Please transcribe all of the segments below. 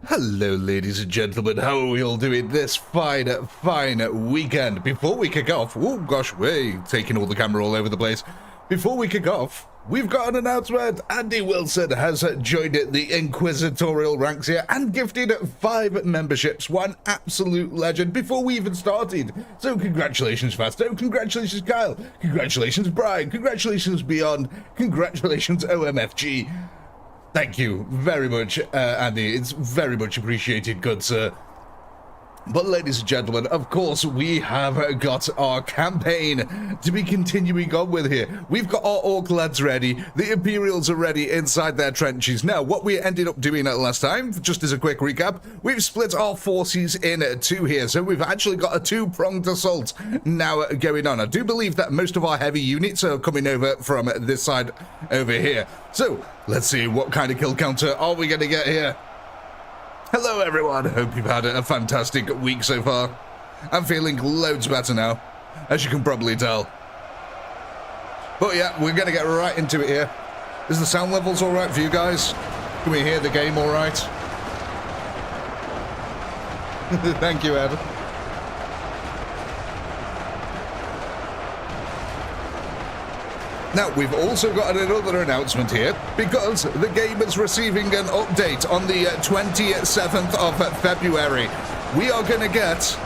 Hello, ladies and gentlemen. How are we all doing this fine weekend? Before we kick off, oh gosh, we're taking all the camera all over the place. Before we kick off, we've got an announcement. Andy Wilson has joined the inquisitorial ranks here and gifted 5 memberships. One absolute legend before we even started. So congratulations, Fasto. Congratulations, Kyle. Congratulations, Brian. Congratulations, Beyond. Congratulations, OMFG. Thank you very much, Andy. It's very much appreciated, good sir. But ladies and gentlemen, of course, we have got our campaign to be continuing on with here. We've got our Orc lads ready. The Imperials are ready inside their trenches. Now, what we ended up doing last time, just as a quick recap, we've split our forces in 2 here. So we've actually got a 2-pronged assault now going on. I do believe that most of our heavy units are coming over from this side over here. So let's see what kind of kill counter are we going to get here. Hello everyone, hope you've had a fantastic week so far. I'm feeling loads better now, as you can probably tell. But yeah, we're going to get right into it here. Is the sound levels alright for you guys? Can we hear the game alright? Thank you, Ed. Now, we've also got another announcement here, because the game is receiving an update on the 27th of February. We are going to get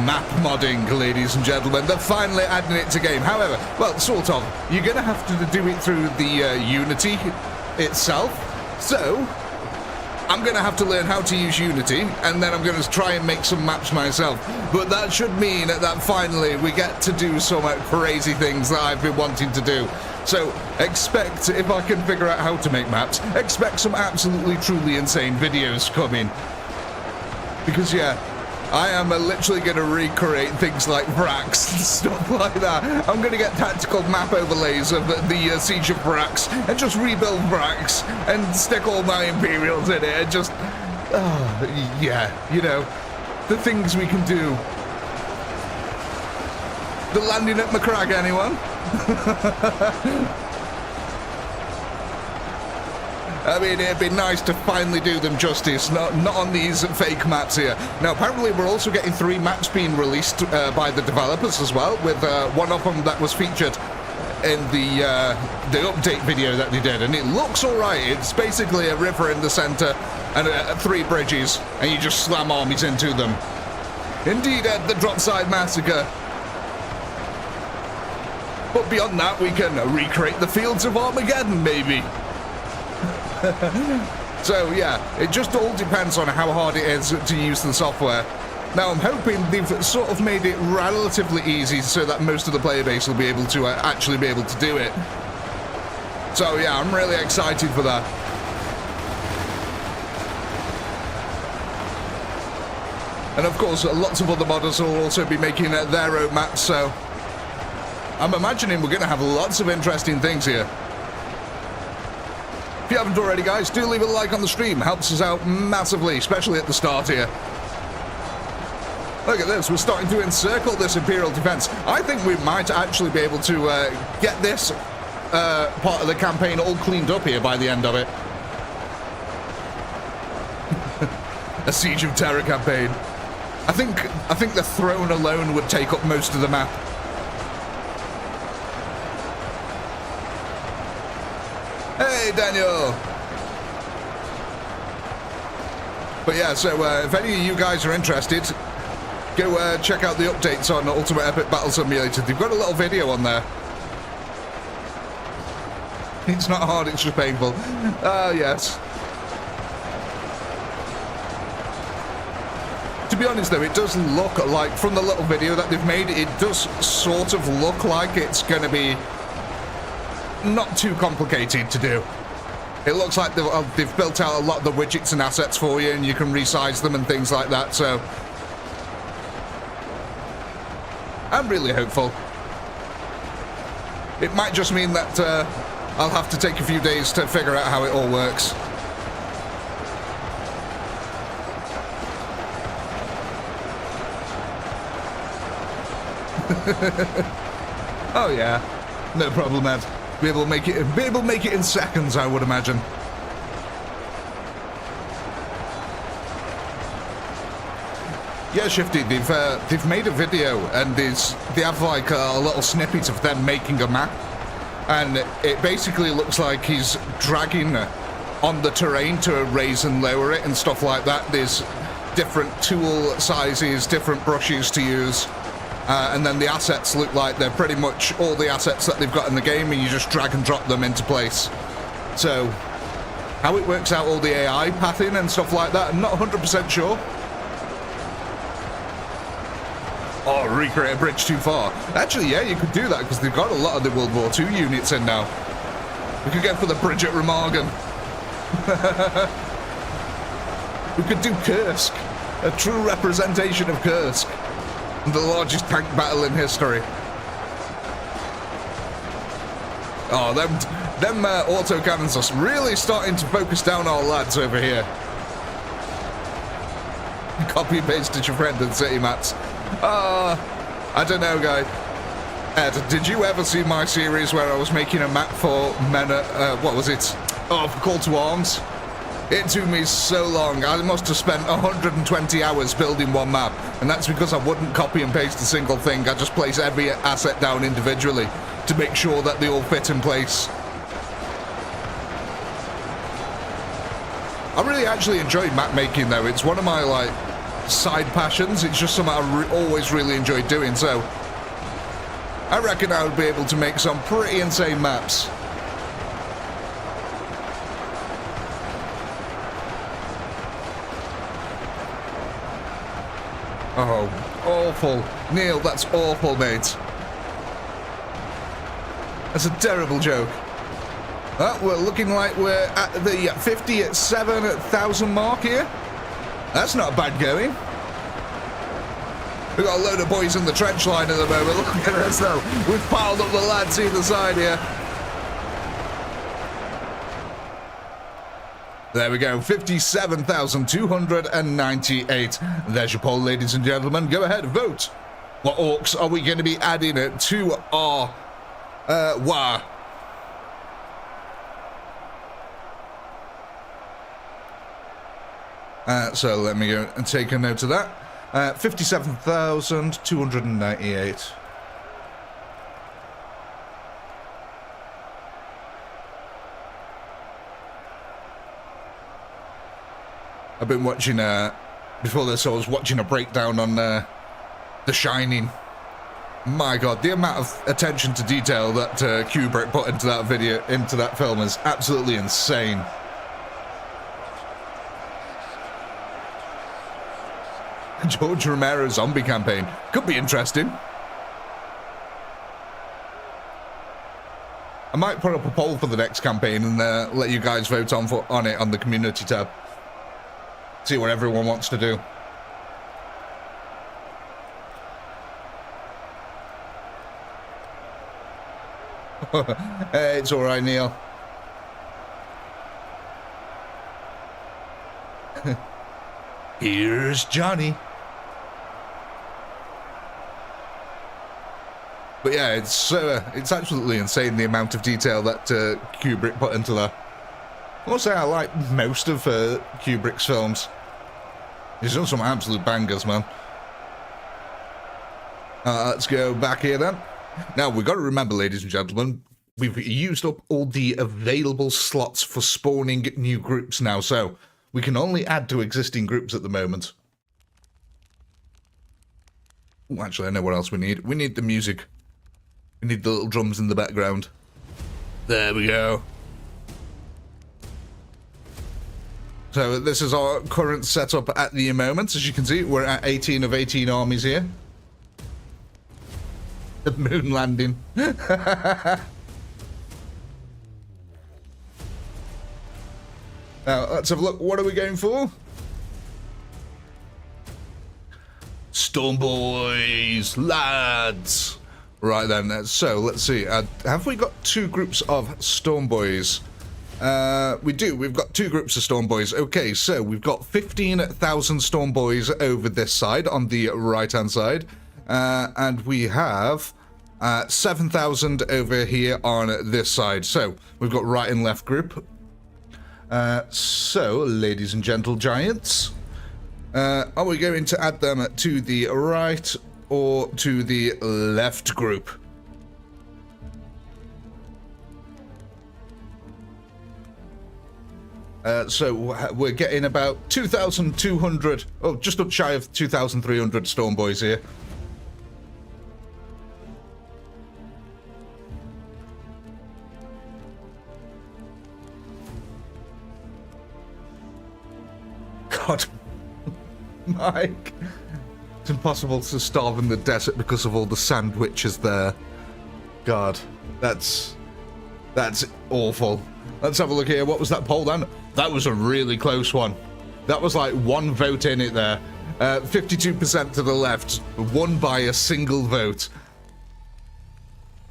map modding, ladies and gentlemen. They're finally adding it to game. However, well, sort of. You're going to have to do it through the Unity itself. So I'm going to have to learn how to use Unity, and then I'm going to try and make some maps myself. But that should mean that finally we get to do some crazy things that I've been wanting to do. So expect, if I can figure out how to make maps, expect some absolutely truly insane videos coming. Because yeah, I am literally going to recreate things like Vrax and stuff like that. I'm going to get tactical map overlays of the Siege of Vrax and just rebuild Vrax and stick all my Imperials in it and just, yeah, you know, the things we can do. The landing at Macragge, anyone? I mean, it'd be nice to finally do them justice, not on these fake maps here. Now, apparently we're also getting 3 maps being released by the developers as well, with one of them that was featured in the update video that they did, and it looks alright. It's basically a river in the center and 3 bridges, and you just slam armies into them. Indeed, the Dropside Massacre. But beyond that, we can recreate the Fields of Armageddon, maybe. So yeah, it just all depends on how hard it is to use the software. Now I'm hoping they've sort of made it relatively easy so that most of the player base will be able to actually be able to do it. So yeah, I'm really excited for that. And of course, lots of other modders will also be making their own maps, so I'm imagining we're going to have lots of interesting things here. If you haven't already, guys, do leave a like on the stream. Helps us out massively, especially at the start here. Look at this. We're starting to encircle this Imperial defense. I think we might actually be able to get this part of the campaign all cleaned up here by the end of it. A Siege of Terror campaign. I think the throne alone would take up most of the map. Hey, Daniel! But yeah, so if any of you guys are interested, go check out the updates on Ultimate Epic Battle Simulator. They've got a little video on there. It's not hard, it's just painful. Ah, yes. To be honest though, it does look like, from the little video that they've made, it does sort of look like it's going to be not too complicated to do. It looks like they've built out a lot of the widgets and assets for you, and you can resize them and things like that, so I'm really hopeful. It might just mean that I'll have to take a few days to figure out how it all works. Oh yeah, no problem, Ed. Be able to make it in seconds, I would imagine. Yeah, Shifty, they've made a video, and they have like a little snippet of them making a map, and it basically looks like he's dragging on the terrain to raise and lower it and stuff like that. There's different tool sizes, different brushes to use, and then the assets look like they're pretty much all the assets that they've got in the game, and you just drag and drop them into place. So how it works out all the AI pathing and stuff like that, I'm not 100% sure. Oh, recreate a bridge too far. Actually, yeah, you could do that because they've got a lot of the World War II units in now. We could go for the bridge at Remagen. We could do Kursk, a true representation of Kursk, the largest tank battle in history. Oh, them autocannons are really starting to focus down our lads over here. Copy and paste to your friend and city maps. I don't know, guy. Ed, did you ever see my series where I was making a map for what was it? Oh, for Call to Arms? It took me so long. I must have spent 120 hours building one map, and that's because I wouldn't copy and paste a single thing. I just place every asset down individually to make sure that they all fit in place. I really actually enjoyed map making, though. It's one of my, like, side passions. It's just something I always really enjoyed doing, so I reckon I would be able to make some pretty insane maps. Oh, awful. Neil, that's awful, mate. That's a terrible joke. Well, we're looking like we're at the 57,000 mark here. That's not bad going. We've got a load of boys in the trench line at the moment. Look at us, though. We've piled up the lads either side here. There we go, 57,298. There's your poll, ladies and gentlemen. Go ahead, vote. What orcs are we going to be adding to our Waaagh? So let me go and take a note of that. 57,298. I've been watching, before this I was watching a breakdown on The Shining. My God, the amount of attention to detail that Kubrick put into that video, into that film is absolutely insane. George Romero's zombie campaign. Could be interesting. I might put up a poll for the next campaign and let you guys vote on it on the community tab. See what everyone wants to do. Hey, it's all right, Neil. Here's Johnny. But yeah, it's absolutely insane the amount of detail that Kubrick put into that. I must say I like most of Kubrick's films. He's done some absolute bangers, man. Let's go back here then. Now, we've got to remember, ladies and gentlemen, we've used up all the available slots for spawning new groups now, so we can only add to existing groups at the moment. Ooh, actually, I know what else we need. We need the music. We need the little drums in the background. There we go. So this is our current setup at the moment. As you can see, we're at 18 of 18 armies here. The moon landing. Now, let's have a look. What are we going for? Storm boys, lads. Right then, so let's see. Have we got two groups of Storm boys? We do. We've got two groups of Storm boys. Okay, so we've got 15,000 Storm boys over this side on the right-hand side. And we have 7,000 over here on this side. So we've got right and left group. So, ladies and gentle giants, Are we going to add them to the right or to the left group? So we're getting about 2,200, oh, just up shy of 2,300 Storm Boys here. God, Mike, it's impossible to starve in the desert because of all the sandwiches there. God, that's awful. Let's have a look here. What was that poll then? That was a really close one. That was like one vote in it there. 52% to the left, won by a single vote.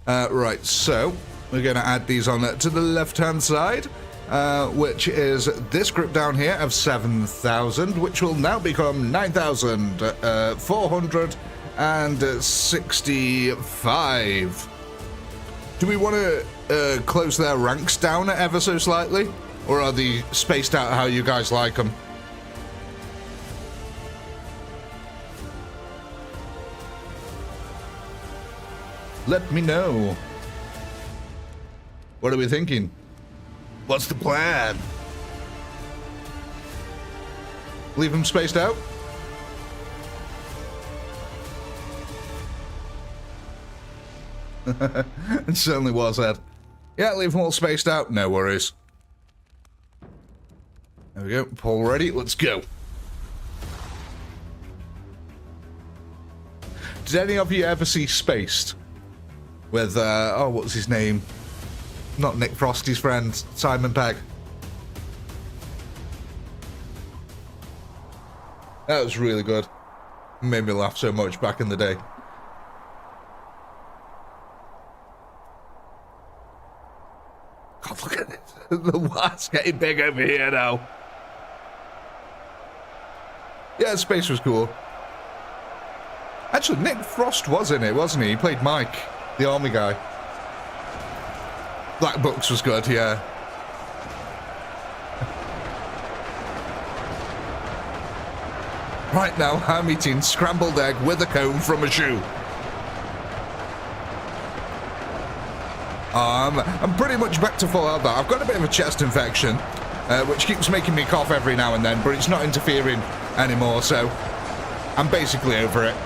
Right, so we're going to add these on to the left-hand side. Which is this group down here of 7,000, which will now become 9,465. Do we want to close their ranks down ever so slightly? Or are they spaced out how you guys like them? Let me know. What are we thinking? What's the plan? Leave them spaced out? It certainly was, Ed. Yeah, leave them all spaced out. No worries. There we go. Poll ready. Let's go. Did any of you ever see Spaced? With, oh, what's his name? Not Nick Frosty's friend, Simon Pegg. That was really good. Made me laugh so much back in the day. God, look at it. The Waagh's getting big over here now. Yeah, Space was cool. Actually, Nick Frost was in it, wasn't he? He played Mike, the army guy. Black Books was good, yeah. Right now, I'm eating scrambled egg with a cone from a shoe. I'm pretty much back to full health. I've got a bit of a chest infection, which keeps making me cough every now and then, but it's not interfering anymore, so I'm basically over it.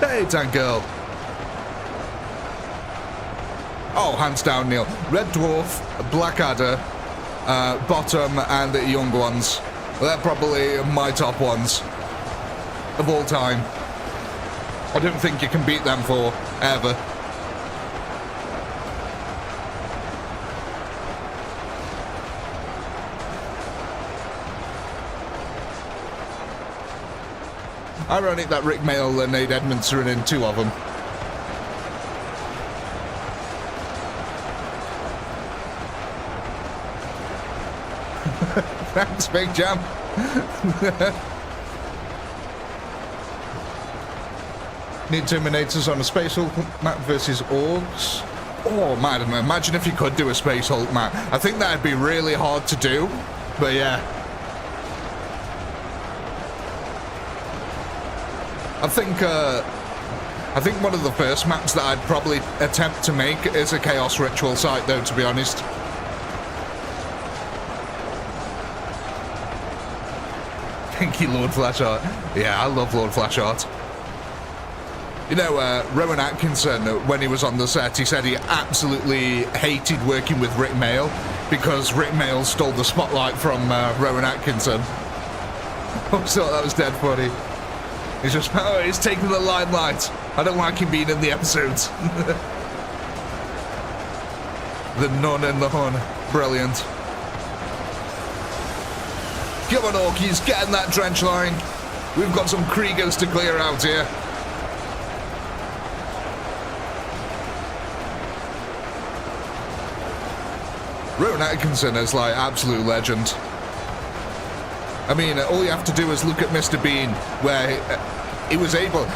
Hey, Tank Girl. Oh, hands down, Neil. Red Dwarf, Blackadder, Bottom, and the Young Ones. They're probably my top ones of all time. I don't think you can beat them for ever. Ironic that Rick Mail and Nate Edmonds are in two of them. Thanks, Big Jam. Need Terminators on a Space Hulk map versus Orcs. Oh, man, imagine if you could do a Space Hulk map. I think that'd be really hard to do, but yeah. I think one of the first maps that I'd probably attempt to make is a Chaos Ritual site, though, to be honest. Thank you, Lord Flashheart. Yeah, I love Lord Flashheart. You know, Rowan Atkinson, when he was on the set, he said he absolutely hated working with Rick Mail because Rick Mail stole the spotlight from Rowan Atkinson. I always thought that was dead funny. He's just, oh, he's taking the limelight. I don't like him being in the episodes. The Nun and the Hun. Brilliant. Come on, Orkies, get in that trench line. We've got some Kriegers to clear out here. Rowan Atkinson is like absolute legend. I mean, all you have to do is look at Mr. Bean, where he was able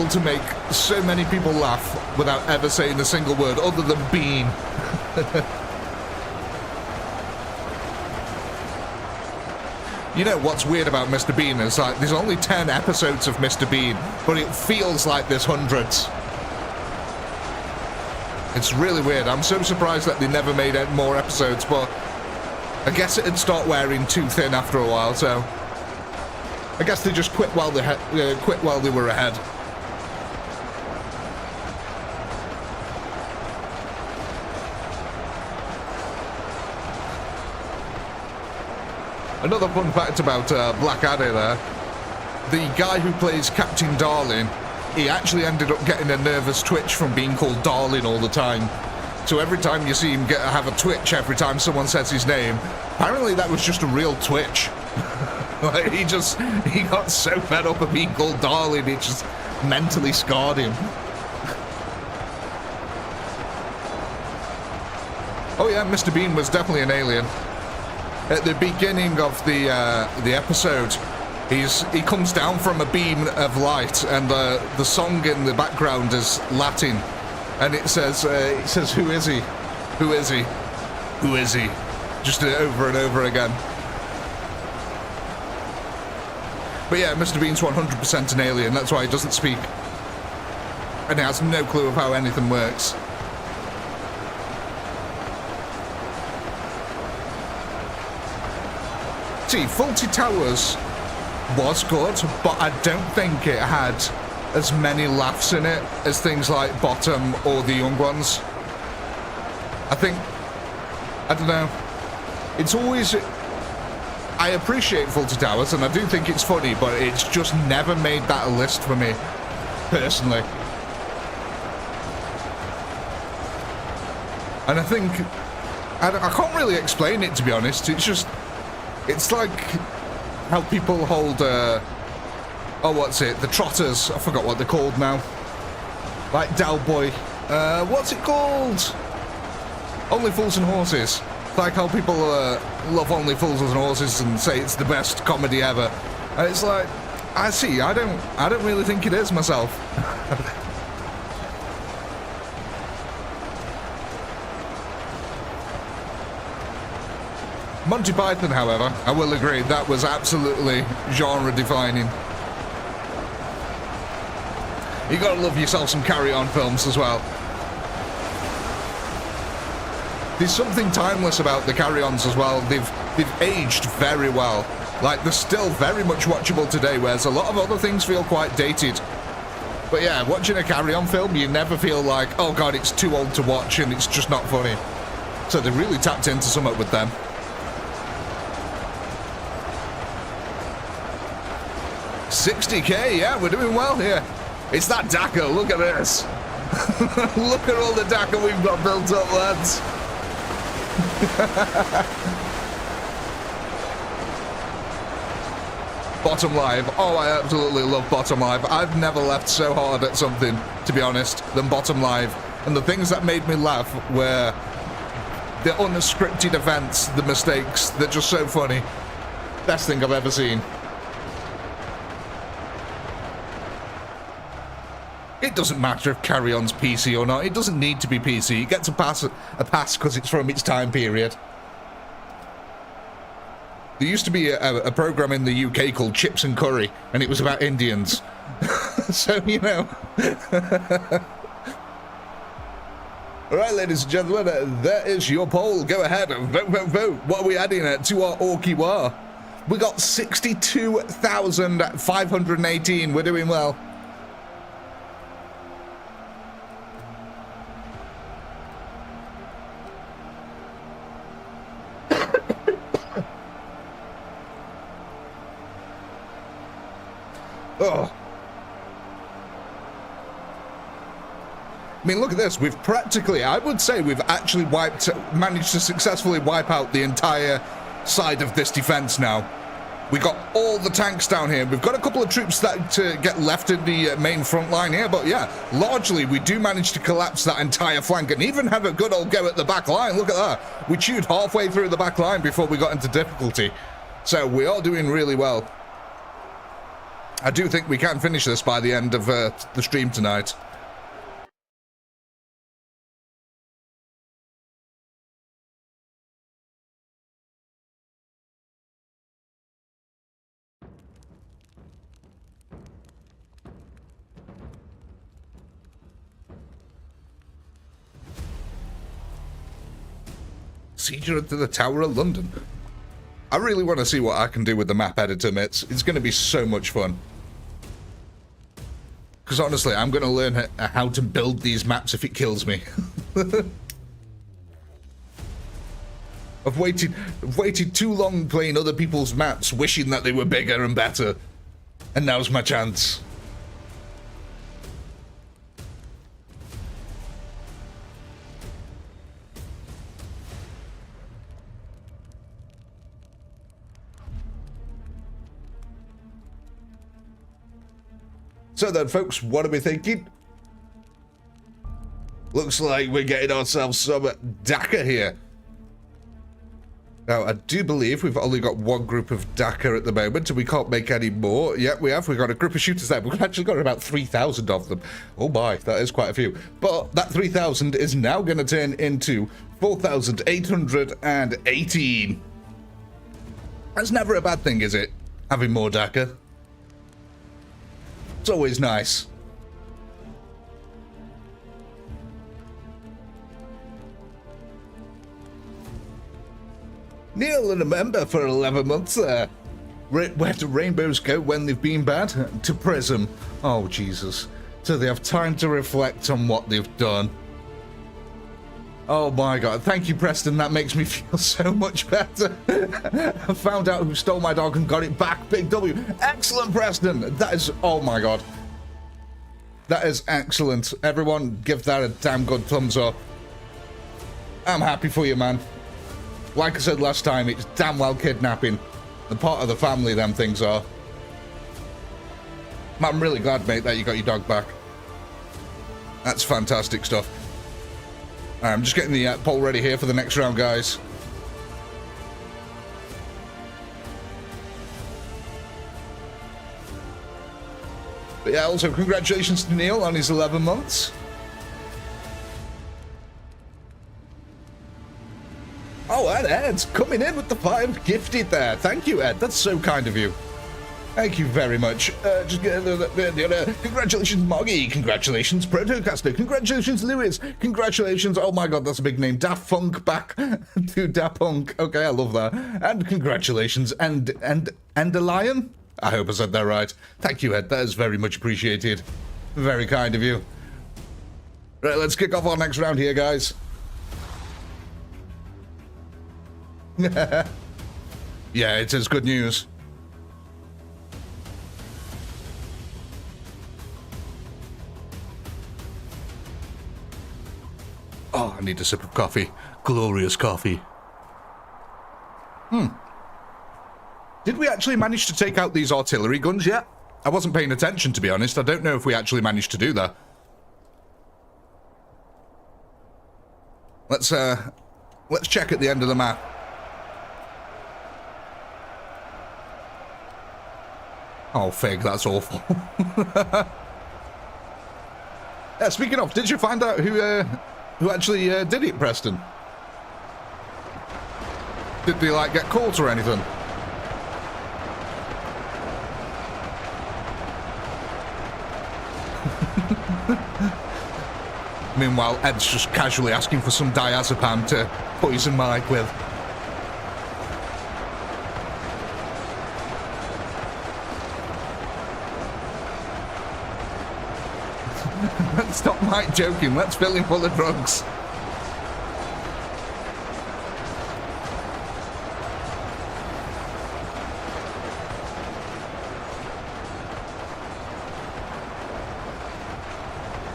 to make so many people laugh without ever saying a single word other than Bean. You know what's weird about Mr. Bean is like there's only 10 episodes of Mr. Bean, but it feels like there's hundreds. It's really weird. I'm so surprised that they never made more episodes, but I guess it'd start wearing too thin after a while, so I guess they just quit while they were ahead. Another fun fact about Blackadder there, the guy who plays Captain Darling, he actually ended up getting a nervous twitch from being called Darling all the time. So every time you see him have a twitch every time someone says his name, apparently that was just a real twitch. Like he got so fed up of being called Darling, it just mentally scarred him. Oh yeah, Mr. Bean was definitely an alien. At the beginning of the episode, he comes down from a beam of light, and the song in the background is Latin, and it says who is he, who is he, who is he, just over and over again. But yeah, Mr. Bean's 100% an alien. That's why he doesn't speak, and he has no clue of how anything works. See, Fawlty Towers was good, but I don't think it had as many laughs in it as things like Bottom or the Young Ones. I don't know. It's always... I appreciate Fawlty Towers, and I do think it's funny, but it's just never made that a list for me, personally. And I think... I can't really explain it, to be honest. It's just... It's like how people hold, oh, what's it? The Trotters. I forgot what they're called now. Like Delboy. What's it called? Only Fools and Horses. It's like how people love Only Fools and Horses and say it's the best comedy ever. And it's like, I don't really think it is myself. Monty Python, however, I will agree, that was absolutely genre-defining. You gotta love yourself some Carry On films as well. There's something timeless about the Carry Ons as well. They've aged very well. Like, they're still very much watchable today, whereas a lot of other things feel quite dated. But yeah, watching a Carry On film, you never feel like, oh god, it's too old to watch and it's just not funny. So they really tapped into something with them. 60k, yeah, we're doing well here. It's that DACA, look at this. Look at all the DACA we've got built up, lads. Bottom Live, oh, I absolutely love Bottom Live. I've never laughed so hard at something, to be honest, than Bottom Live. And the things that made me laugh were the unscripted events, the mistakes. They're just so funny. Best thing I've ever seen. It doesn't matter if Carry On's PC or not. It doesn't need to be PC. It gets a pass because it's from its time period. There used to be a program in the UK called Chips and Curry, and it was about Indians. So, you know. Alright, ladies and gentlemen, that is your poll. Go ahead and vote, vote, vote. What are we adding to our Orky Waaagh? We got 62,518. We're doing well. Oh. I mean, look at this. We've practically, I would say we've actually managed to successfully wipe out the entire side of this defense now. We got all the tanks down here. We've got a couple of troops that get left in the main front line here, but yeah, largely we do manage to collapse that entire flank and even have a good old go at the back line. Look at that. We chewed halfway through the back line before we got into difficulty. So we are doing really well. I do think we can finish this by the end of the stream tonight. procedure into the Tower of London. I really want to see what I can do with the map editor, mates. It's going to be so much fun. Because honestly, I'm going to learn how to build these maps if it kills me. I've waited too long playing other people's maps, wishing that they were bigger and better. And now's my chance. So then, folks, what are we thinking? Looks like we're getting ourselves some DACA here. Now, I do believe we've only got one group of DACA at the moment, and we can't make any more. Yep, we have. We've got a group of shooters there. We've actually got about 3,000 of them. Oh my, that is quite a few. But that 3,000 is now going to turn into 4,818. That's never a bad thing, is it? Having more DACA. It's always nice. Neil and a member for 11 months there. Where do rainbows go when they've been bad? To Prism. Oh, Jesus. So they have time to reflect on what they've done. Oh my God. Thank you, Preston. That makes me feel so much better. I found out who stole my dog and got it back. Big W. Excellent, Preston. That is... Oh my God. That is excellent. Everyone, give that a damn good thumbs up. I'm happy for you, man. Like I said last time, it's damn well kidnapping. The part of the family them things are. I'm really glad, mate, that you got your dog back. That's fantastic stuff. Alright, I'm just getting the poll ready here for the next round, guys. But yeah, also congratulations to Neil on his 11 months. Oh, and Ed's coming in with the 5 gifted there. Thank you, Ed. That's so kind of you. Thank you very much. Congratulations, Moggy. Congratulations, Protocaster. Congratulations, Lewis. Congratulations. Oh my God, that's a big name. Daft Punk back to Daft Punk. Okay, I love that. And congratulations, and a lion. I hope I said that right. Thank you, Ed. That is very much appreciated. Very kind of you. Right, let's kick off our next round here, guys. Yeah, it is good news. Oh, I need a sip of coffee. Glorious coffee. Did we actually manage to take out these artillery guns yet? I wasn't paying attention, to be honest. I don't know if we actually managed to do that. Let's check at the end of the map. Oh, fig, that's awful. Yeah, speaking of, did you find out who actually did it, Preston? Did they, like, get caught or anything? Meanwhile, Ed's just casually asking for some diazepam to poison Mike with. Stop Mike joking, let's fill him full of drugs.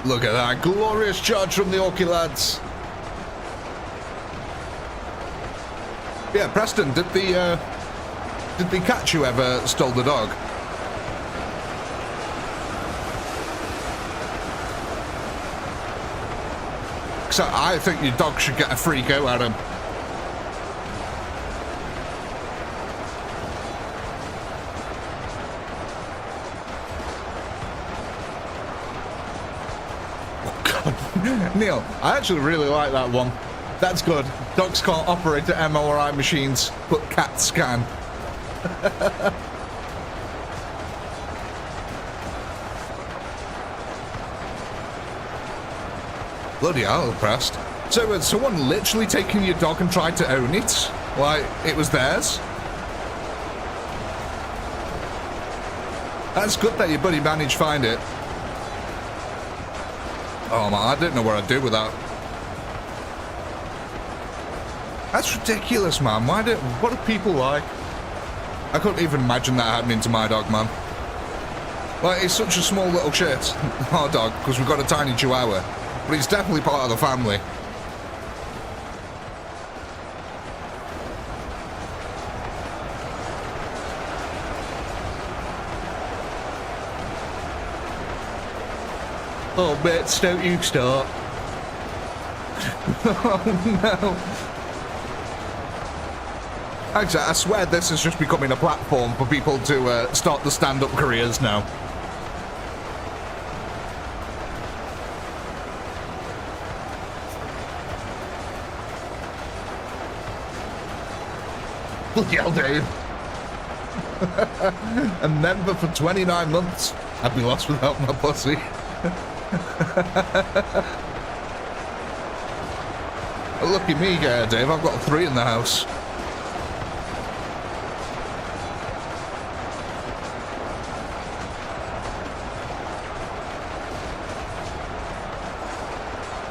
Look at that glorious charge from the ORK lads. Yeah, Preston, did they catch whoever stole the dog? So I think your dog should get a free go at him. Neil, I actually really like that one. That's good. Dogs can't operate at MRI machines, but cats can. Bloody hell, Prest. So had someone literally taken your dog and tried to own it? Like, it was theirs? That's good that your buddy managed to find it. Oh man, I don't know what I'd do with that. That's ridiculous, man. What are people like? I couldn't even imagine that happening to my dog, man. Like, he's such a small little shit, our dog, because we've got a tiny chihuahua. But he's definitely part of the family. Oh, bits, don't you start. Oh, no. Actually, I swear this is just becoming a platform for people to start the stand-up careers now. Bloody hell, Dave. A member for 29 months. I'd be lost without my pussy. Look at me, Dave. I've got 3 in the house.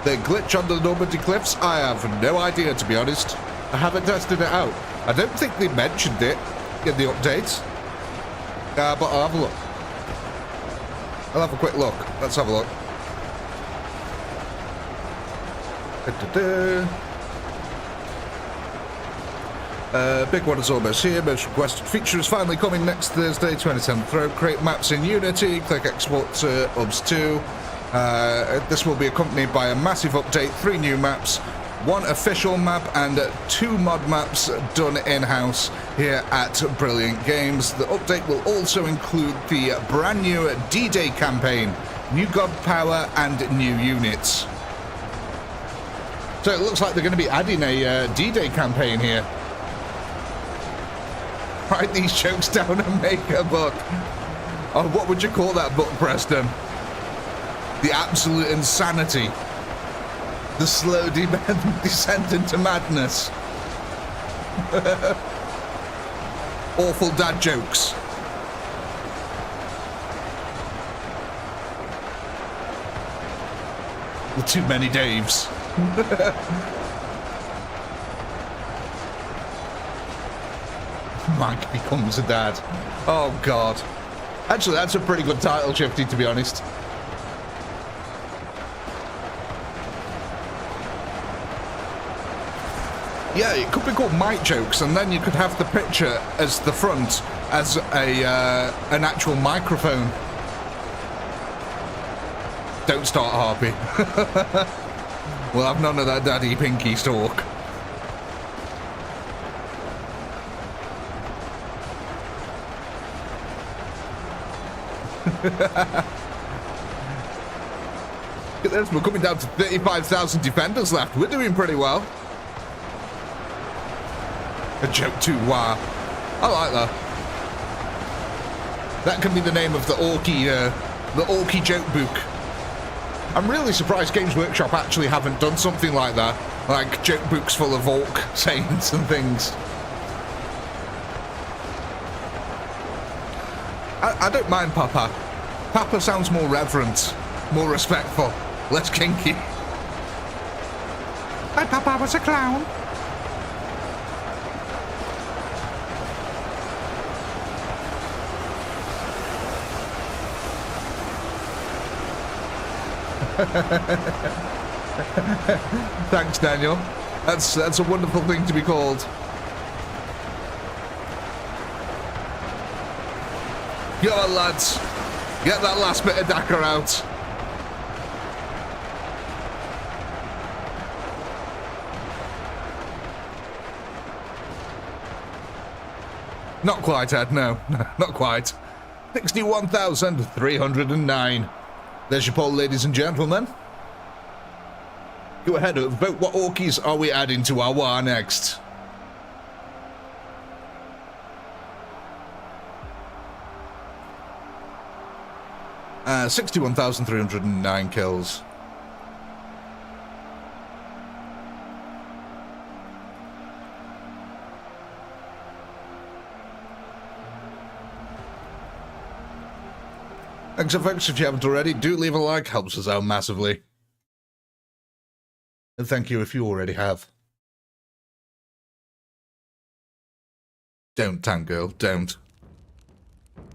The glitch on the Normandy cliffs? I have no idea, to be honest. I haven't tested it out. I don't think they mentioned it in the updates. But I'll have a look. I'll have a quick look. Let's have a look. Big one is almost here. Most requested feature is finally coming next Thursday, 27th. Create maps in Unity. Click export to UBS 2. This will be accompanied by a massive update, 3 new maps, 1 official map and 2 mod maps done in-house here at Brilliant Games. The update will also include the brand new D-Day campaign, new god power and new units. So it looks like they're going to be adding a D-Day campaign here. Write these jokes down and make a book. Oh, what would you call that book, Preston? The absolute insanity. The slow descent into madness. Awful dad jokes. With too many Daves. Mike becomes a dad. Oh, God. Actually, that's a pretty good title, Shifty, to be honest. Yeah, it could be called Mike Jokes, and then you could have the picture as the front as an actual microphone. Don't start, Harpy. We'll have none of that daddy pinky talk. Look at this, we're coming down to 35,000 defenders left. We're doing pretty well. A joke too, Waaagh. I like that. That can be the name of the Orky joke book. I'm really surprised Games Workshop actually haven't done something like that. Like joke books full of ORK sayings and things. I don't mind Papa. Papa sounds more reverent, more respectful, less kinky. My Papa was a clown. Thanks, Daniel. That's a wonderful thing to be called. Go on, lads. Get that last bit of Dakar out. Not quite, Ed. No, not quite. 61,309. There's your poll, ladies and gentlemen. Go ahead and vote. What Orkies are we adding to our Waaagh next? Uh, 61,309 kills. Thanks, folks. If you haven't already, do leave a like. Helps us out massively. And thank you if you already have. Don't, Tank Girl, don't.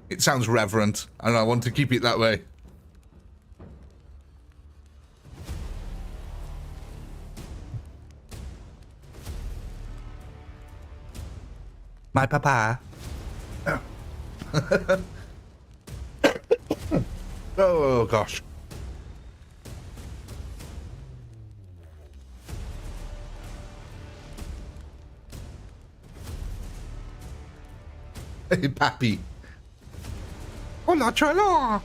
It sounds reverent, and I want to keep it that way. My papa. Oh, oh gosh. Hey, papi. Hola, chola.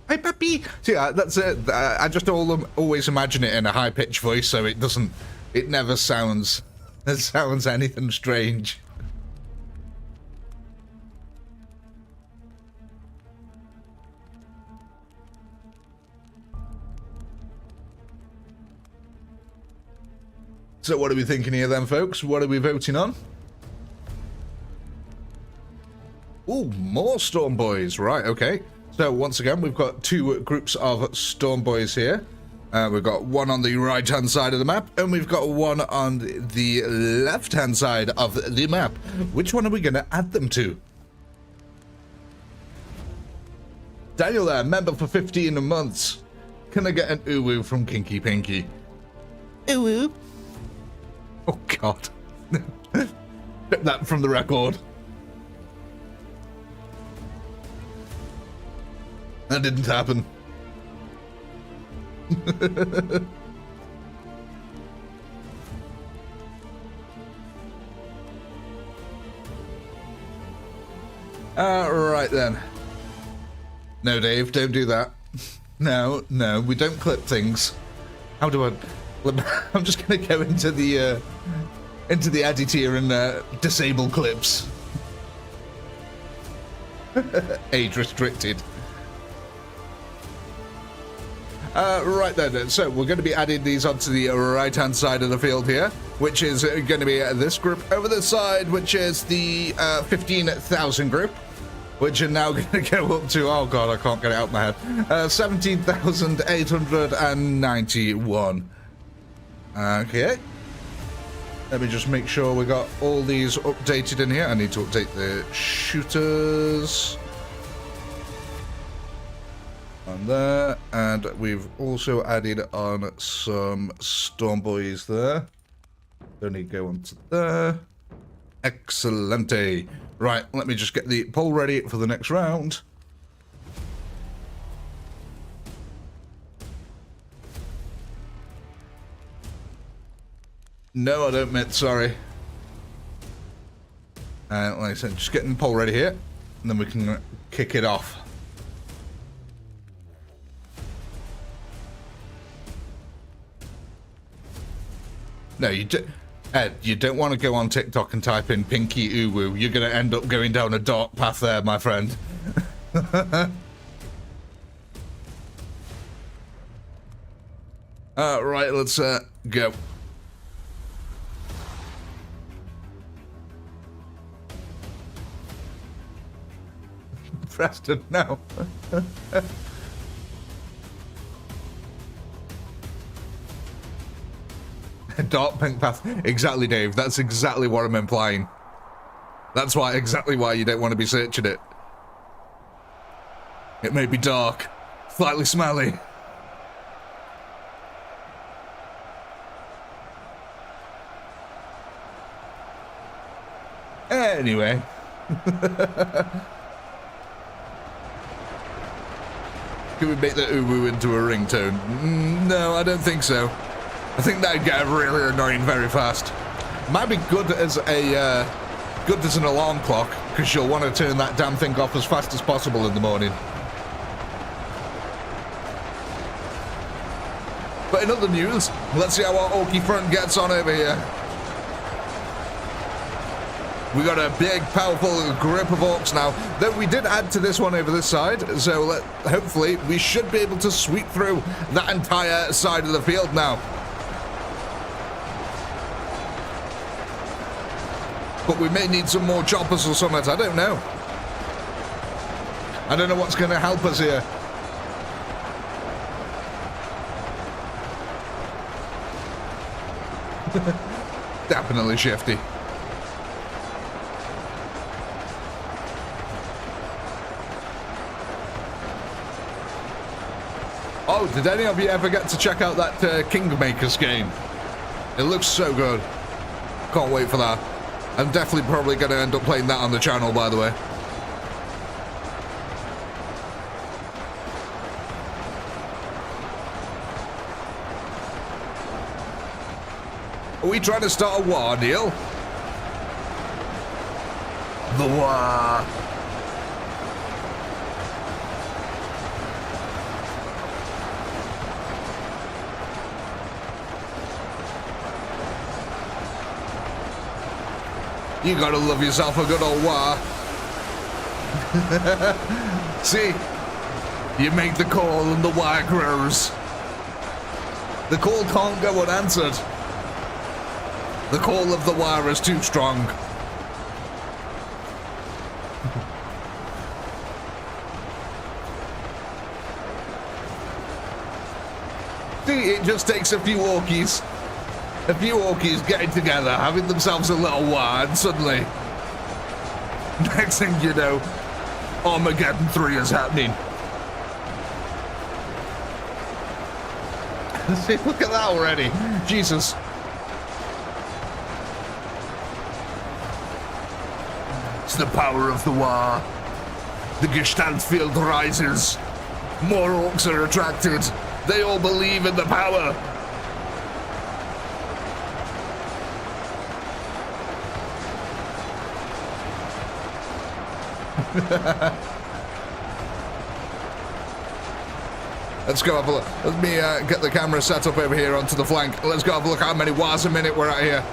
Hey, papi. See, that's it. I just always imagine it in a high-pitched voice, so it doesn't. It never sounds. It sounds anything strange. So what are we thinking here then, folks? What are we voting on? Ooh, more Storm Boys. Right, okay. So once again, we've got two groups of Storm Boys here. We've got one on the right-hand side of the map, and we've got one on the left-hand side of the map. Which one are we going to add them to? Daniel there, member for 15 months. Can I get an ooh-woo from Kinky Pinky? Ooh-woo. Oh, God. Get that from the record. That didn't happen. Right then. No, Dave, don't do that. No, we don't clip things. How do I... I'm just going to go into the edit here and disable clips. Age restricted. Right then, so we're going to be adding these onto the right-hand side of the field here, which is going to be this group over the side, which is the 15,000 group, which are now going to go up to, oh god, I can't get it out of my head, 17,891. Okay. Let me just make sure we got all these updated in here. I need to update the shooters. On there, and we've also added on some Storm Boys there. Don't need to go on to there. Excellente. Right, let me just get the poll ready for the next round. No, I don't admit, sorry. Like I said, just getting the poll ready here, and then we can kick it off. No, Ed, you don't want to go on TikTok and type in Pinky Uwu. You're going to end up going down a dark path there, my friend. Right, let's go. Preston, no. Dark pink path. Exactly, Dave. That's exactly what I'm implying. That's exactly why you don't want to be searching it. It may be dark, slightly smelly. Anyway. Can we make the uwu into a ringtone? No, I don't think so. I think that'd get really annoying very fast. Might be good as an alarm clock, because you'll want to turn that damn thing off as fast as possible in the morning. But in other news, let's see how our Orky front gets on over here. We got a big, powerful group of orcs now that we did add to this one over this side. So hopefully we should be able to sweep through that entire side of the field now. But we may need some more choppers or something. I don't know. I don't know what's going to help us here. Definitely shifty. Oh, did any of you ever get to check out that Kingmakers game? It looks so good. Can't wait for that. I'm definitely probably going to end up playing that on the channel, by the way. Are we trying to start a war, Neil? The war. You gotta love yourself a good old war. See? You make the call and the war grows. The call can't go unanswered. The call of the war is too strong. See, it just takes a few orkies. A few orkies getting together, having themselves a little war, and suddenly, next thing you know, Armageddon 3 is happening. See, look at that already. Jesus. It's the power of the war. The Gestalt field rises. More orcs are attracted. They all believe in the power. Let's go have a look. Let me get the camera set up over here onto the flank. Let's go have a look how many wars a minute we're at here.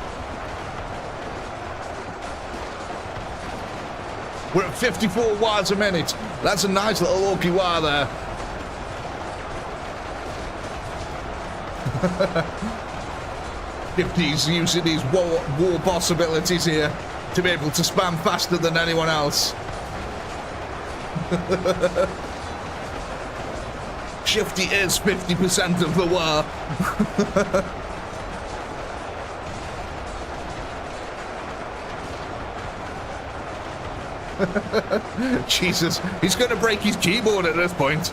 We're at 54 wars a minute. That's a nice little orky war there. He's using his war possibilities here to be able to spam faster than anyone else. Shifty is 50% of the war. Jesus, he's going to break his keyboard at this point.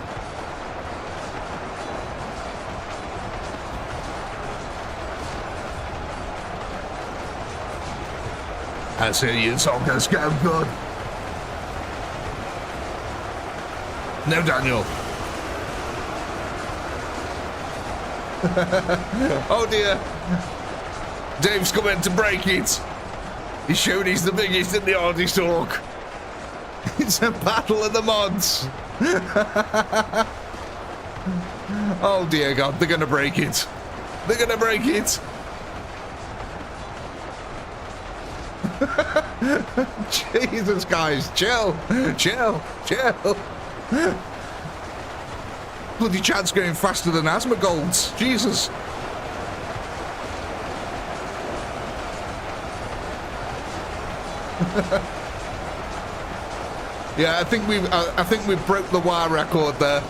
I see you, Soccer's go good. No, Daniel. Oh dear. Dave's coming to break it. He showed he's the biggest in the hardest orc. It's a battle of the mods. Oh dear God, they're gonna break it. They're gonna break it. Jesus, guys, chill, chill, chill. Bloody chat's going faster than Asmongold's. Jesus. Yeah, I think we've broke the war record there.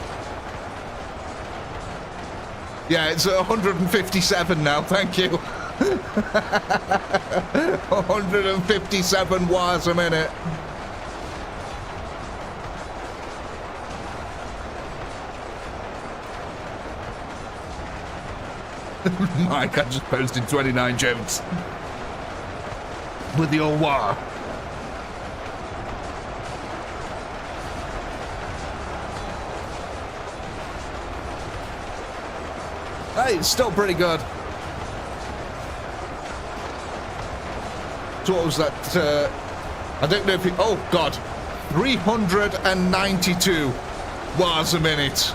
Yeah, it's 157 now. Thank you. 157 wars a minute. Mike, I just posted 29 jokes with the old war. Hey, it's still pretty good. So what was that? I don't know if it... Oh, God. 392 wars a minute.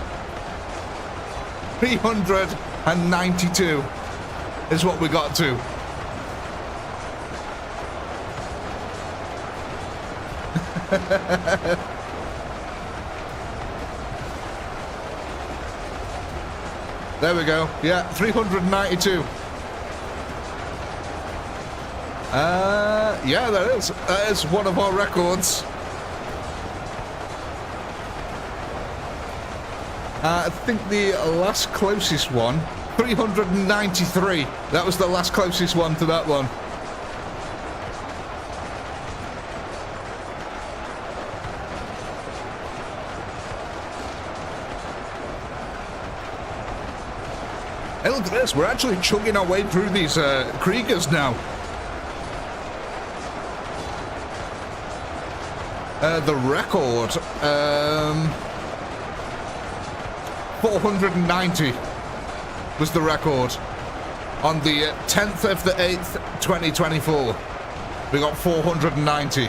392 is what we got to. There we go. Yeah, 392. Yeah, that is one of our records. I think the last closest one 393. That was the last closest one to that one. Hey, look at this. We're actually chugging our way through these Kriegers now. The record, 490 was the record on the 10th of the 8th, 2024. We got 490.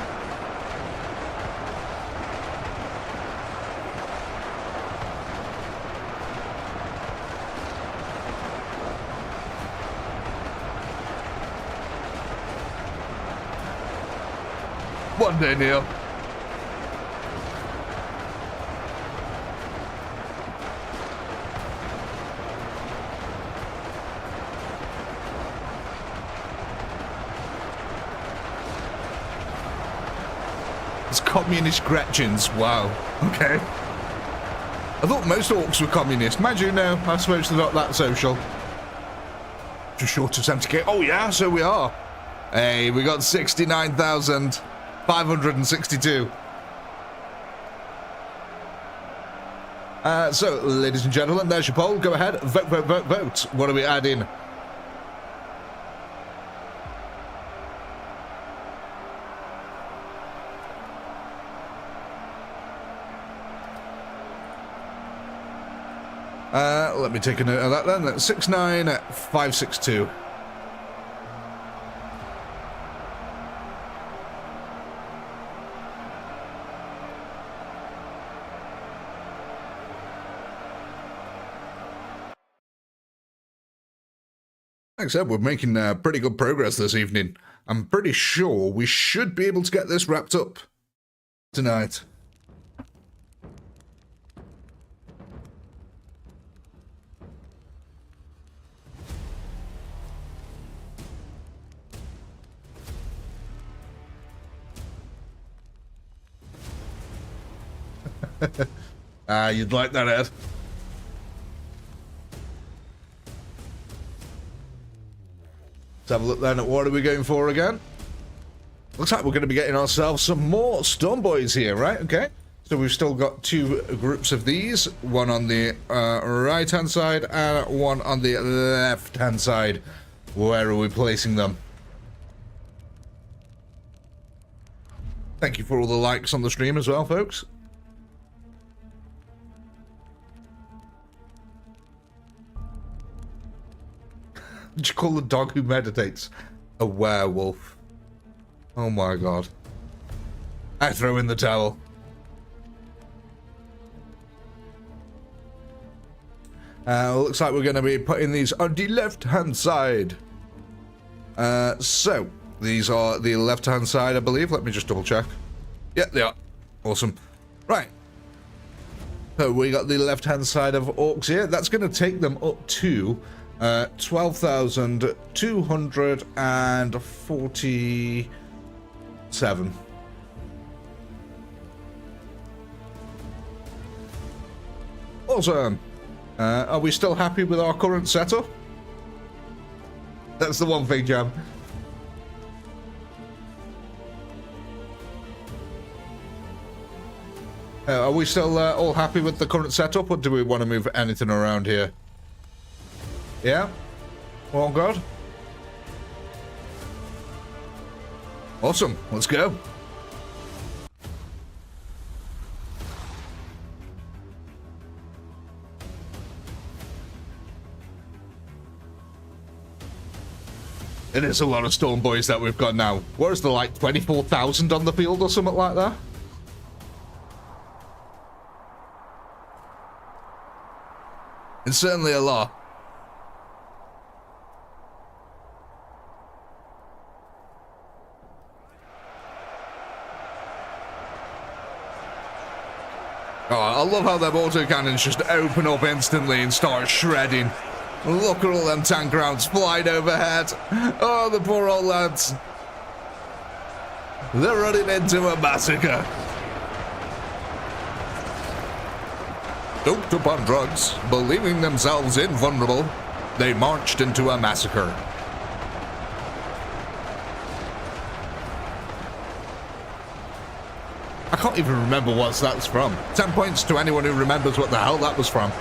One day, Neil. It's communist Gretchens. Wow. Okay. I thought most orcs were communist. Mind you, no. I suppose they're not that social. Just short of 70k. Oh, yeah, so we are. Hey, we got 69,562. So, ladies and gentlemen, there's your poll. Go ahead. Vote, vote, vote, vote. What are we adding? Let me take a note of that then. That's 69562. Like I said, we're making pretty good progress this evening. I'm pretty sure we should be able to get this wrapped up tonight. You'd like that, Ed? Let's have a look then at what are we going for again. Looks like we're going to be getting ourselves some more Storm Boys here, right? Okay. So we've still got two groups of these. One on the right-hand side and one on the left-hand side. Where are we placing them? Thank you for all the likes on the stream as well, folks. Did you call the dog who meditates a werewolf? Oh my god. I throw in the towel. Looks like we're going to be putting these on the left-hand side. So, these are the left-hand side, I believe. Let me just double-check. Yeah, they are. Awesome. Right. So, we got the left-hand side of orcs here. That's going to take them up to 12,247. Awesome. Are we still happy with our current setup? That's the one thing, Jam. Are we still all happy with the current setup, or do we want to move anything around here? Yeah? All good? Awesome. Let's go. It is a lot of Storm Boys that we've got now. What is there, like 24,000 on the field or something like that? It's certainly a lot. Oh, I love how them autocannons just open up instantly and start shredding. Look at all them tank rounds flying overhead. Oh, the poor old lads. They're running into a massacre. Doped up on drugs, believing themselves invulnerable. they marched into a massacre. I can't even remember what that's from. 10 points to anyone who remembers what the hell that was from.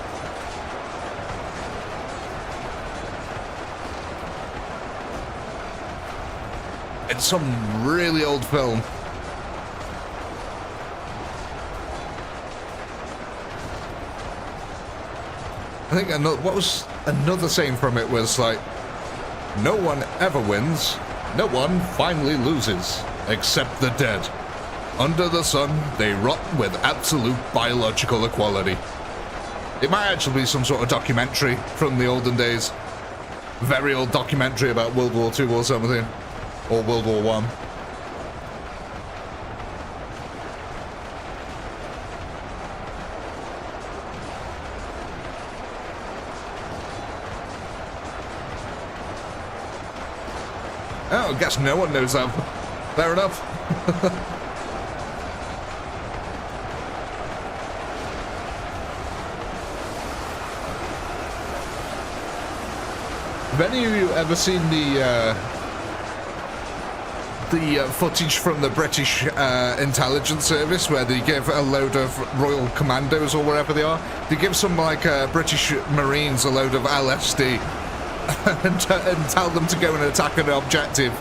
It's some really old film. I think what was another saying from it was like, no one ever wins, no one finally loses, except the dead. Under the sun, they rot with absolute biological equality. It might actually be some sort of documentary from the olden days. Very old documentary about World War II or something. Or World War I. Oh, I guess no one knows that. Fair enough. Have any of you ever seen the footage from the British intelligence service where they give a load of Royal Commandos or wherever they are? They give some like British Marines a load of LSD and tell them to go and attack an objective.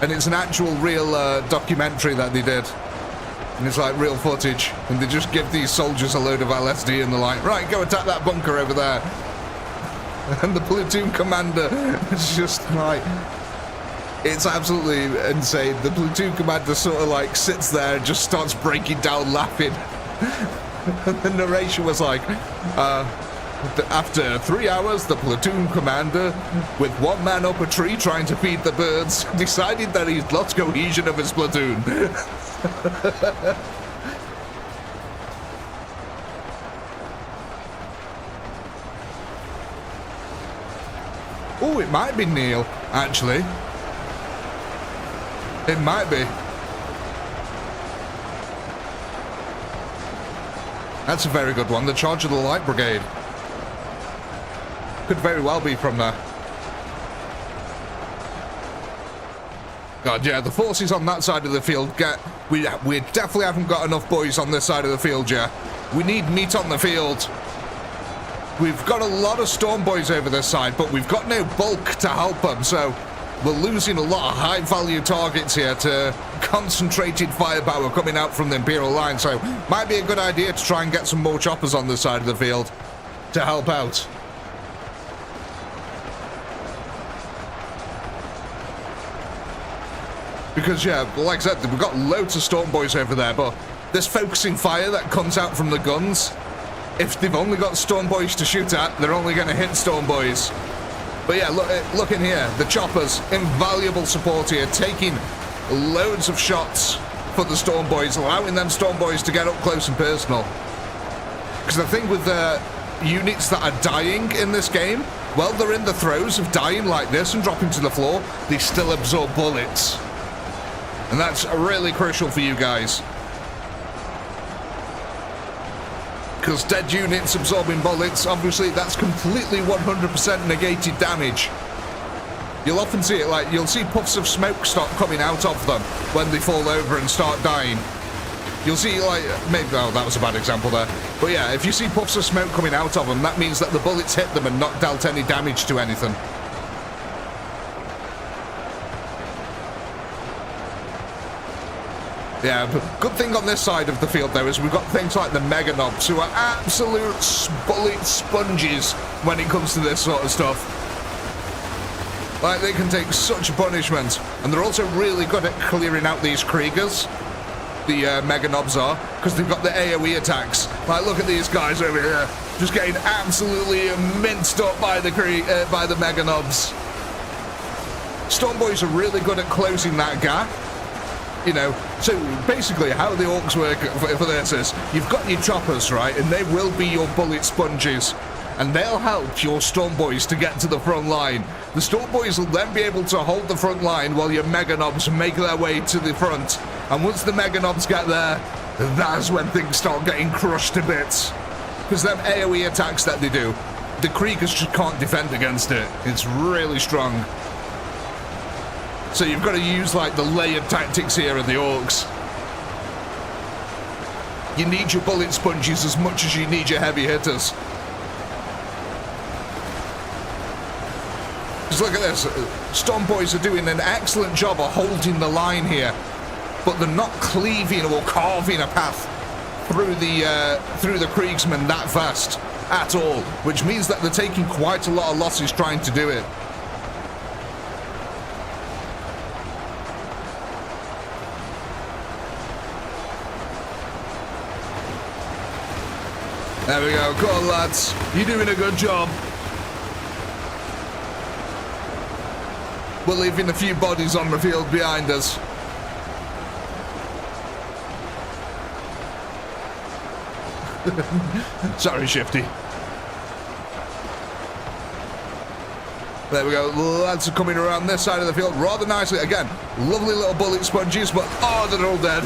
And it's an actual real documentary that they did. And it's like real footage. And they just give these soldiers a load of LSD and they're like, right, go attack that bunker over there. And the platoon commander is just like, it's absolutely insane. The platoon commander sort of like sits there and just starts breaking down laughing. And the narration was like, after 3 hours, the platoon commander, with one man up a tree trying to feed the birds, decided that he'd lost cohesion of his platoon. Oh, it might be Neil, actually. It might be. That's a very good one. The Charge of the Light Brigade. Could very well be from there. God, yeah, the forces on that side of the field we definitely haven't got enough boys on this side of the field, yeah. We need meat on the field. We've got a lot of Storm Boys over this side, but we've got no bulk to help them, so we're losing a lot of high-value targets here to concentrated firepower coming out from the Imperial line, so might be a good idea to try and get some more choppers on this side of the field to help out. Because, yeah, like I said, we've got loads of Storm Boys over there, but this focusing fire that comes out from the guns, if they've only got Storm Boys to shoot at, they're only going to hit Storm Boys. But yeah, look in here. The choppers, invaluable support here, taking loads of shots for the Storm Boys, allowing them Storm Boys to get up close and personal. Because the thing with the units that are dying in this game, while they're in the throes of dying like this and dropping to the floor, they still absorb bullets. And that's really crucial for you guys. Because dead units absorbing bullets, obviously that's completely 100% negated damage. You'll often see it, like, you'll see puffs of smoke start coming out of them when they fall over and start dying. You'll see, like, maybe, oh, that was a bad example there. But yeah, if you see puffs of smoke coming out of them, that means that the bullets hit them and not dealt any damage to anything. Yeah, but good thing on this side of the field, though, is we've got things like the Mega Knobs, who are absolute bullet sponges when it comes to this sort of stuff. Like, they can take such punishment. And they're also really good at clearing out these Kriegers, the Mega Knobs are, because they've got the AoE attacks. Like, look at these guys over here, just getting absolutely minced up by the Mega Knobs. Storm Boys are really good at closing that gap. You know, so basically how the orcs work for this is, you've got your choppers, right, and they will be your bullet sponges, and they'll help your Storm Boys to get to the front line. The Storm Boys will then be able to hold the front line while your Mega Knobs make their way to the front, and once the Mega Knobs get there, that's when things start getting crushed to bits. Because them AoE attacks that they do, the Kriegers just can't defend against it. It's really strong. So you've got to use like the layered tactics here of the Orks. You need your bullet sponges as much as you need your heavy hitters. Just look at this. Storm Boys are doing an excellent job of holding the line here, but they're not cleaving or carving a path through the Kriegsmen that fast at all, which means that they're taking quite a lot of losses trying to do it. There we go. Come on, lads. You're doing a good job. We're leaving a few bodies on the field behind us. Sorry, Shifty. There we go. Lads are coming around this side of the field rather nicely. Again, lovely little bullet sponges, but oh, they're all dead.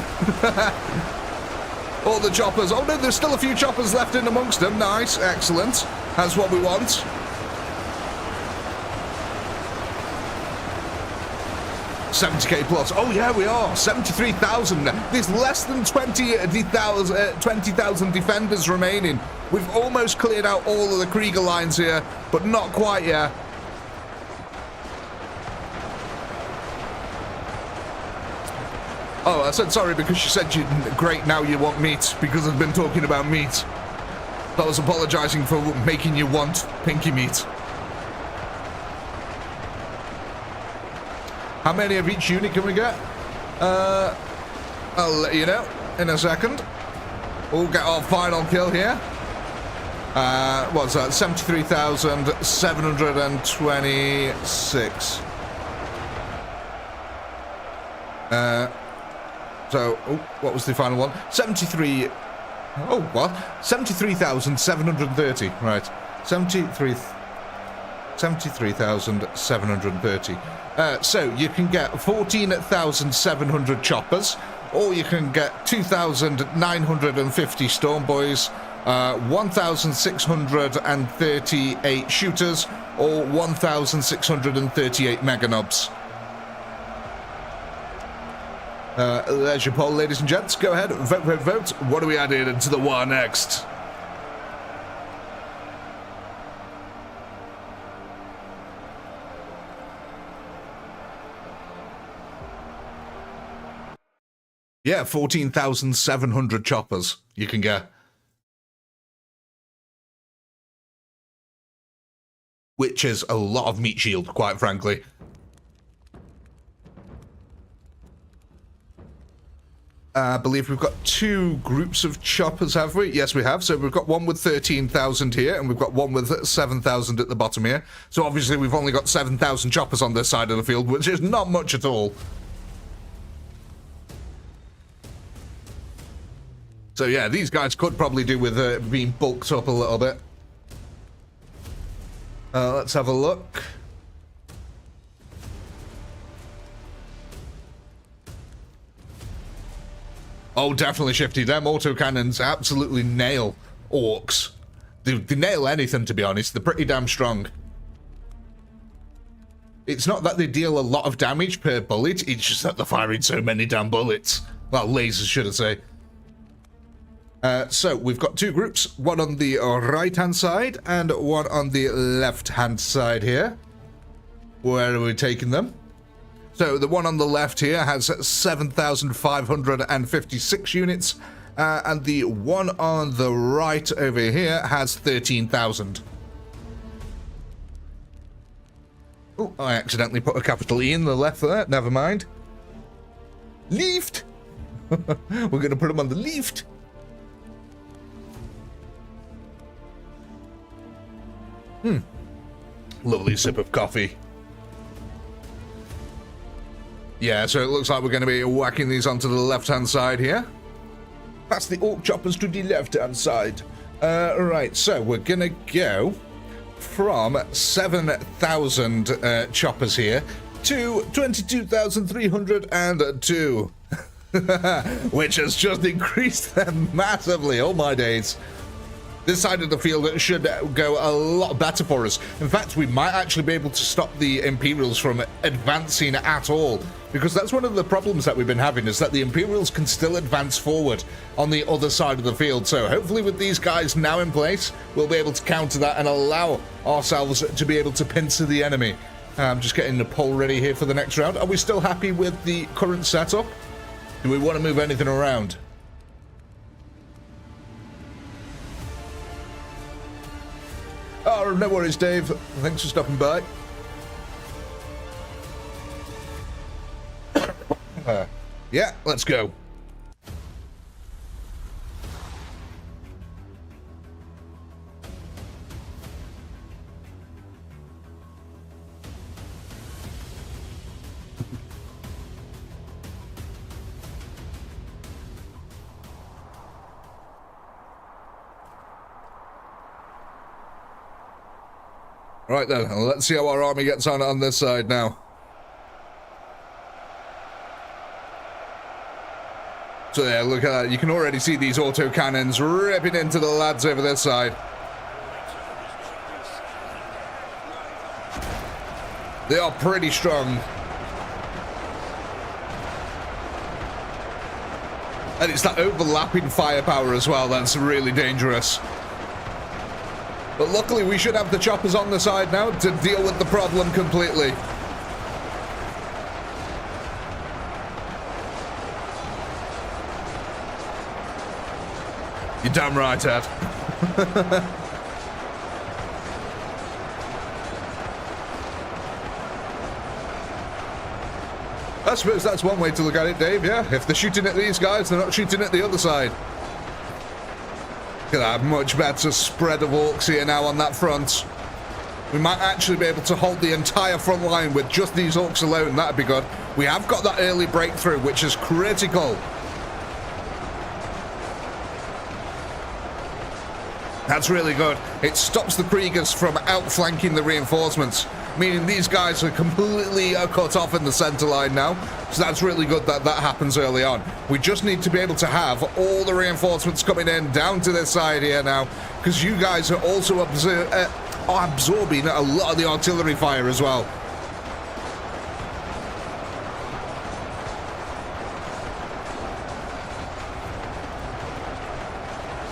All the choppers. Oh no, there's still a few choppers left in amongst them. Nice, excellent. That's what we want. $70k plus. Oh yeah, we are. 73,000. There's less than 20,000 defenders remaining. We've almost cleared out all of the Krieger lines here, but not quite yet. Oh, I said sorry because she said great, now you want meat, because I've been talking about meat. I was apologizing for making you want pinky meat. How many of each unit can we get? I'll let you know in a second. We'll get our final kill here. What's that? 73,726. So, oh, what was the final one? 73. Oh, what? 73,730. Right. 73,730. So you can get 14,700 choppers, or you can get 2,950 storm boys, 1,638 shooters, or 1,638 meganobs. There's your poll, ladies and gents. Go ahead, vote, vote, vote. What do we add into the war next? Yeah, 14,700 choppers you can get. Which is a lot of meat shield, quite frankly. I believe we've got two groups of choppers, have we? Yes, we have. So we've got one with 13,000 here, and we've got one with 7,000 at the bottom here. So obviously we've only got 7,000 choppers on this side of the field, which is not much at all. So yeah, these guys could probably do with being bulked up a little bit. Let's have a look. Oh, definitely, Shifty. Them autocannons absolutely nail orcs. They nail anything, to be honest. They're pretty damn strong. It's not that they deal a lot of damage per bullet, it's just that they're firing so many damn bullets. Well, lasers, should I say. So, we've got two groups, one on the right-hand side and one on the left-hand side here. Where are we taking them? So, the one on the left here has 7,556 units, and the one on the right over here has 13,000. Oh, I accidentally put a capital E in the left there, never mind. Left! We're going to put them on the left. Lovely sip of coffee. Yeah, so it looks like we're going to be whacking these onto the left-hand side here. That's the orc choppers to the left-hand side. Right, so we're going to go from 7,000 choppers here to 22,302. Which has just increased them massively. Oh my days. This side of the field should go a lot better for us. In fact, we might actually be able to stop the Imperials from advancing at all, because that's one of the problems that we've been having, is that the Imperials can still advance forward on the other side of the field. So hopefully with these guys now in place, we'll be able to counter that and allow ourselves to be able to pincer the enemy. I'm just getting the poll ready here for the next round. Are we still happy with the current setup? Do we want to move anything around? Oh, no worries, Dave. Thanks for stopping by. Yeah, let's go. Right then, let's see how our army gets on this side now. So yeah, look at that. You can already see these auto cannons ripping into the lads over this side. They are pretty strong. And it's that overlapping firepower as well that's really dangerous. But luckily we should have the choppers on the side now to deal with the problem completely. You're damn right, Ed. I suppose that's one way to look at it, Dave, yeah? If they're shooting at these guys, they're not shooting at the other side. Look at that, much better spread of orcs here now on that front. We might actually be able to hold the entire front line with just these orcs alone. That'd be good. We have got that early breakthrough, which is critical. That's really good. It stops the Kriegers from outflanking the reinforcements, meaning these guys are completely cut off in the center line now. So that's really good that that happens early on. We just need to be able to have all the reinforcements coming in down to this side here now, because you guys are also absorbing a lot of the artillery fire as well.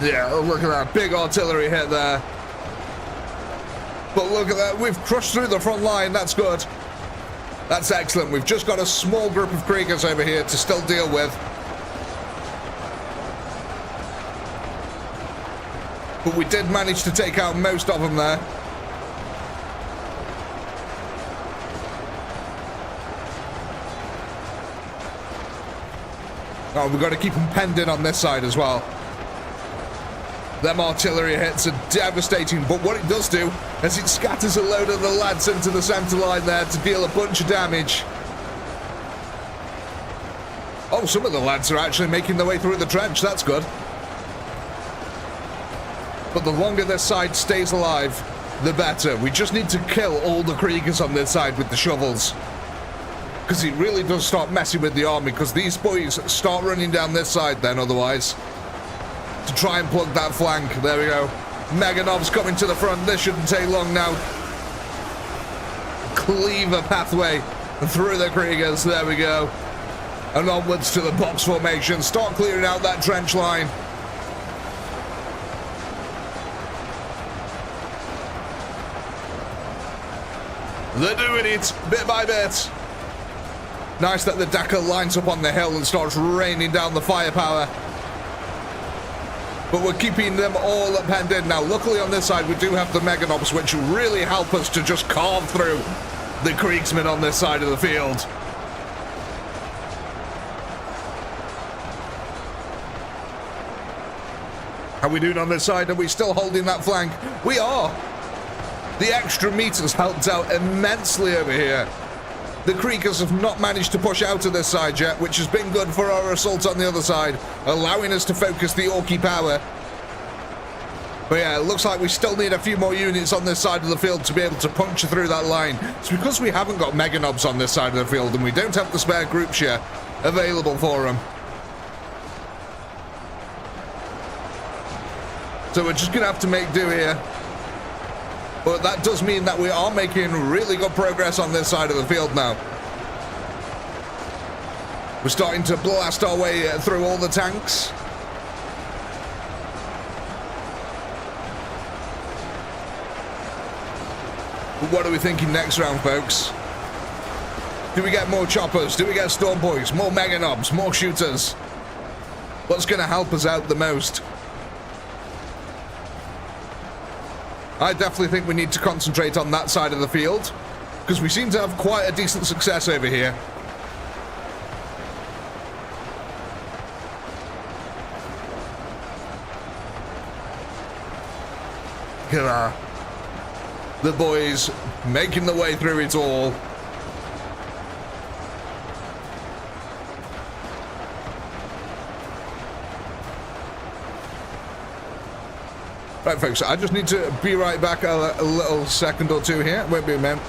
Yeah, look at that big artillery hit there. But look at that, we've crushed through the front line. That's good. That's excellent. We've just got a small group of Kriegers over here to still deal with. But we did manage to take out most of them there. Oh, we've got to keep them penned in on this side as well. Them artillery hits are devastating, but what it does do is it scatters a load of the lads into the centre line there to deal a bunch of damage. Oh, some of the lads are actually making their way through the trench. That's good. But the longer this side stays alive, the better. We just need to kill all the Kriegers on this side with the shovels, because it really does start messing with the army, because these boys start running down this side then otherwise, to try and plug that flank. There we go. Meganob's coming to the front. This shouldn't take long now. Cleave a pathway through the Kriegers. There we go. And onwards to the box formation. Start clearing out that trench line. They're doing it bit by bit. Nice that the Dakar lines up on the hill and starts raining down the firepower. But we're keeping them all penned in now. Luckily on this side we do have the Meganobs, which really help us to just carve through the Kriegsmen on this side of the field. How are we doing on this side? Are we still holding that flank? We are. The extra meters helped out immensely over here. The Kriegers have not managed to push out of this side yet, which has been good for our assault on the other side, allowing us to focus the Orky power. But yeah, it looks like we still need a few more units on this side of the field to be able to puncture through that line. It's because we haven't got Meganobs on this side of the field, and we don't have the spare group share available for them. So we're just going to have to make do here. But that does mean that we are making really good progress on this side of the field now. We're starting to blast our way through all the tanks. But what are we thinking next round, folks? Do we get more choppers? Do we get storm boys? More mega knobs? More shooters? What's going to help us out the most? I definitely think we need to concentrate on that side of the field, because we seem to have quite a decent success over here. The boys making the way through it all. Right, folks, I just need to be right back a little second or two here. Won't be a minute.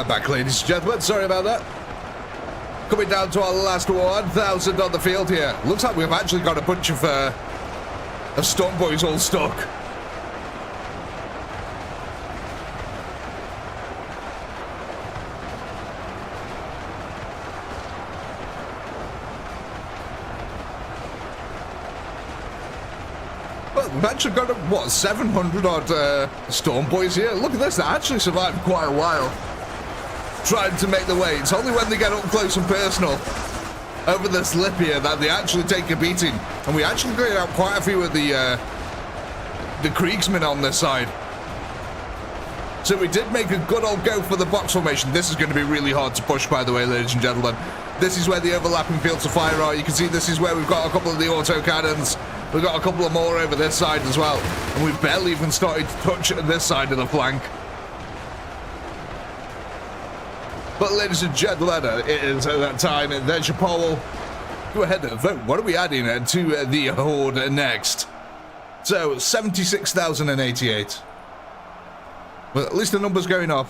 Back, ladies and gentlemen, sorry about that. Coming down to our last 1,000 on the field here. Looks like we've actually got a bunch of Storm Boys all stuck. Well, we've actually got, what, 700 odd Storm Boys here? Look at this, they actually survived quite a while. Trying to make the way. It's only when they get up close and personal over this lip here that they actually take a beating. And we actually cleared out quite a few of the Kriegsmen on this side. So we did make a good old go for the box formation. This is going to be really hard to push, by the way, ladies and gentlemen. This is where the overlapping fields of fire are. You can see this is where we've got a couple of the auto cannons. We've got a couple of more over this side as well. And we've barely even started to touch this side of the flank. But ladies and gentlemen, it is that time. There's your poll. Go ahead and vote. What are we adding to the Horde next? So, 76,088. Well, at least the number's going up.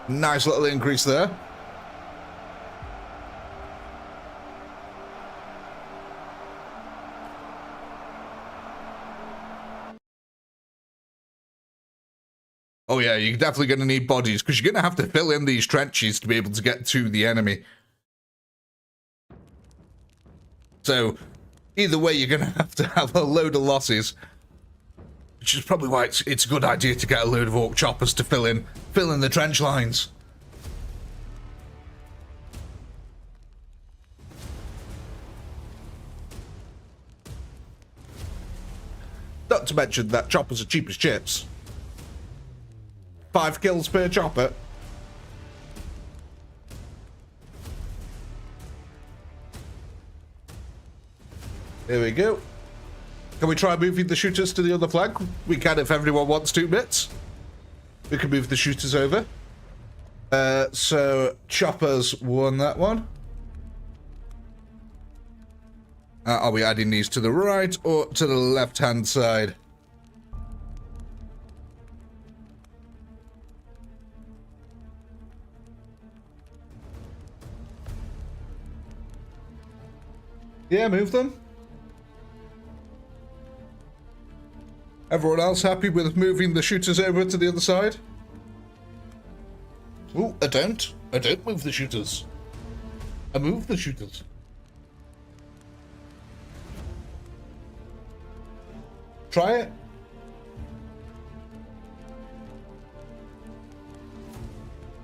Nice little increase there. Oh yeah, you're definitely going to need bodies, because you're going to have to fill in these trenches to be able to get to the enemy. So, either way, you're going to have a load of losses. Which is probably why it's a good idea to get a load of orc choppers to fill in the trench lines. Not to mention that choppers are cheap as chips. 5 kills per chopper. There we go. Can we try moving the shooters to the other flank? We can if everyone wants 2 bits. We can move the shooters over. So, choppers won that one. Are we adding these to the right or to the left-hand side? Yeah, move them. Everyone else happy with moving the shooters over to the other side? Oh, I don't move the shooters. I move the shooters. Try it.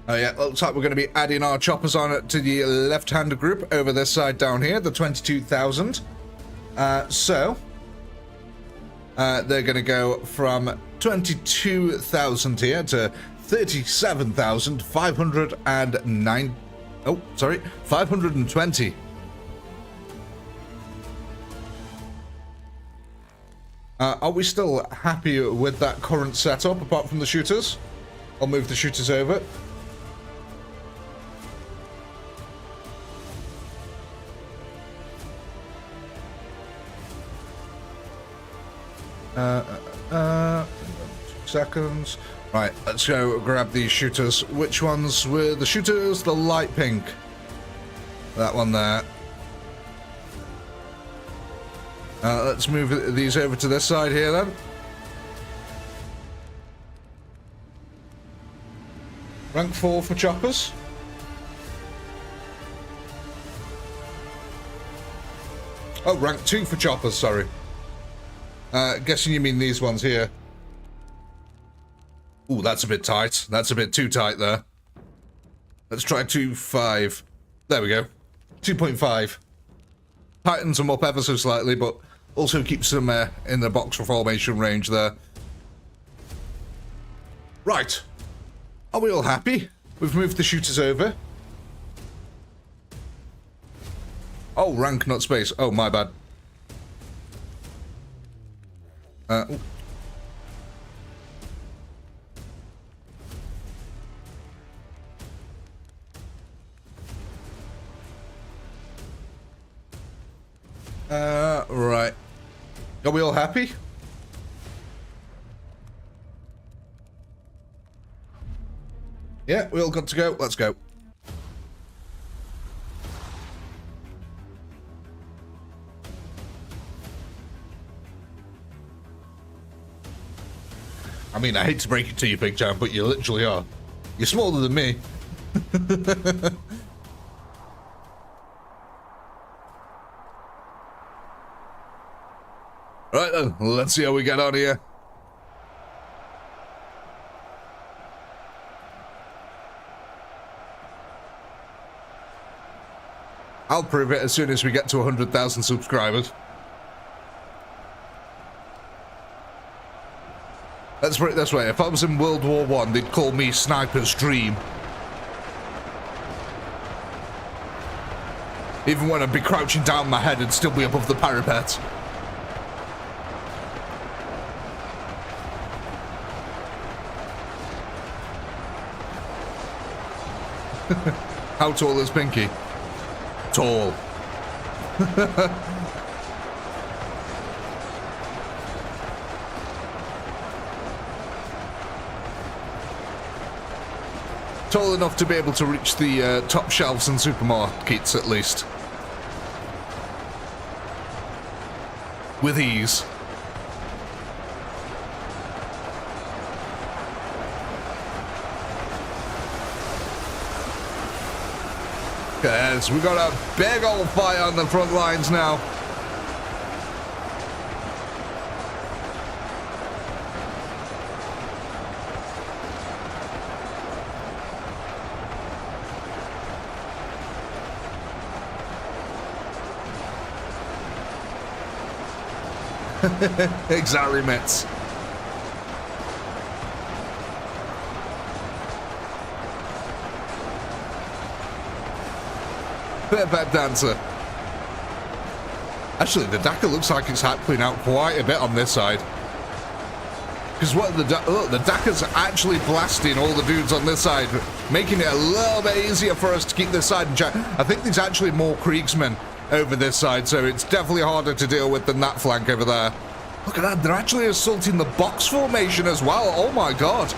Oh yeah, looks like we're going to be adding our choppers on to the left-hand group over this side down here, the 22,000. So, they're going to go from 22,000 here to 37,509. Oh, sorry, 520. Are we still happy with that current setup, apart from the shooters? I'll move the shooters over. Seconds. Right, let's go grab these shooters. Which ones were the shooters? The light pink. That one there. Let's move these over to this side here then. Rank 4 for choppers. Oh, rank 2 for choppers, sorry. Guessing you mean these ones here. Ooh, that's a bit tight. That's a bit too tight there. Let's try 2.5. There we go. 2.5. Tightens them up ever so slightly, but also keeps them in the box formation range there. Right. Are we all happy? We've moved the shooters over. Oh, rank, not space. Oh, my bad. Right. Are we all happy? Yeah, we all got to go. Let's go. I mean, I hate to break it to you, Big Jam, but you literally are. You're smaller than me. Right then, let's see how we get on here. I'll prove it as soon as we get to 100,000 subscribers. Let's put it this way, if I was in World War I, they'd call me Sniper's Dream. Even when I'd be crouching down my head and still be above the parapet. How tall is Pinky? Tall. Tall enough to be able to reach the top shelves in supermarkets, at least. With ease. Yes, we got a big old fight on the front lines now. Exactly, mates. Bit of bad dancer. Actually, the Dakar looks like it's happening out quite a bit on this side. Because what look, the Dakar's actually blasting all the dudes on this side, making it a little bit easier for us to keep this side in check. I think there's actually more Kriegsmen over this side, so it's definitely harder to deal with than that flank over there. Look at that, they're actually assaulting the box formation as well. Oh my god.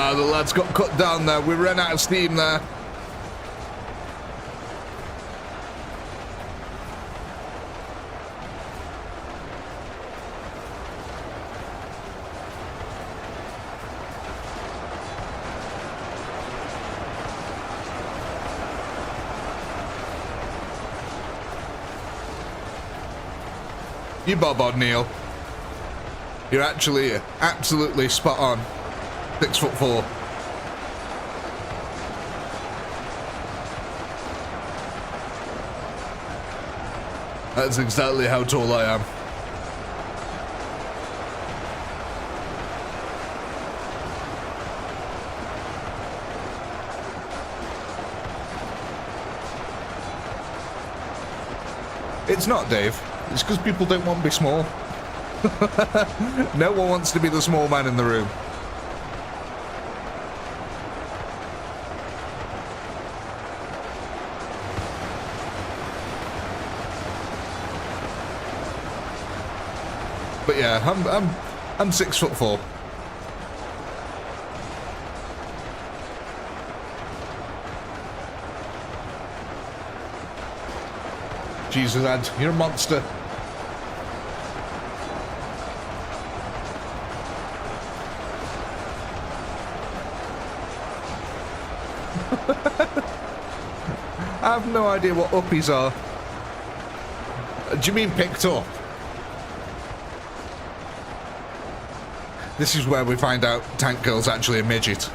The lads got cut down there. We ran out of steam there. You bob on, Neil. You're actually absolutely spot on. 6'4". That's exactly how tall I am. It's not, Dave. It's because people don't want to be small. No one wants to be the small man in the room. But yeah, I'm 6'4". Jesus, Ed, you're a monster. I have no idea what uppies are. Do you mean picked up? This is where we find out Tank Girl's actually a midget.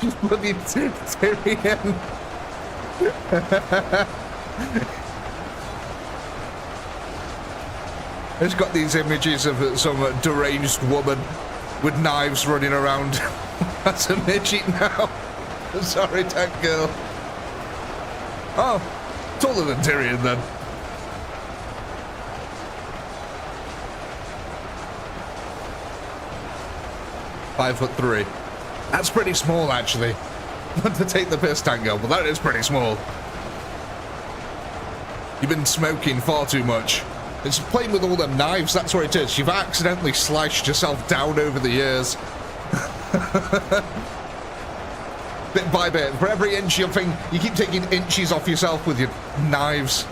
Just bloody Tyrion. It's got these images of some deranged woman with knives running around. That's a midget now. Sorry, Tank Girl. Oh, taller than Tyrion then. "5'3". That's pretty small, actually. Not to take the piss, Tank Girl, but that is pretty small. You've been smoking far too much. It's playing with all them knives, that's what it is. You've accidentally sliced yourself down over the years. Bit by bit. For every inch you think, you keep taking inches off yourself with your knives.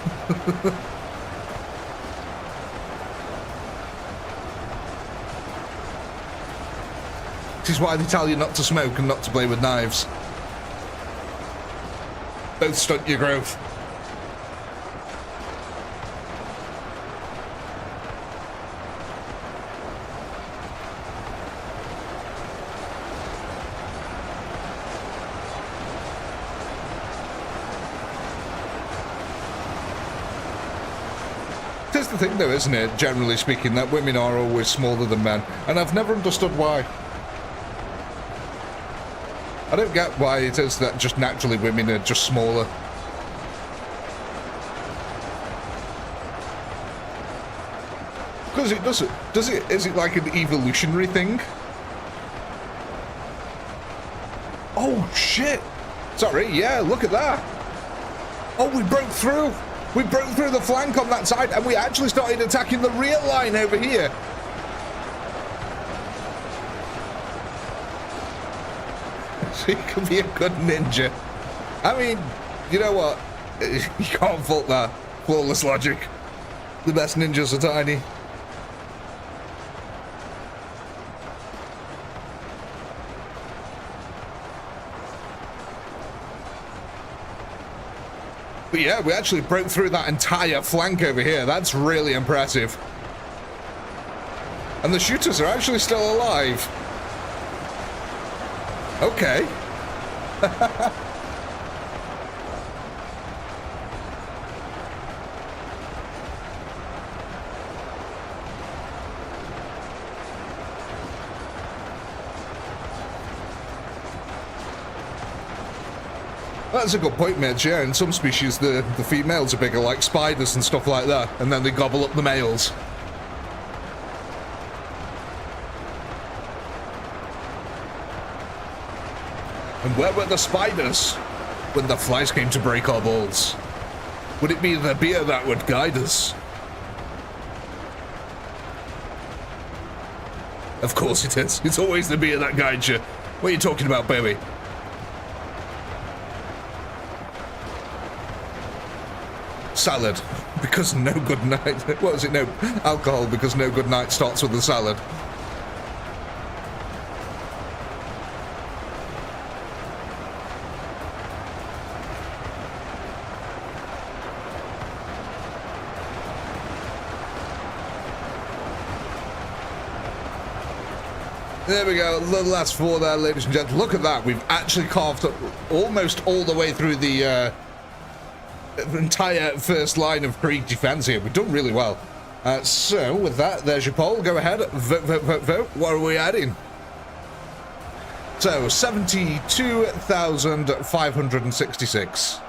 This is why they tell you not to smoke and not to play with knives. Both stunt your growth. It's the thing though, isn't it, generally speaking, that women are always smaller than men, and I've never understood why. I don't get why it is that just naturally women are just smaller. Because it doesn't. Does it? Is it like an evolutionary thing? Oh, shit. Sorry, yeah, look at that. Oh, we broke through. We broke through the flank on that side, and we actually started attacking the rear line over here. So he could be a good ninja. I mean, you know what? You can't fault that. Flawless logic. The best ninjas are tiny. But yeah, we actually broke through that entire flank over here. That's really impressive. And the shooters are actually still alive. Okay. That's a good point, mate. Yeah, in some species, the females are bigger, like spiders and stuff like that, and then they gobble up the males. And where were the spiders when the flies came to break our balls? Would it be the beer that would guide us? Of course it is. It's always the beer that guides you. What are you talking about, baby? Salad, because no good night. What is it? No alcohol, because no good night starts with a salad. There we go, the last four there, ladies and gentlemen. Look at that, we've actually carved up almost all the way through the entire first line of Krieg defense here. We've done really well. So, with that, there's your poll. Go ahead, vote, vote, vote, vote. What are we adding? So, 72,566.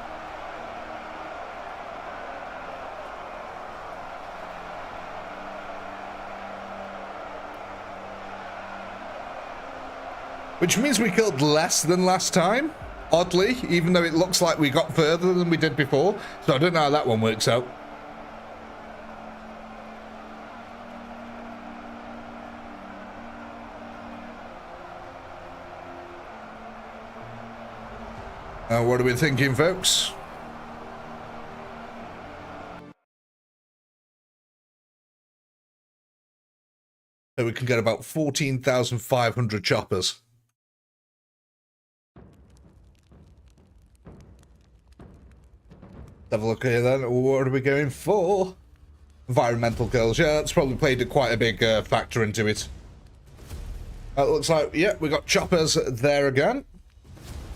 Which means we killed less than last time, oddly, even though it looks like we got further than we did before. So I don't know how that one works out. What are we thinking, folks? So we can get about 14,500 choppers. Have a look here then. What are we going for? Environmental kills. Yeah, that's probably played quite a big factor into it. It looks like, yeah, we got choppers there again.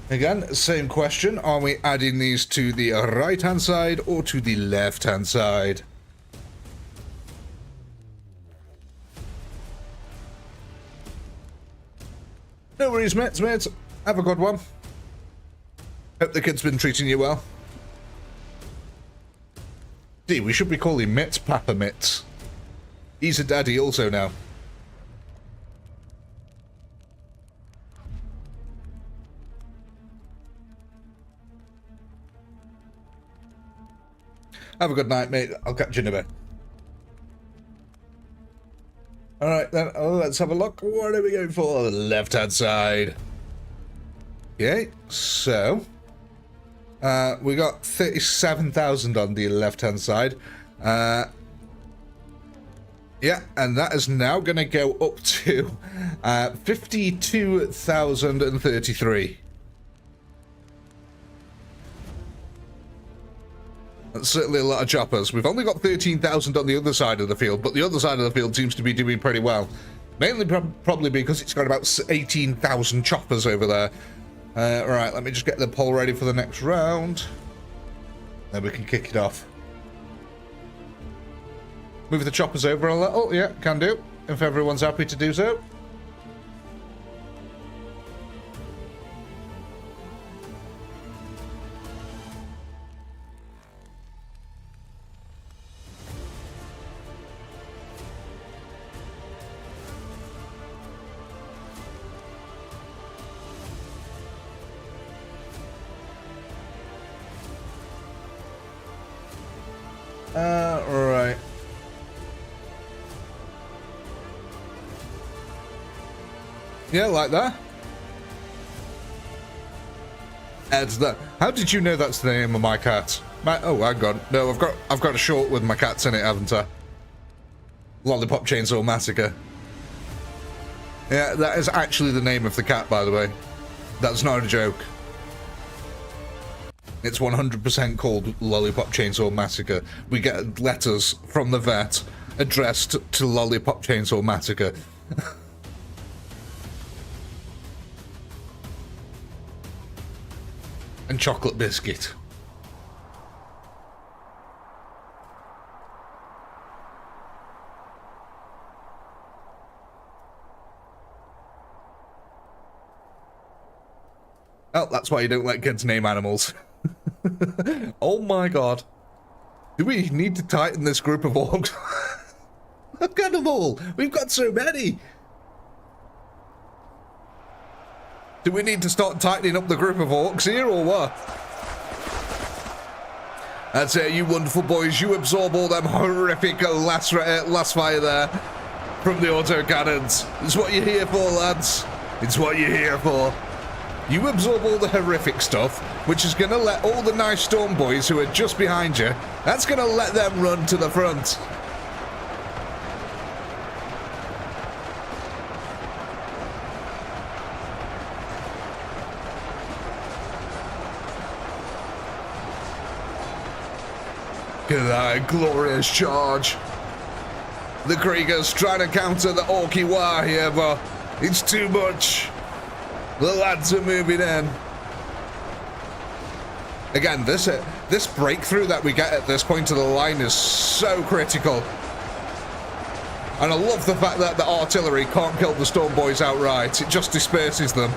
Again, same question. Are we adding these to the right-hand side or to the left-hand side? No worries, mates. Have a good one. Hope the kid's been treating you well. Gee, we should be calling Mitts Papa Mitts. He's a daddy also now. Have a good night, mate. I'll catch you in a bit. Alright then, let's have a look. What are we going for? The left-hand side. Okay, so... we got 37,000 on the left-hand side. Yeah, and that is now going to go up to 52,033. That's certainly a lot of choppers. We've only got 13,000 on the other side of the field, but the other side of the field seems to be doing pretty well. Mainly probably because it's got about 18,000 choppers over there. Right, let me just get the poll ready for the next round. Then we can kick it off. Move the choppers over a little. Yeah, can do. If everyone's happy to do so. Yeah, like that. Ed's that. How did you know that's the name of my cat? Oh, hang on. No, I've got a short with my cats in it, haven't I? Lollipop Chainsaw Massacre. Yeah, that is actually the name of the cat, by the way. That's not a joke. It's 100% called Lollipop Chainsaw Massacre. We get letters from the vet addressed to Lollipop Chainsaw Massacre. And chocolate biscuit. Oh, that's why you don't let kids name animals. Oh my god. Do we need to tighten this group of orcs? Look at them all. We've got so many. Do we need to start tightening up the group of orcs here or what? That's it, you wonderful boys. You absorb all them horrific last fire there from the autocannons. It's what you're here for, lads. It's what you're here for. You absorb all the horrific stuff, which is going to let all the nice storm boys who are just behind you, that's going to let them run to the front. Look at that glorious charge. The Kriegers trying to counter the Orky Waaagh here, but it's too much. The lads are moving in. Again, this breakthrough that we get at this point of the line is so critical. And I love the fact that the artillery can't kill the storm boys outright. It just disperses them.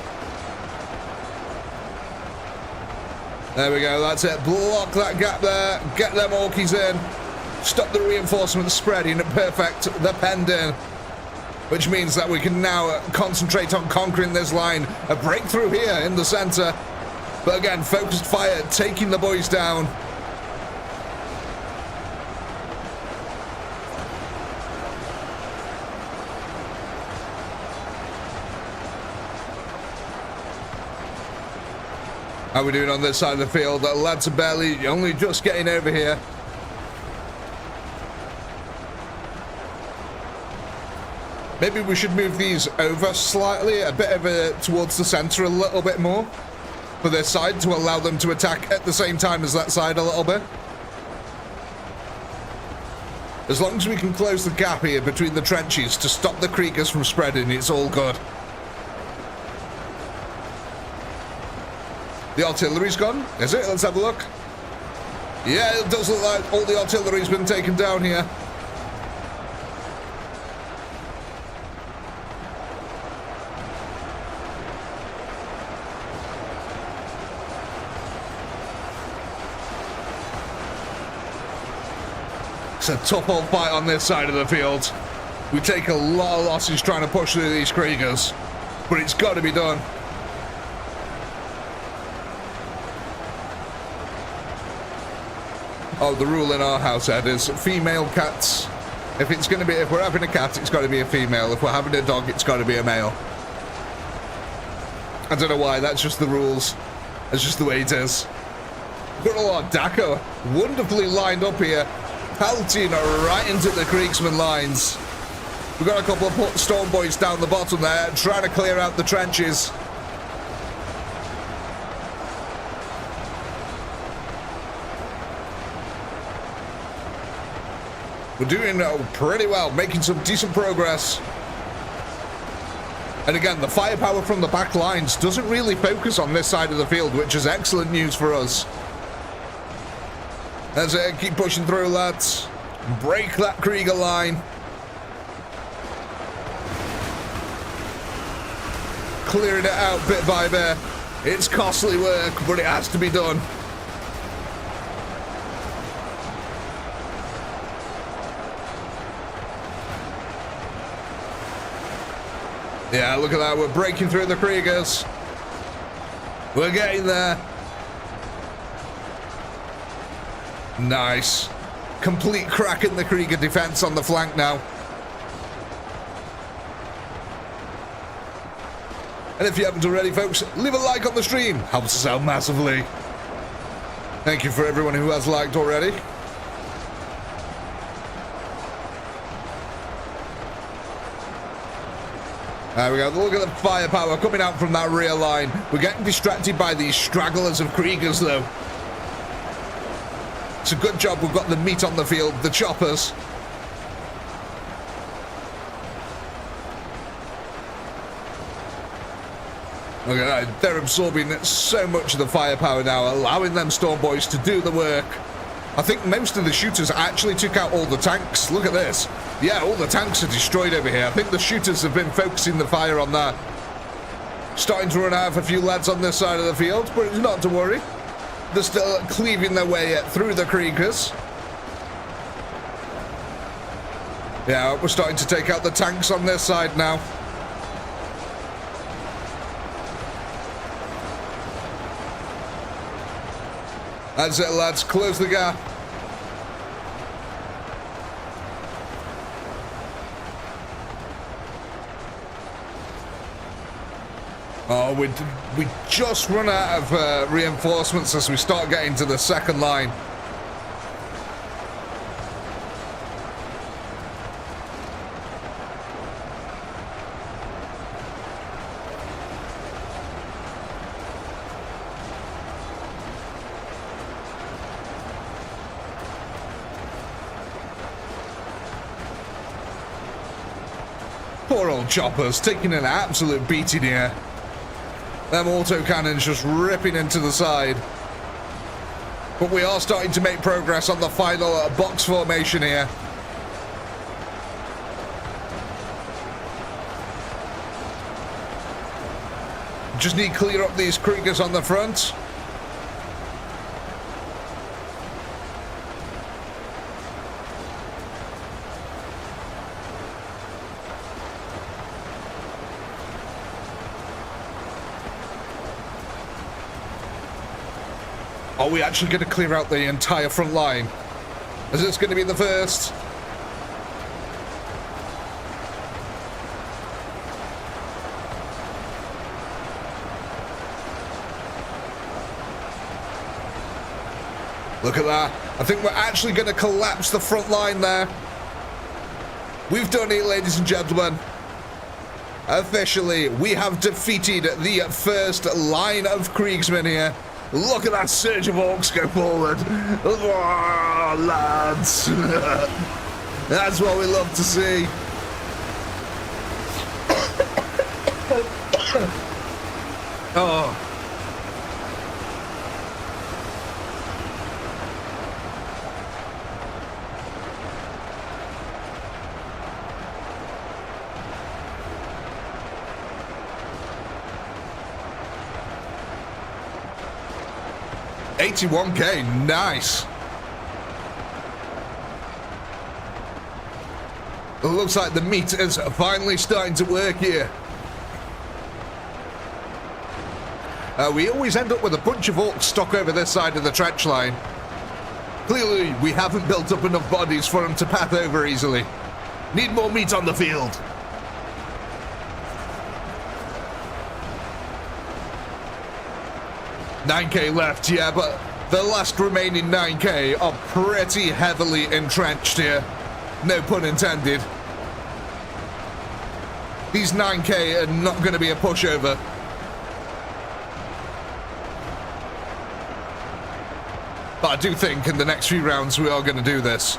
There we go, that's it. Block that gap there. Get them orkies in. Stop the reinforcements spreading. Perfect. They're penned in. Which means that we can now concentrate on conquering this line. A breakthrough here in the center. But again, focused fire, taking the boys down. How are we doing on this side of the field? The lads are barely, only just getting over here. Maybe we should move these over slightly, a bit over towards the center a little bit more for this side to allow them to attack at the same time as that side a little bit. As long as we can close the gap here between the trenches to stop the Kriegers from spreading, it's all good. The artillery's gone, is it? Let's have a look. Yeah, it does look like all the artillery's been taken down here. It's a tough old fight on this side of the field. We take a lot of losses trying to push through these Kriegers, but it's got to be done. Oh, the rule in our house, Ed, is female cats. If we're having a cat, it's got to be a female. If we're having a dog, it's got to be a male. I don't know why, that's just the rules. That's just the way it is. We've got a lot of Daco wonderfully lined up here, pelting right into the Kriegsman lines. We've got a couple of storm boys down the bottom there, trying to clear out the trenches. We're doing pretty well, making some decent progress. And again, the firepower from the back lines doesn't really focus on this side of the field, which is excellent news for us. That's it, keep pushing through, lads. Break that Krieger line. Clearing it out bit by bit. It's costly work, but it has to be done. Yeah, look at that. We're breaking through the Kriegers. We're getting there. Nice. Complete crack in the Krieger defense on the flank now. And if you haven't already, folks, leave a like on the stream. Helps us out massively. Thank you for everyone who has liked already. There we go. Look at the firepower coming out from that rear line. We're getting distracted by these stragglers of Kriegers, though. It's a good job we've got the meat on the field, the choppers. Look at that. They're absorbing so much of the firepower now, allowing them Storm Boys to do the work. I think most of the shooters actually took out all the tanks. Look at this. Yeah, all the tanks are destroyed over here. I think the shooters have been focusing the fire on that. Starting to run out of a few lads on this side of the field, but it's not to worry. They're still cleaving their way through the Kriegers. Yeah, we're starting to take out the tanks on this side now. That's it, lads. Close the gap. Oh, we just run out of reinforcements as we start getting to the second line. Poor old choppers taking an absolute beating here. Them autocannons just ripping into the side. But we are starting to make progress on the final box formation here. Just need to clear up these Kriegers on the front. Are we actually going to clear out the entire front line? Is this going to be the first? Look at that. I think we're actually going to collapse the front line there. We've done it, ladies and gentlemen. Officially, we have defeated the first line of Kriegsmen here. Look at that surge of orcs go forward. Oh, lads. That's what we love to see. Oh. $81K, nice. It looks like the meat is finally starting to work here. We always end up with a bunch of orcs stuck over this side of the trench line. Clearly, we haven't built up enough bodies for them to path over easily. Need more meat on the field. $9K left, yeah, but the last remaining 9K are pretty heavily entrenched here. No pun intended. These 9K are not going to be a pushover. But I do think in the next few rounds we are going to do this.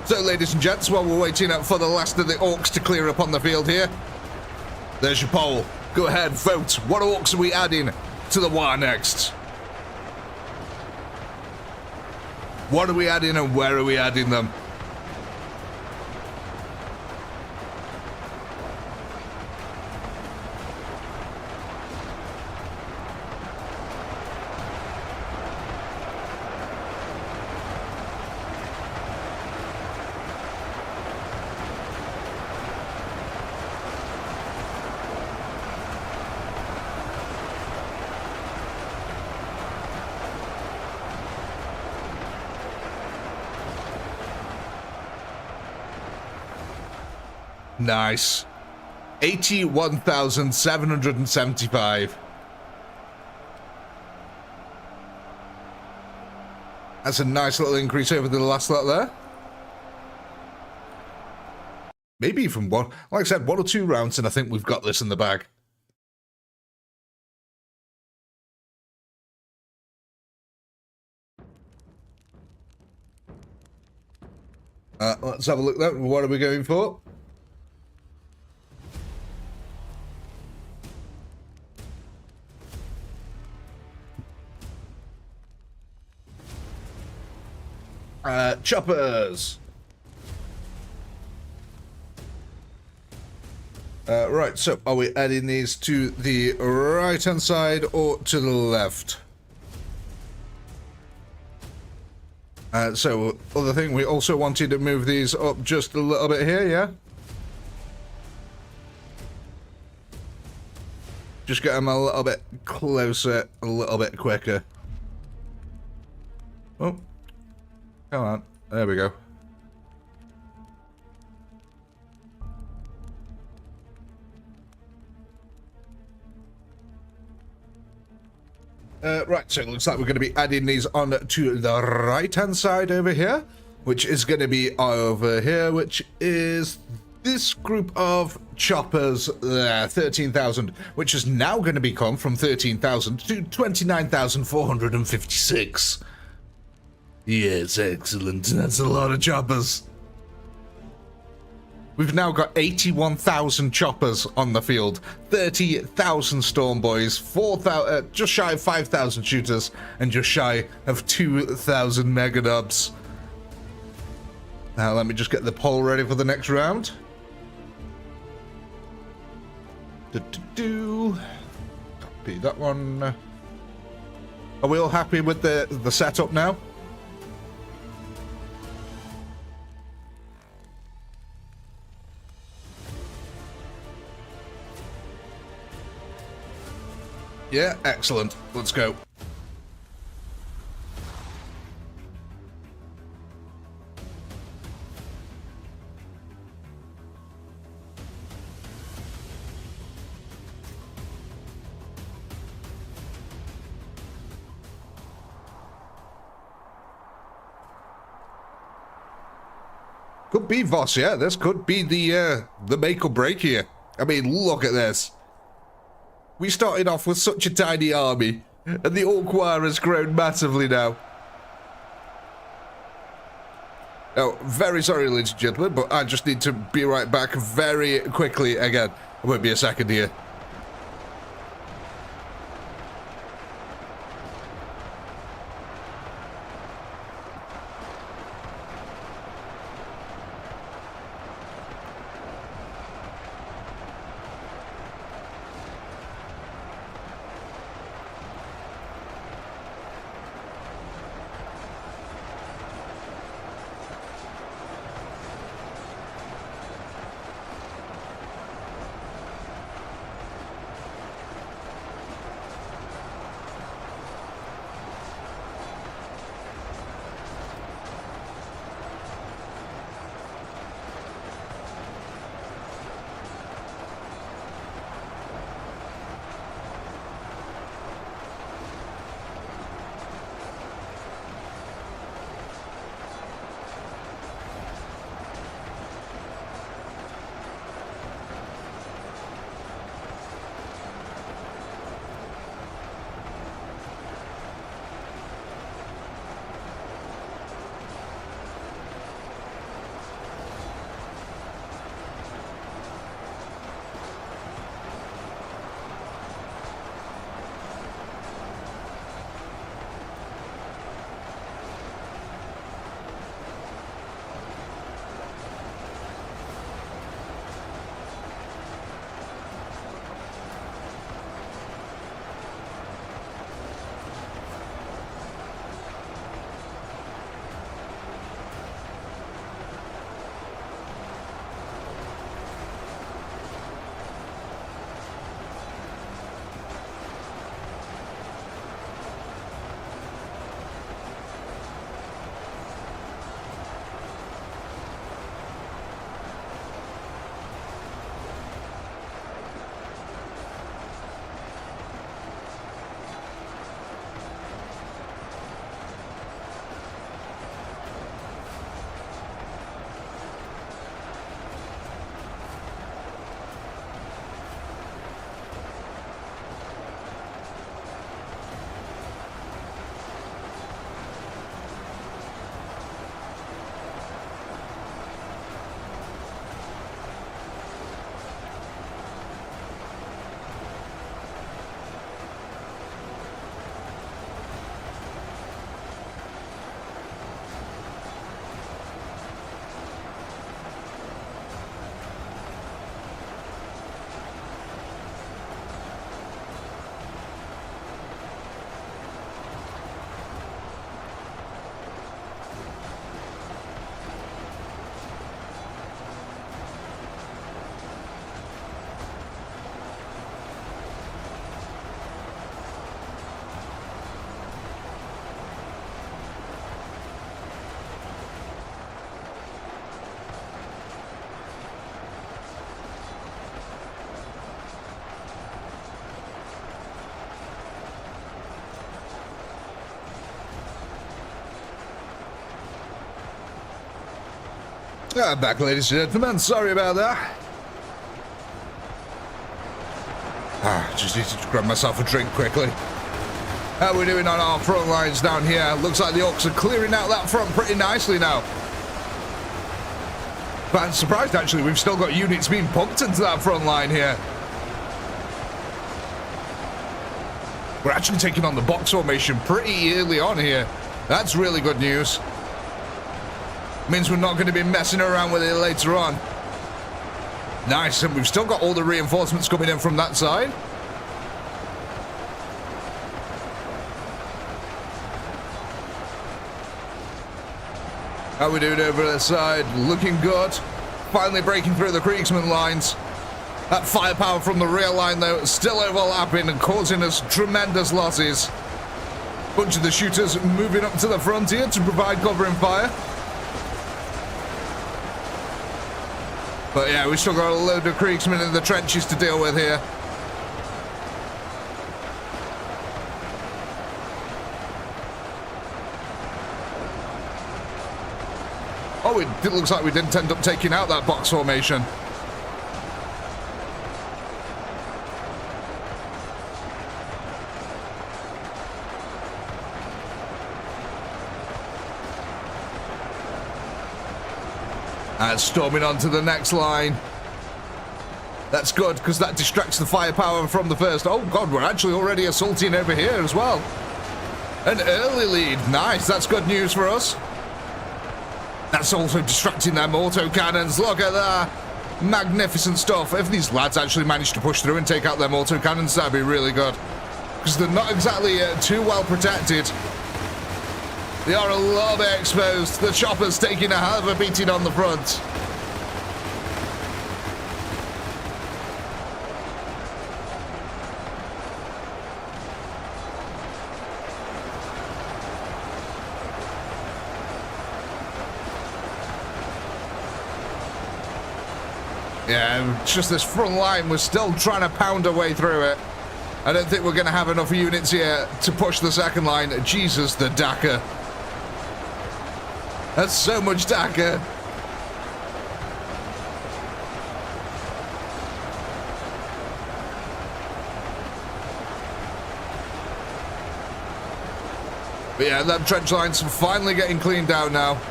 So, ladies and gents, while we're waiting for the last of the orcs to clear up on the field here, there's your poll. Go ahead, vote. What orcs are we adding to the Waaagh next? What are we adding and where are we adding them? Nice. 81,775. That's a nice little increase over the last lot there. Maybe even one, like I said, 1 or 2 rounds, and I think we've got this in the bag. Let's have a look then. What are we going for? Choppers. Right, so are we adding these to the right-hand side or to the left? So, other thing, we also wanted to move these up just a little bit here, yeah? Just get them a little bit closer, a little bit quicker. Oh, come on. There we go. Right, so it looks like we're going to be adding these on to the right-hand side over here, which is going to be over here, which is this group of choppers there, 13,000, which is now going to become from 13,000 to 29,456. Yes, excellent. That's a lot of choppers. We've now got 81,000 choppers on the field, 30,000 storm boys, 4,000, just shy of 5,000 shooters, and just shy of 2,000 mega nubs. Now let me just get the poll ready for the next round. Copy that one. Are we all happy with the setup now? Yeah, excellent. Let's go. Could be Voss, yeah. This could be the make or break here. I mean, look at this. We started off with such a tiny army, and the Waaagh has grown massively now. Oh, very sorry, ladies and gentlemen, but I just need to be right back very quickly again. It won't be a second here. Back, ladies and gentlemen. Sorry about that. Just need to grab myself a drink quickly. How are we doing on our front lines down here? Looks like the orcs are clearing out that front pretty nicely now. But I'm surprised, actually, we've still got units being pumped into that front line here. We're actually taking on the box formation pretty early on here. That's really good news. Means we're not going to be messing around with it later on. Nice, and we've still got all the reinforcements coming in from that side. How we doing over this side? Looking good. Finally breaking through the Kriegsman lines. That firepower from the rear line, though, still overlapping and causing us tremendous losses. Bunch of the shooters moving up to the front here to provide covering fire. But yeah, we've still got a load of Kriegsmen in the trenches to deal with here. Oh, it looks like we didn't end up taking out that box formation. And storming on to the next line. That's good, because that distracts the firepower from the first. Oh god, we're actually already assaulting over here as well. An early lead. Nice, that's good news for us. That's also distracting them autocannons. Look at that. Magnificent stuff. If these lads actually manage to push through and take out them autocannons, that'd be really good. Because they're not exactly too well protected. They are a little bit exposed. The chopper's taking a hell of a beating on the front. Yeah, it's just this front line. We're still trying to pound our way through it. I don't think we're going to have enough units here to push the second line. Jesus, the Dakar. That's so much Dakar. But yeah, that trench line's finally getting cleaned out now.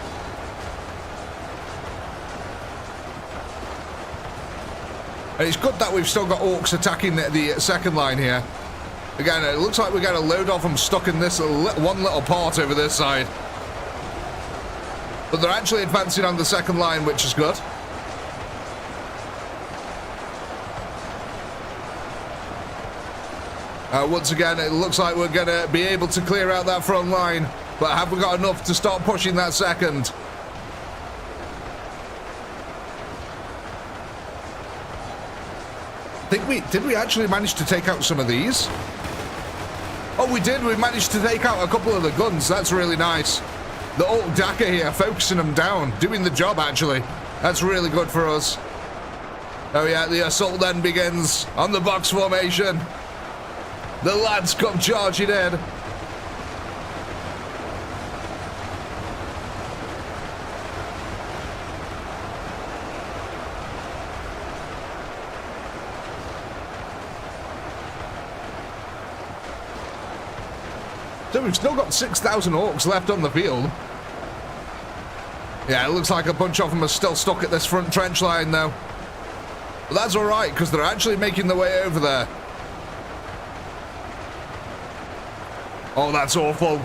And it's good that we've still got orcs attacking the second line here. Again, it looks like we got a load of them stuck in this one little part over this side. But they're actually advancing on the second line, which is good. Once again, it looks like we're going to be able to clear out that front line. But have we got enough to start pushing that second? Did we actually manage to take out some of these? Oh, we did. We managed to take out a couple of the guns. That's really nice. The Ork Dakar here, focusing them down, doing the job, actually. That's really good for us. Oh, yeah, the assault then begins on the box formation. The lads come charging in. So we've still got 6,000 orcs left on the field. Yeah, it looks like a bunch of them are still stuck at this front trench line, though. But that's all right, because they're actually making their way over there. Oh, that's awful.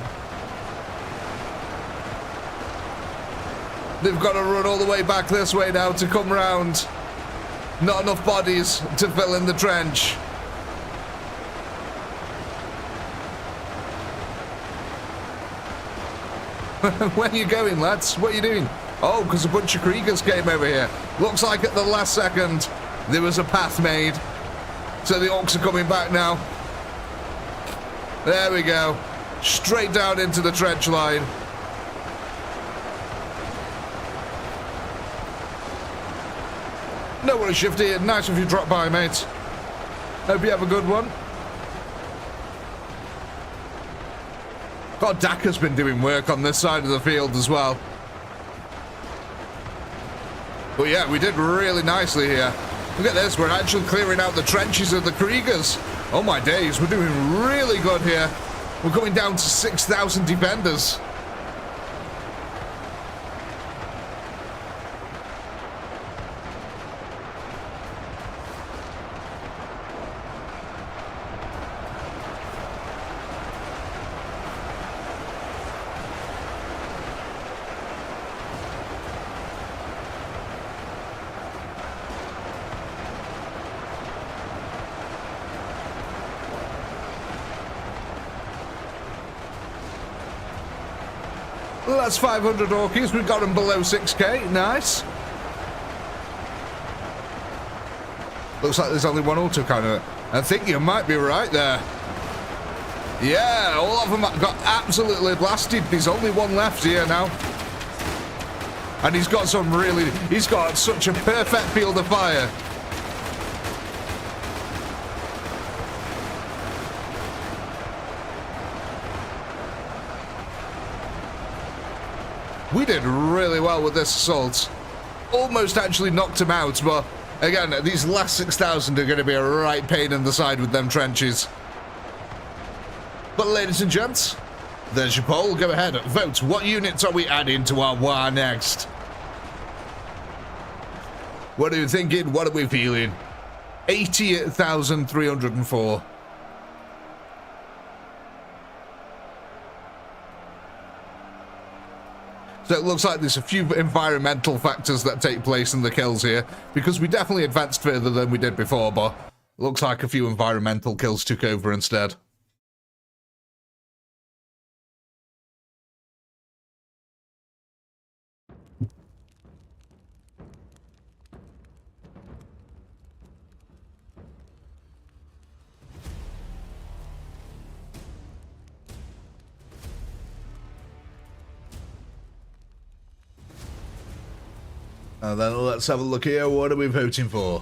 They've got to run all the way back this way now to come round. Not enough bodies to fill in the trench. Where are you going, lads? What are you doing? Oh, because a bunch of Kriegers came over here. Looks like at the last second there was a path made. So the orcs are coming back now. There we go. Straight down into the trench line. No worries, Shifty. Nice if you drop by, mate. Hope you have a good one. God, Dakar's been doing work on this side of the field as well. But yeah, we did really nicely here. Look at this, we're actually clearing out the trenches of the Kriegers. Oh my days, we're doing really good here. We're coming down to 6,000 defenders. Well, that's 500 Orkies. We've got them below 6k. Nice. Looks like there's only one auto cannon. I think you might be right there. Yeah, all of them got absolutely blasted. There's only one left here now. And he's got such a perfect field of fire. We did really well with this assault. Almost actually knocked him out, but again, these last 6,000 are going to be a right pain in the side with them trenches. But ladies and gents, there's your poll. Go ahead, vote. What units are we adding to our Waaagh next? What are you thinking? What are we feeling? 88,304. So it looks like there's a few environmental factors that take place in the kills here, because we definitely advanced further than we did before, but looks like a few environmental kills took over instead. And then let's have a look here. What are we voting for?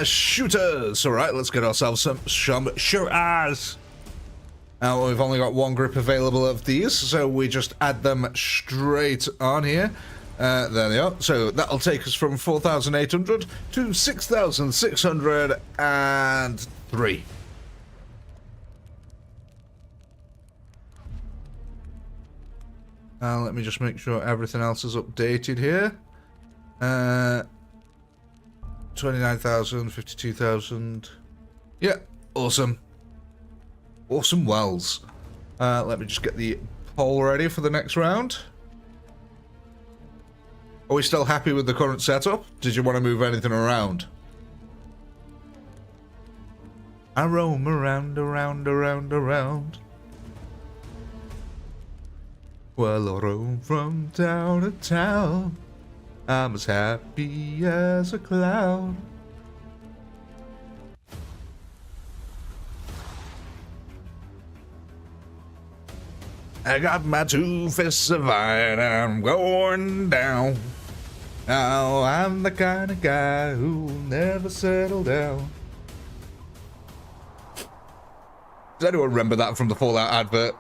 Shooters. All right, let's get ourselves some shooters. Now we've only got one group available of these, so we just add them straight on here. There they are. So that'll take us from 4,800 to 6,603. Let me just make sure everything else is updated here. 29,000, 52,000. Yeah, awesome. Awesome wells. Let me just get the poll ready for the next round. Are we still happy with the current setup? Did you want to move anything around? I roam around, around, around, around. Well, I roam from town to town. I'm as happy as a cloud. I got my 2 fists of iron and I'm going down. Now I'm the kind of guy who'll never settle down. Does anyone remember that from the Fallout advert?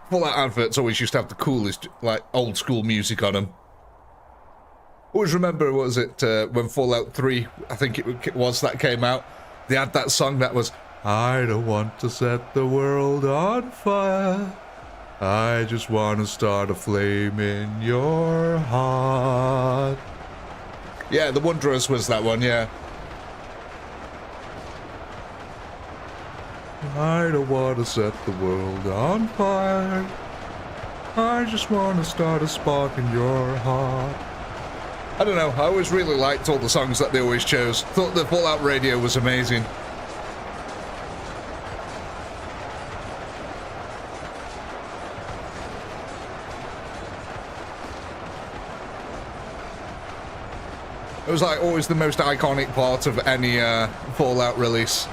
Fallout adverts always used to have the coolest, like, old school music on them. Always remember, what was it, when Fallout 3, I think it was, that came out, they had that song that was, I don't want to set the world on fire, I just want to start a flame in your heart. Yeah, The Wanderers was that one, yeah. I don't want to set the world on fire, I just want to start a spark in your heart. I don't know, I always really liked all the songs that they always chose. Thought the Fallout radio was amazing. It was like always the most iconic part of any Fallout release.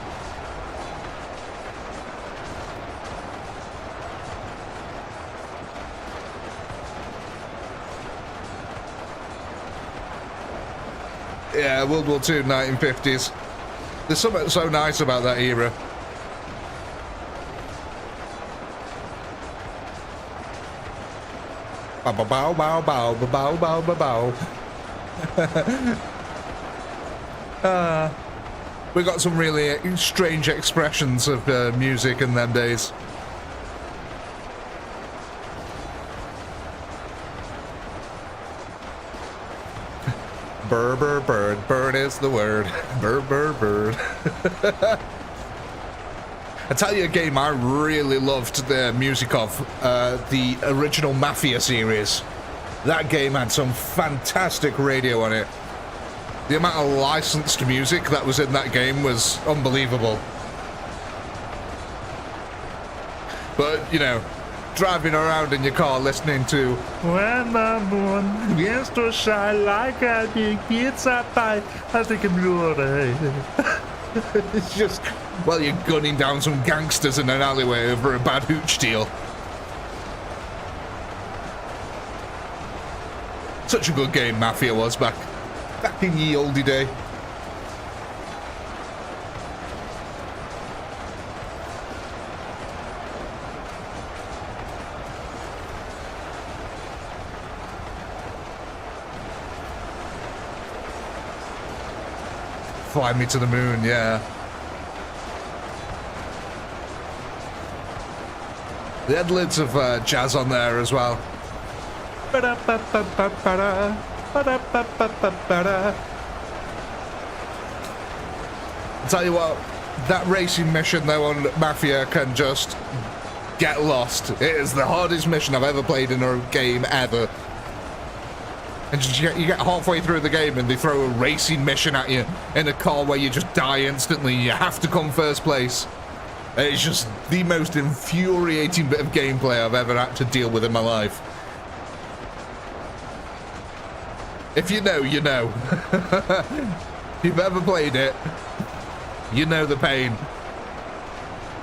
Yeah, World War II, 1950s. There's something so nice about that era. Bow, bow, bow, bow, bow, bow, bow, bow. We got some really strange expressions of music in them days. Burr, burr, bird. Bird is the word. Burr, burr, bird. I tell you a game I really loved the music of, the original Mafia series. That game had some fantastic radio on it. The amount of licensed music that was in that game was unbelievable. But, you know, driving around in your car listening to When the moon begins to shine like a big pizza pie, I think I'm it's just, well, you're gunning down some gangsters in an alleyway over a bad hooch deal. Such a good game Mafia was back in ye olde day. Fly me to the moon, yeah. They had loads of jazz on there as well. I'll tell you what, that racing mission though on Mafia can just get lost. It is the hardest mission I've ever played in a game ever. And you get halfway through the game and they throw a racing mission at you in a car where you just die instantly. You have to come first place. It's just the most infuriating bit of gameplay I've ever had to deal with in my life. If you know, you know. If you've ever played it, you know the pain.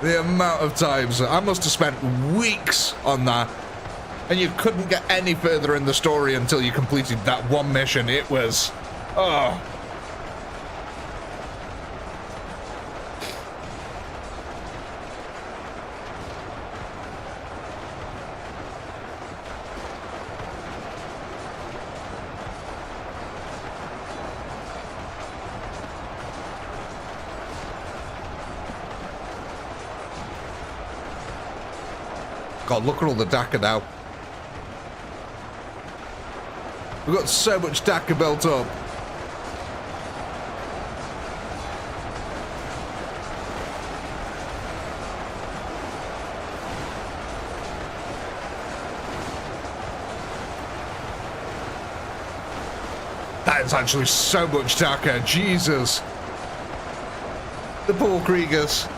The amount of times I must have spent weeks on that. And you couldn't get any further in the story until you completed that one mission. It was... oh. God, look at all the DACA now. We've got so much DACA built up. That is actually so much DACA, Jesus. The poor Kriegers.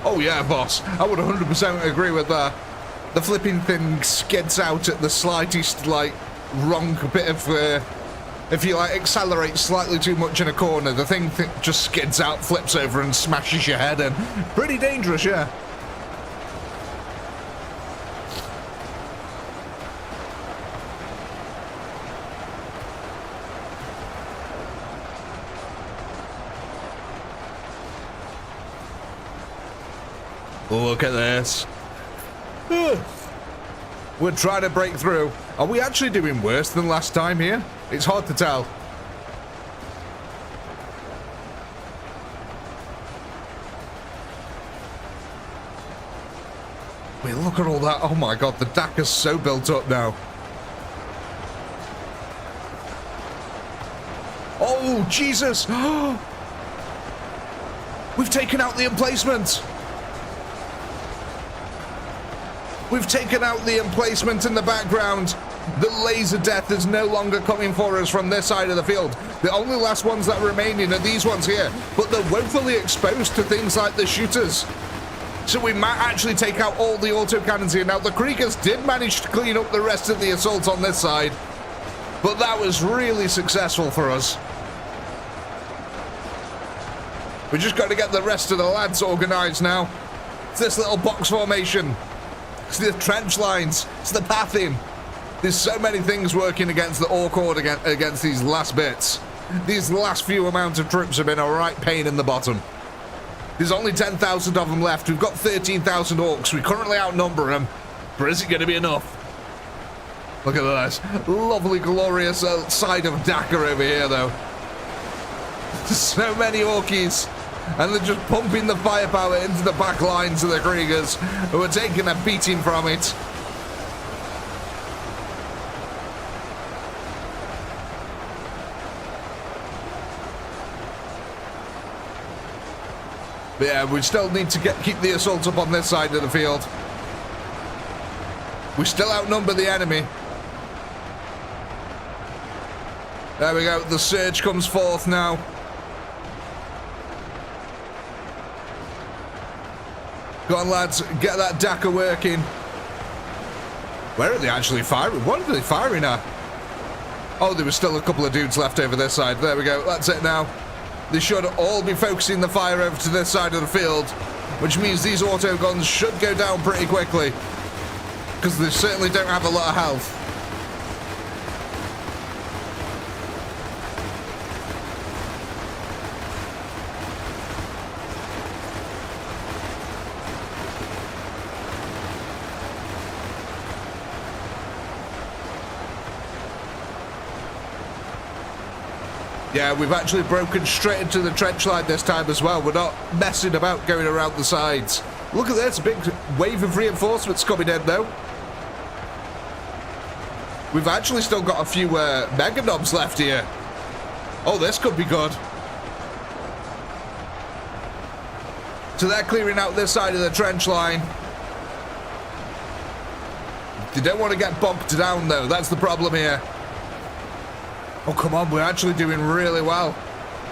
Oh yeah, boss. I would 100% agree with that. The flipping thing skids out at the slightest, like, wrong bit of... if you, like, accelerate slightly too much in a corner, the thing just skids out, flips over and smashes your head in. Pretty dangerous, yeah. Look at this. We're trying to break through. Are we actually doing worse than last time here? It's hard to tell. Wait, look at all that. Oh my god, the DACA's so built up now. Oh, Jesus. We've taken out the emplacement. We've taken out the emplacement in the background. The laser death is no longer coming for us from this side of the field. The only last ones that are remaining are these ones here, but they're woefully exposed to things like the shooters. So we might actually take out all the autocannons here. Now, the Kriegers did manage to clean up the rest of the assault on this side, but that was really successful for us. We just got to get the rest of the lads organised now. It's this little box formation. It's the trench lines. It's the pathing. There's so many things working against the ORK horde against these last bits. These last few amounts of troops have been a right pain in the bottom. There's only 10,000 of them left. We've got 13,000 orcs. We currently outnumber them. But is it going to be enough? Look at this. Lovely, glorious side of Dakar over here, though. So many orkies. And they're just pumping the firepower into the back lines of the Kriegers, who are taking a beating from it. But yeah, we still need to keep the assault up on this side of the field. We still outnumber the enemy. There we go. The surge comes forth now. Go on, lads. Get that Dakar working. Where are they actually firing? What are they firing at? Oh, there was still a couple of dudes left over this side. There we go. That's it now. They should all be focusing the fire over to this side of the field, which means these auto guns should go down pretty quickly, because they certainly don't have a lot of health. Yeah, we've actually broken straight into the trench line this time as well. We're not messing about going around the sides. Look at this, big wave of reinforcements coming in, though. We've actually still got a few mega knobs left here. Oh, this could be good. So they're clearing out this side of the trench line. They don't want to get bogged down, though. That's the problem here. Oh, come on, we're actually doing really well.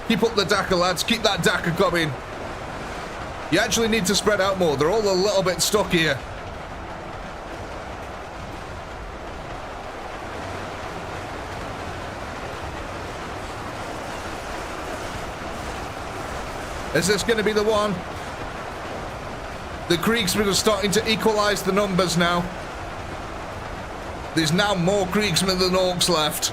Keep up the Dakar, lads. Keep that Dakar coming. You actually need to spread out more. They're all a little bit stuck here. Is this going to be the one? The Kriegsmen are starting to equalize the numbers now. There's now more Kriegsmen than orcs left.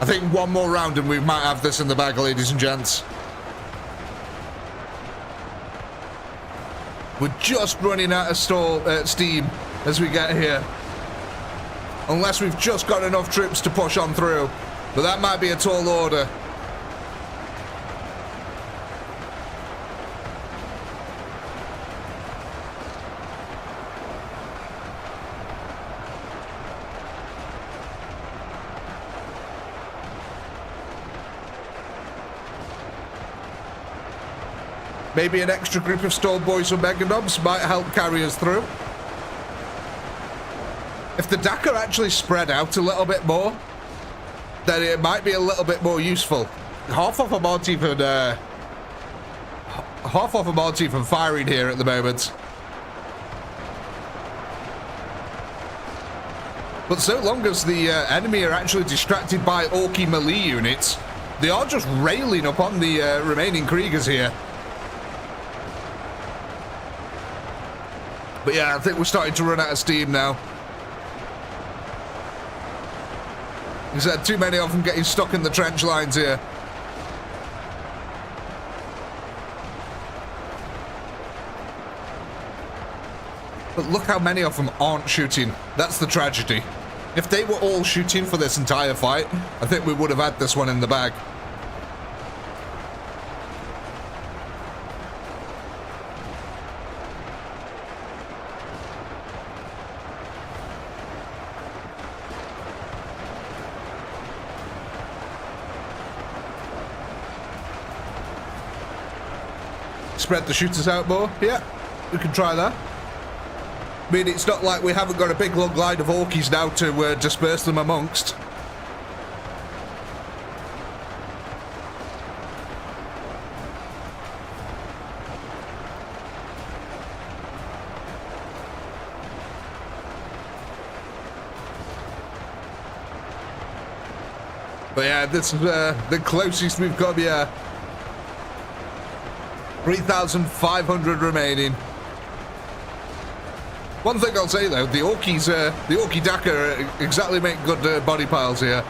I think one more round and we might have this in the bag, ladies and gents. We're just running out of steam as we get here. Unless we've just got enough troops to push on through. But that might be a tall order. Maybe an extra group of stall boys or mega knobs might help carry us through. If the Dakar actually spread out a little bit more, then it might be a little bit more useful. Half of them aren't even firing here at the moment. But so long as the enemy are actually distracted by Orky melee units, they are just railing upon the remaining Kriegers here. But yeah, I think we're starting to run out of steam now. We've had too many of them getting stuck in the trench lines here. But look how many of them aren't shooting. That's the tragedy. If they were all shooting for this entire fight, I think we would have had this one in the bag. Spread the shooters out more. Yeah, we can try that. I mean, it's not like we haven't got a big long line of Orkies now to disperse them amongst. But yeah, this is the closest we've come here. 3,500 remaining. One thing I'll say though, the Orkies, the Orky Dakar exactly make good body piles here.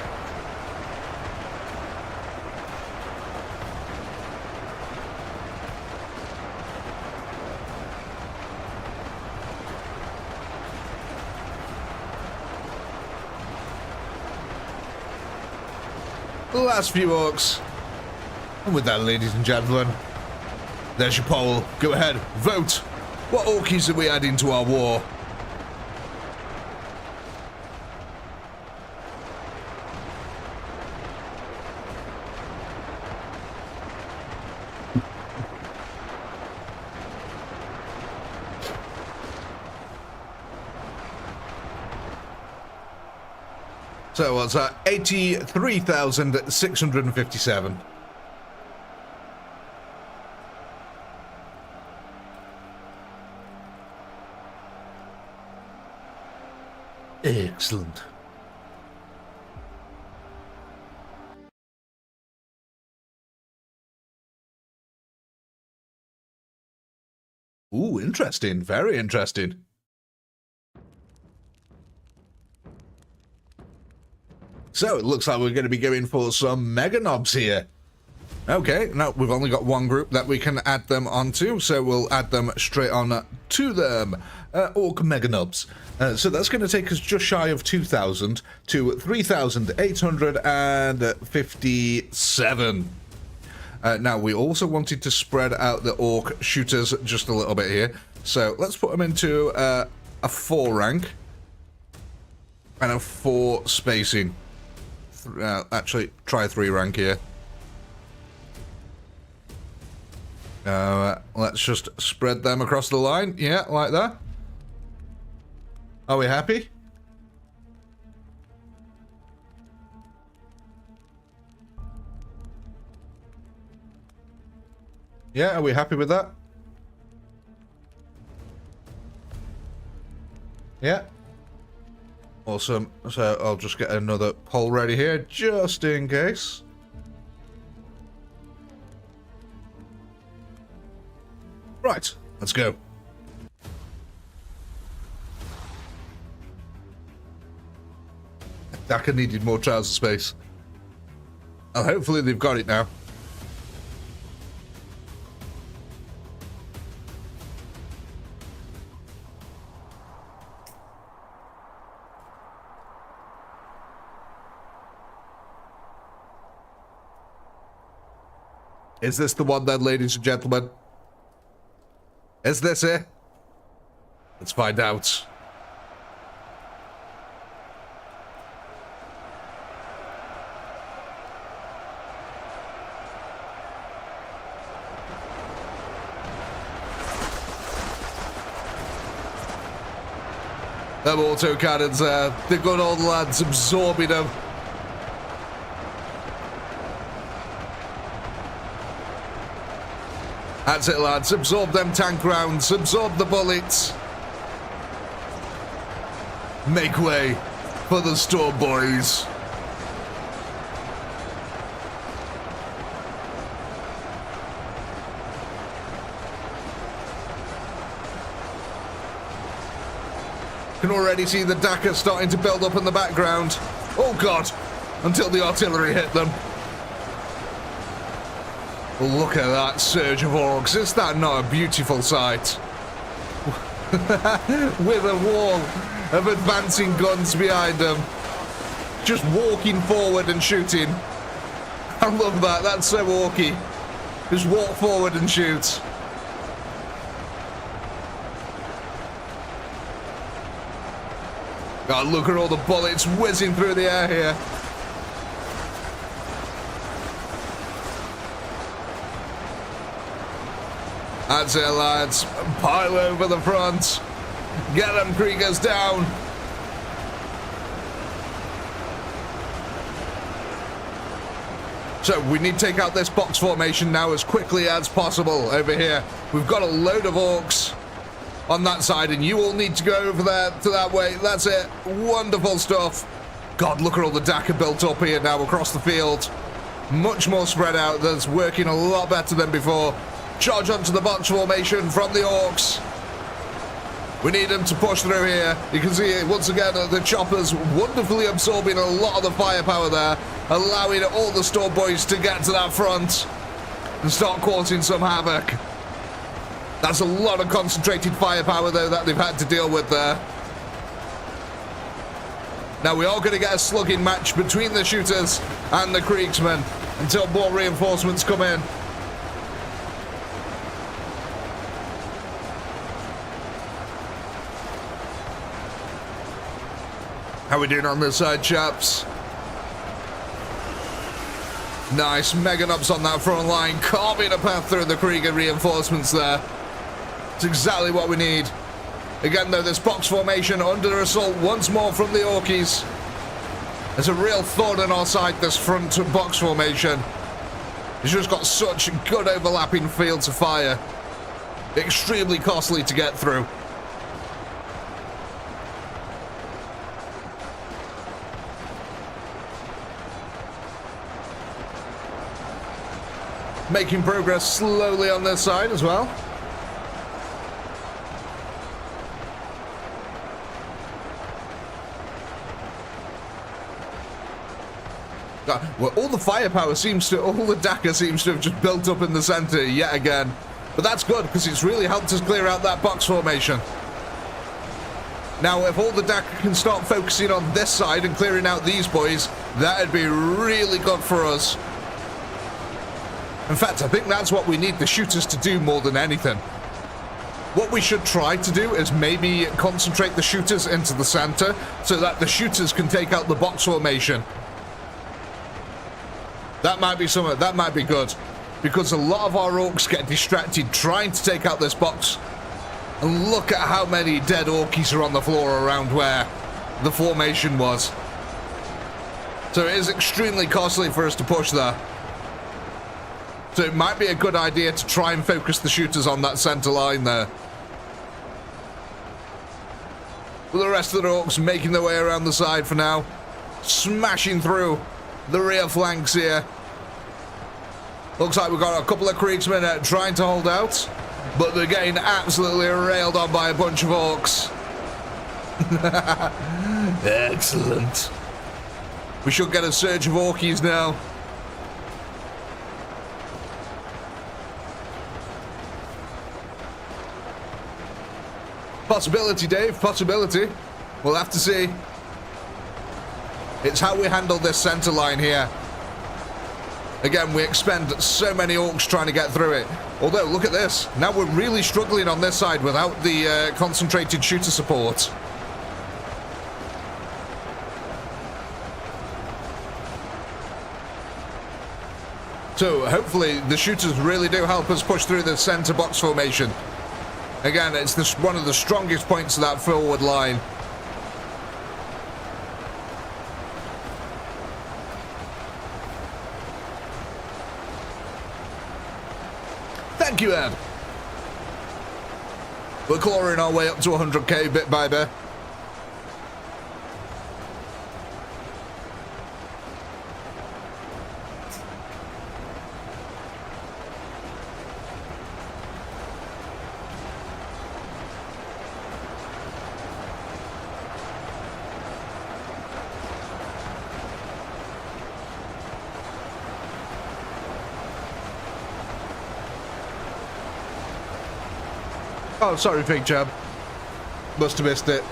last few orcs. And with that, ladies and gentlemen, there's your poll. Go ahead, vote. What orkies are we adding to our war? So what's that? 83,657. Excellent. Ooh, interesting. Very interesting. So it looks like we're going to be going for some mega knobs here. Okay, now we've only got one group that we can add them onto, so we'll add them straight on to them. Orc mega knobs. So that's going to take us just shy of 2,000 to 3,857. Now we also wanted to spread out the orc shooters just a little bit here. So let's put them into a 4 rank and a 4 spacing. Actually, try 3 rank here. Let's just spread them across the line. Yeah, like that. Are we happy? Yeah, are we happy with that? Yeah. Awesome. So I'll just get another poll ready here, just in case. Right, let's go. Daka needed more trouser space. Oh, hopefully they've got it now. Is this the one then, ladies and gentlemen? Is this it? Let's find out. Them auto cannons there, the good old lads absorbing them. That's it, lads. Absorb them tank rounds. Absorb the bullets. Make way for the storm boys. Can already see the Daka starting to build up in the background. Oh God! Until the artillery hit them. Look at that surge of orcs. Is that not a beautiful sight? With a wall of advancing guns behind them. Just walking forward and shooting. I love that. That's so orky. Just walk forward and shoot. God, look at all the bullets whizzing through the air here. That's it, lads. Pile over the front. Get them Kriegers down. So we need to take out this box formation now as quickly as possible over here. We've got a load of orcs on that side, and you all need to go over there to that way. That's it. Wonderful stuff. God, look at all the Daka built up here now across the field. Much more spread out. That's working a lot better than before. Charge onto the box formation from the orcs. We need them to push through here. You can see once again the choppers wonderfully absorbing a lot of the firepower there, allowing all the storm boys to get to that front and start causing some havoc. That's a lot of concentrated firepower though that they've had to deal with there. Now we are going to get a slugging match between the shooters and the Kriegsmen until more reinforcements come in. How we doing on this side, chaps? Nice, mega nubs on that front line, carving a path through the Krieger reinforcements there. It's exactly what we need. Again, though, this box formation under assault once more from the Orkies. There's a real thorn in our side, this front box formation. It's just got such good overlapping fields of fire. Extremely costly to get through. Making progress slowly on this side as well. Well, all the firepower seems to, all the Dakar seems to have just built up in the center yet again. But that's good, because it's really helped us clear out that box formation. Now, if all the Dakar can start focusing on this side and clearing out these boys, that'd be really good for us. In fact, I think that's what we need the shooters to do more than anything. What we should try to do is maybe concentrate the shooters into the center so that the shooters can take out the box formation. That might be something, that might be good. Because a lot of our orcs get distracted trying to take out this box. And look at how many dead orkies are on the floor around where the formation was. So it is extremely costly for us to push there. So it might be a good idea to try and focus the shooters on that center line there. With the rest of the orcs making their way around the side for now. Smashing through the rear flanks here. Looks like we've got a couple of Kriegsmen trying to hold out. But they're getting absolutely railed on by a bunch of orcs. Excellent. We should get a surge of orkies now. Possibility, Dave, possibility. We'll have to see. It's how we handle this center line here. Again, we expend so many orcs trying to get through it. Although, look at this. Now we're really struggling on this side without the concentrated shooter support. So, hopefully, the shooters really do help us push through the center box formation. Again, it's one of the strongest points of that forward line. Thank you, Ed. We're clawing our way up to 100k bit by bit. Oh, sorry, Big Jab. Must have missed it.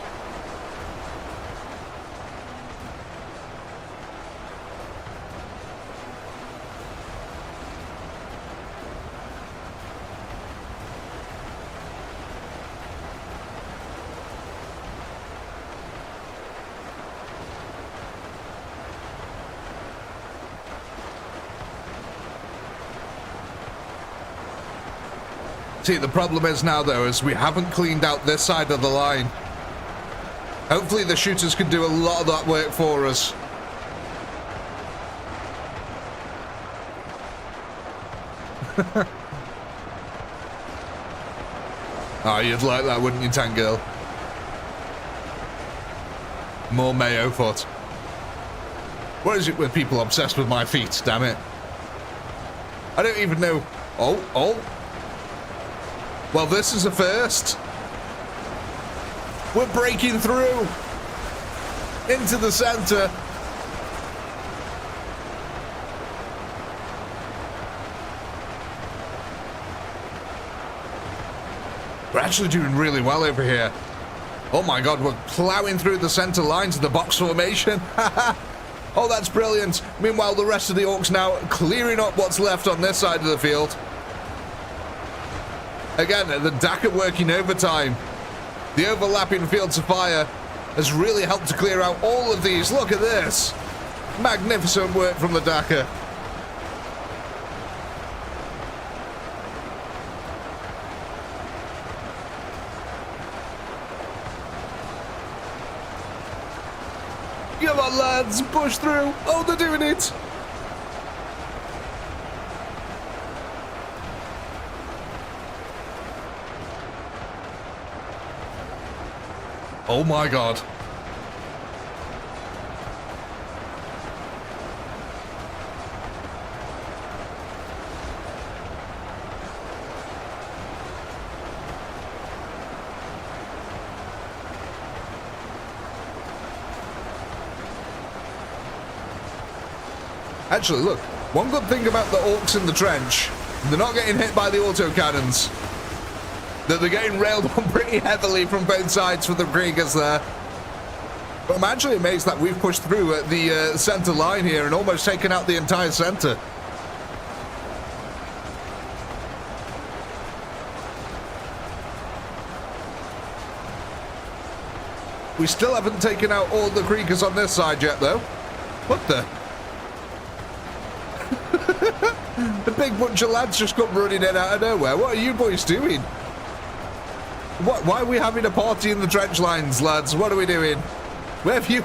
See, the problem is now, though, is we haven't cleaned out this side of the line. Hopefully the shooters can do a lot of that work for us. Oh, you'd like that, wouldn't you, Tank Girl? More mayo foot. What is it with people obsessed with my feet, damn it? I don't even know. Oh. Well, this is a first. We're breaking through into the center. We're actually doing really well over here. Oh my god, we're plowing through the center lines of the box formation. Oh, that's brilliant. Meanwhile, the rest of the orcs now clearing up what's left on this side of the field. Again, the DAC are working overtime. The overlapping fields of fire has really helped to clear out all of these. Look at this. Magnificent work from the DAC. Come on, lads, push through. Oh, they're doing it. Oh my god. Actually, look, one good thing about the orcs in the trench, they're not getting hit by the autocannons. That they're getting railed on pretty heavily from both sides for the Kriegers there. But I'm actually amazed that we've pushed through at the center line here and almost taken out the entire center. We still haven't taken out all the Kriegers on this side yet, though. What the? The big bunch of lads just come running in out of nowhere. What are you boys doing? Why are we having a party in the trench lines, lads? What are we doing? Where have you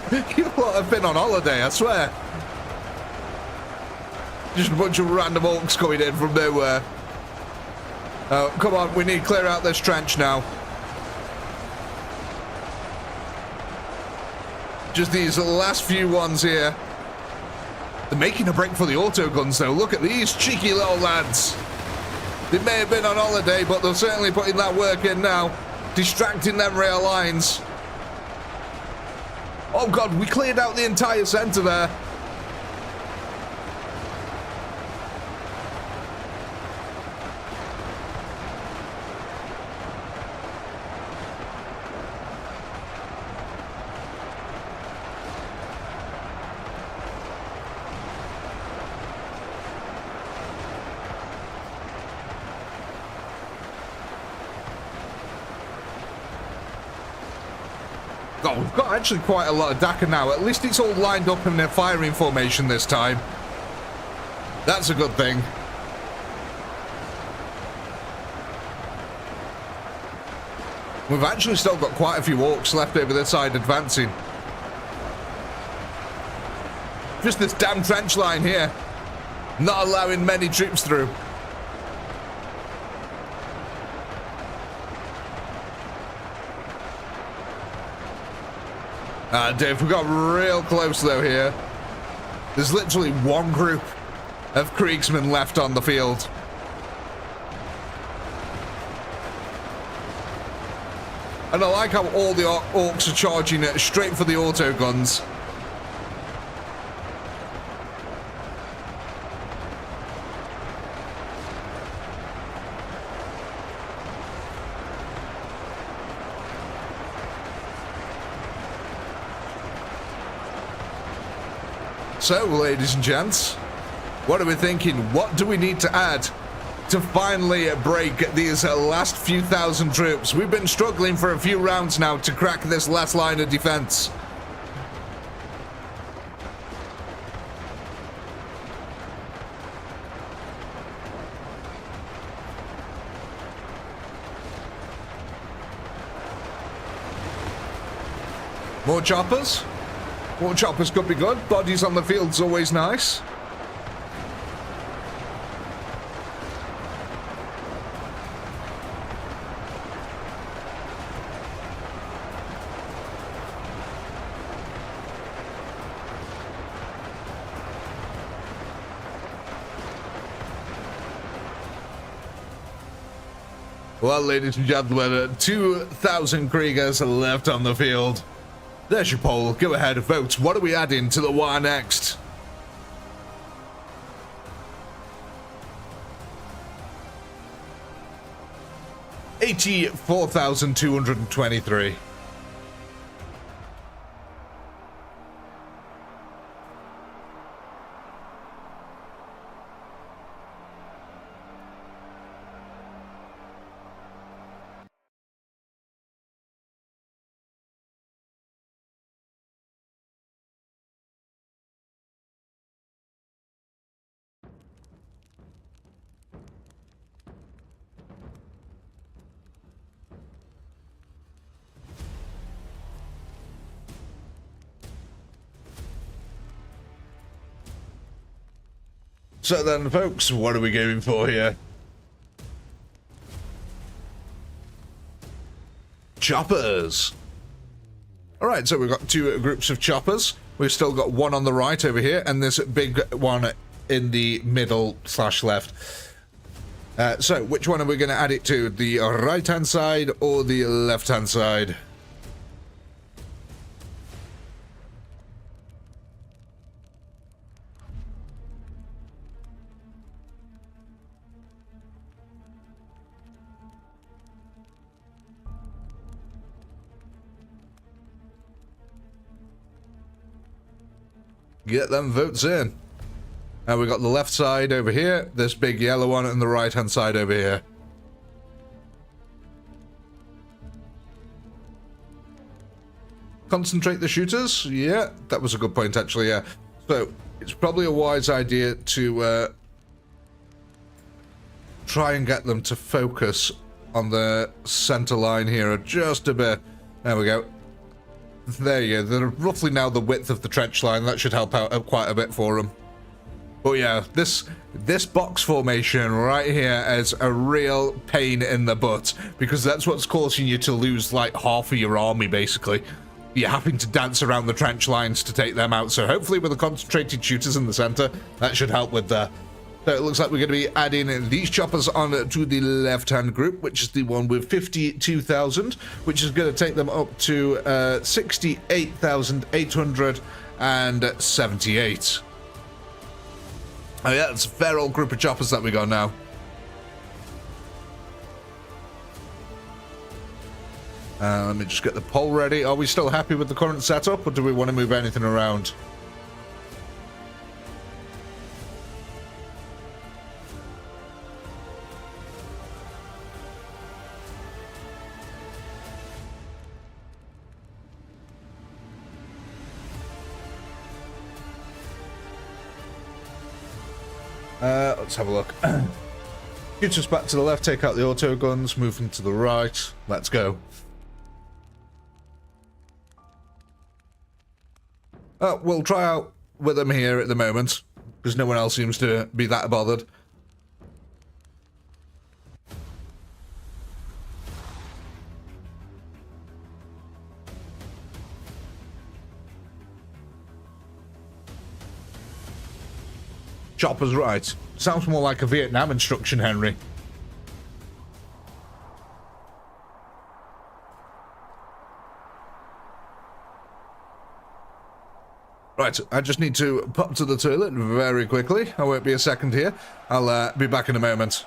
lot have been on holiday, I swear. Just a bunch of random orcs coming in from nowhere. Oh, come on, we need to clear out this trench now. Just these last few ones here. They're making a break for the autoguns, though. Look at these cheeky little lads. They may have been on holiday, but they're certainly putting that work in now. Distracting them rail lines. Oh, God, we cleared out the entire center there. Oh, we've got actually quite a lot of DAC now. At least it's all lined up in their firing formation this time. That's a good thing. We've actually still got quite a few orcs left over this side advancing. Just this damn trench line here. Not allowing many troops through. Dave, we got real close though here. There's literally one group of Kriegsmen left on the field. And I like how all the orcs are charging it straight for the autoguns. So, ladies and gents, what are we thinking? What do we need to add to finally break these last few thousand troops? We've been struggling for a few rounds now to crack this last line of defense. More choppers? More choppers could be good. Bodies on the field's always nice. Well, ladies and gentlemen, 2,000 Kriegers left on the field. There's your poll. Go ahead, vote. What are we adding to the Waaagh next? $84,223. So then, folks, what are we going for here? Choppers. Alright, so we've got two groups of choppers. We've still got one on the right over here, and this big one in the middle / left. So, which one are we going to add it to? The right-hand side or the left-hand side? Get them votes in. And we got the left side over here, this big yellow one, and the right hand side over here. Concentrate the shooters? Yeah, that was a good point actually, yeah. So, it's probably a wise idea to try and get them to focus on the center line here just a bit. There we go. There you go. They're roughly now the width of the trench line. That should help out quite a bit for them. But yeah, this box formation right here is a real pain in the butt, because that's what's causing you to lose like half of your army, basically. You're having to dance around the trench lines to take them out, so hopefully with the concentrated shooters in the center, that should help with that. So it looks like we're going to be adding these choppers on to the left-hand group, which is the one with 52,000, which is going to take them up to 68,878. Oh yeah, it's a fair old group of choppers that we got now. Let me just get the poll ready. Are we still happy with the current setup, or do we want to move anything around? Let's have a look. Shoot us back to the left, take out the auto guns, move them to the right. Let's go. We'll try out with them here at the moment, because no one else seems to be that bothered. Chopper's right. Sounds more like a Vietnam instruction, Henry. Right, I just need to pop to the toilet very quickly. I won't be a second here. I'll be back in a moment.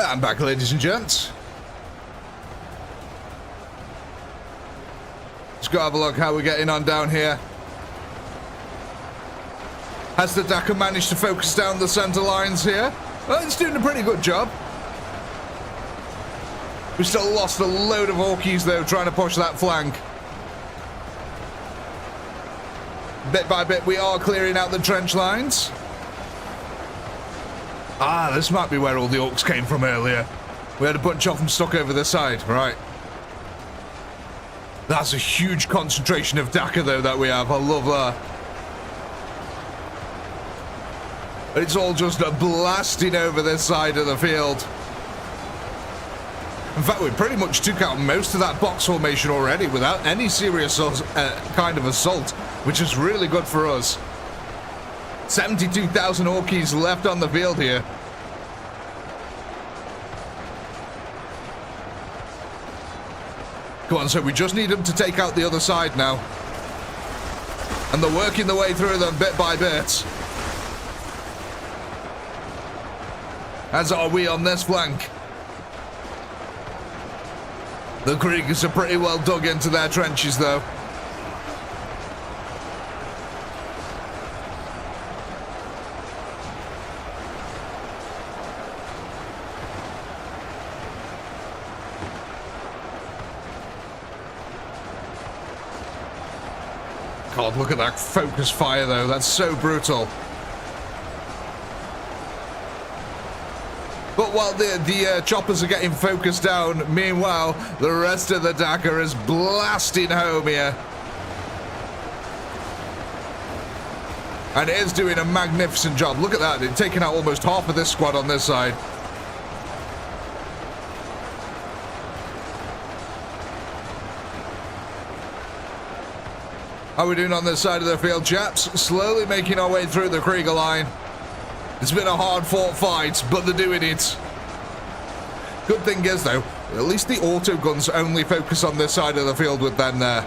I'm back, ladies and gents. Let's go have a look how we're getting on down here. Has the Dakar managed to focus down the center lines here? Well, it's doing a pretty good job. We still lost a load of Orkies, though, trying to push that flank. Bit by bit, we are clearing out the trench lines. Ah, this might be where all the Orcs came from earlier. We had a bunch of them stuck over the side, right. That's a huge concentration of Dakar, though, that we have. I love that. It's all just blasting over this side of the field. In fact, we pretty much took out most of that box formation already without any serious kind of assault, which is really good for us. 72,000 Orkies left on the field here. Go on, so we just need them to take out the other side now. And they're working their way through them bit by bit. As are we on this flank. The Kriegers are pretty well dug into their trenches, though. God, look at that focus fire, though. That's so brutal. But while the choppers are getting focused down, meanwhile, the rest of the Dakar is blasting home here. And it is doing a magnificent job. Look at that. It's taking out almost half of this squad on this side. How are we doing on this side of the field, chaps? Slowly making our way through the Krieger line. It's been a hard-fought fight, but they're doing it. Good thing is, though, at least the auto guns only focus on this side of the field with them there.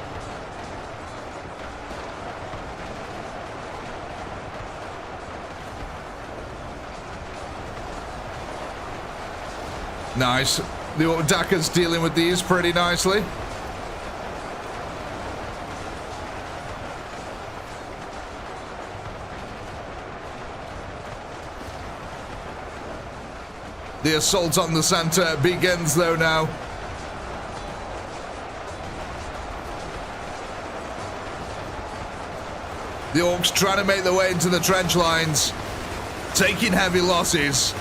Nice. The Dakar's dealing with these pretty nicely. The assault on the center begins, though, now. The Orcs trying to make their way into the trench lines, taking heavy losses,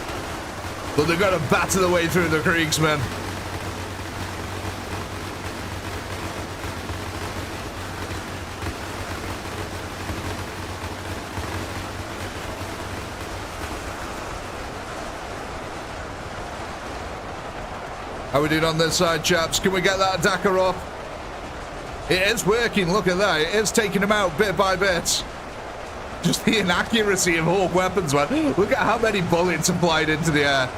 but they've got to batter their way through the Kriegsmen. How are we doing on this side, chaps? Can we get that Dakar up? It is working, look at that. It is taking them out bit by bit. Just the inaccuracy of Orc weapons, man. Look at how many bullets are flying into the air.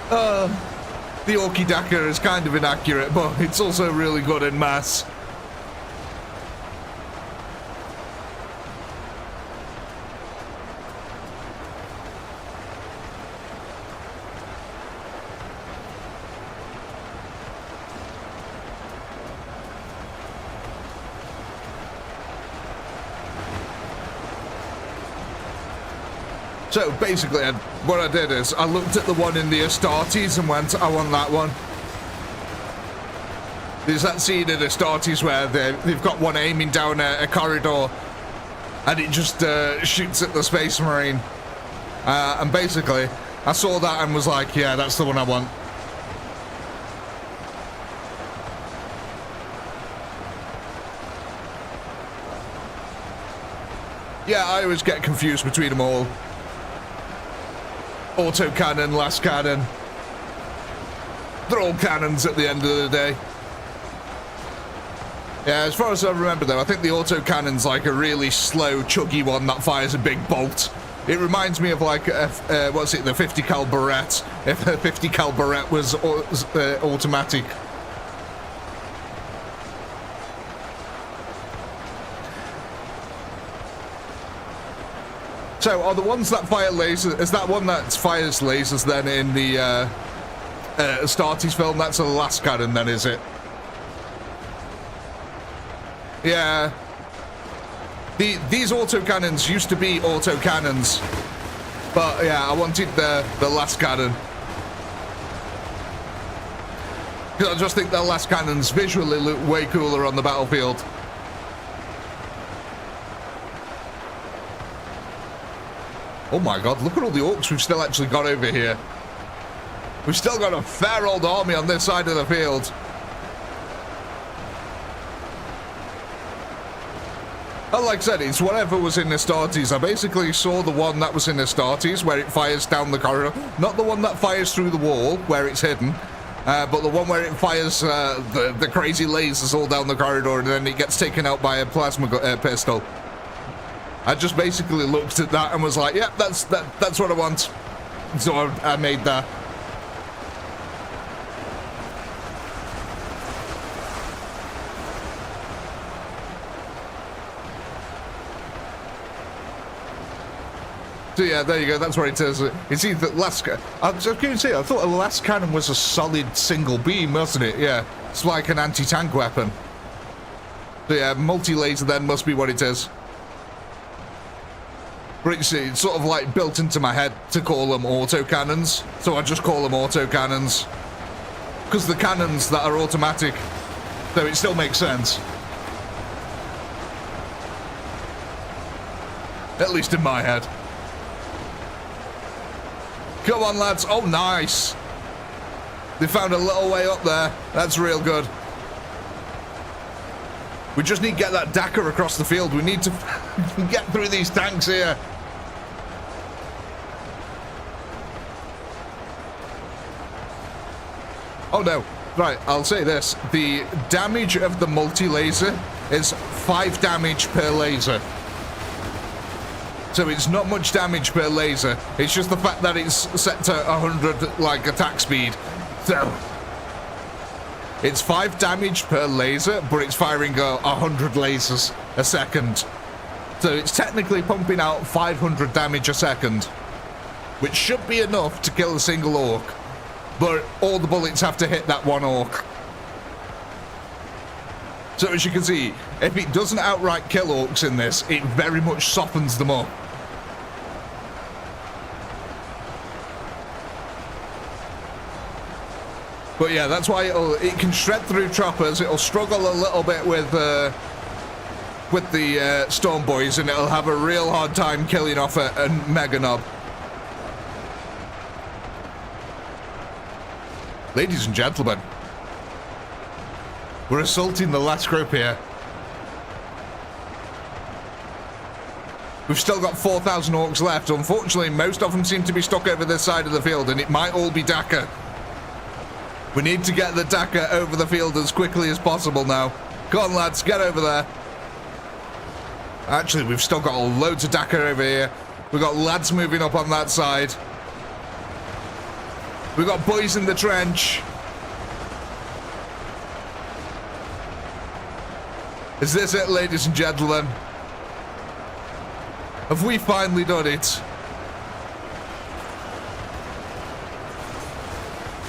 The Orky Dakar is kind of inaccurate, but it's also really good in mass. So basically, what I did is I looked at the one in the Astartes and went, I want that one. There's that scene in Astartes where they've got one aiming down a corridor and it just shoots at the Space Marine. And basically, I saw that and was like, yeah, that's the one I want. Yeah, I always get confused between them all. Auto cannon, last cannon. They're all cannons at the end of the day. Yeah, as far as I remember though, I think the auto cannon's like a really slow, chuggy one that fires a big bolt. It reminds me of like, what's it, the 50 cal Barrett, if the 50 cal Barrett was automatic. So, are the ones that fire lasers... Is that one that fires lasers then in the Astartes film? That's the last cannon then, is it? Yeah. These autocannons used to be autocannons. But, yeah, I wanted the last cannon. Because I just think the last cannons visually look way cooler on the battlefield. Oh my god, look at all the orcs we've still actually got over here. We've still got a fair old army on this side of the field. And like I said, it's whatever was in Astartes. I basically saw the one that was in Astartes, where it fires down the corridor. Not the one that fires through the wall, where it's hidden. But the one where it fires the crazy lasers all down the corridor, and then it gets taken out by a plasma pistol. I just basically looked at that and was like, yep, that's what I want. So I made that. So yeah, there you go, that's where it is. It's either last... I was going to say, I thought the last cannon was a solid single beam, wasn't it? Yeah, it's like an anti-tank weapon. So yeah, multi-laser then must be what it is. But it's sort of like built into my head to call them autocannons. So I just call them autocannons. Because the cannons that are automatic, so it still makes sense. At least in my head. Come on, lads. Oh, nice. They found a little way up there. That's real good. We just need to get that Dakar across the field. We need to get through these tanks here. Oh, no. Right, I'll say this. The damage of the multi-laser is 5 damage per laser. So it's not much damage per laser. It's just the fact that it's set to 100, like, attack speed. So it's 5 damage per laser, but it's firing 100 lasers a second. So it's technically pumping out 500 damage a second, which should be enough to kill a single orc. But all the bullets have to hit that one orc. So as you can see, if it doesn't outright kill orcs in this, it very much softens them up. But yeah, that's why it can shred through choppers. It'll struggle a little bit with the Storm Boys, and it'll have a real hard time killing off a Mega Knob. Ladies and gentlemen, we're assaulting the last group here. We've still got 4,000 orcs left. Unfortunately, most of them seem to be stuck over this side of the field, and it might all be Dakar. We need to get the Dakar over the field as quickly as possible now. Come on, lads, get over there. Actually, we've still got loads of Dakar over here. We've got lads moving up on that side. We've got boys in the trench. Is this it, ladies and gentlemen? Have we finally done it?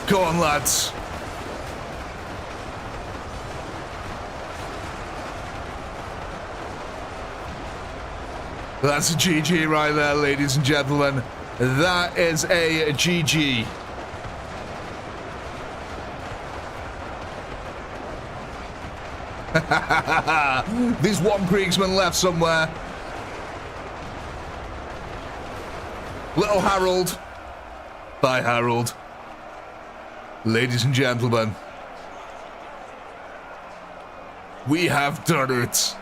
Go on, lads. That's a GG right there, ladies and gentlemen. That is a GG. There's one Kriegsman left somewhere. Little Harold. Bye, Harold. Ladies and gentlemen, we have done it.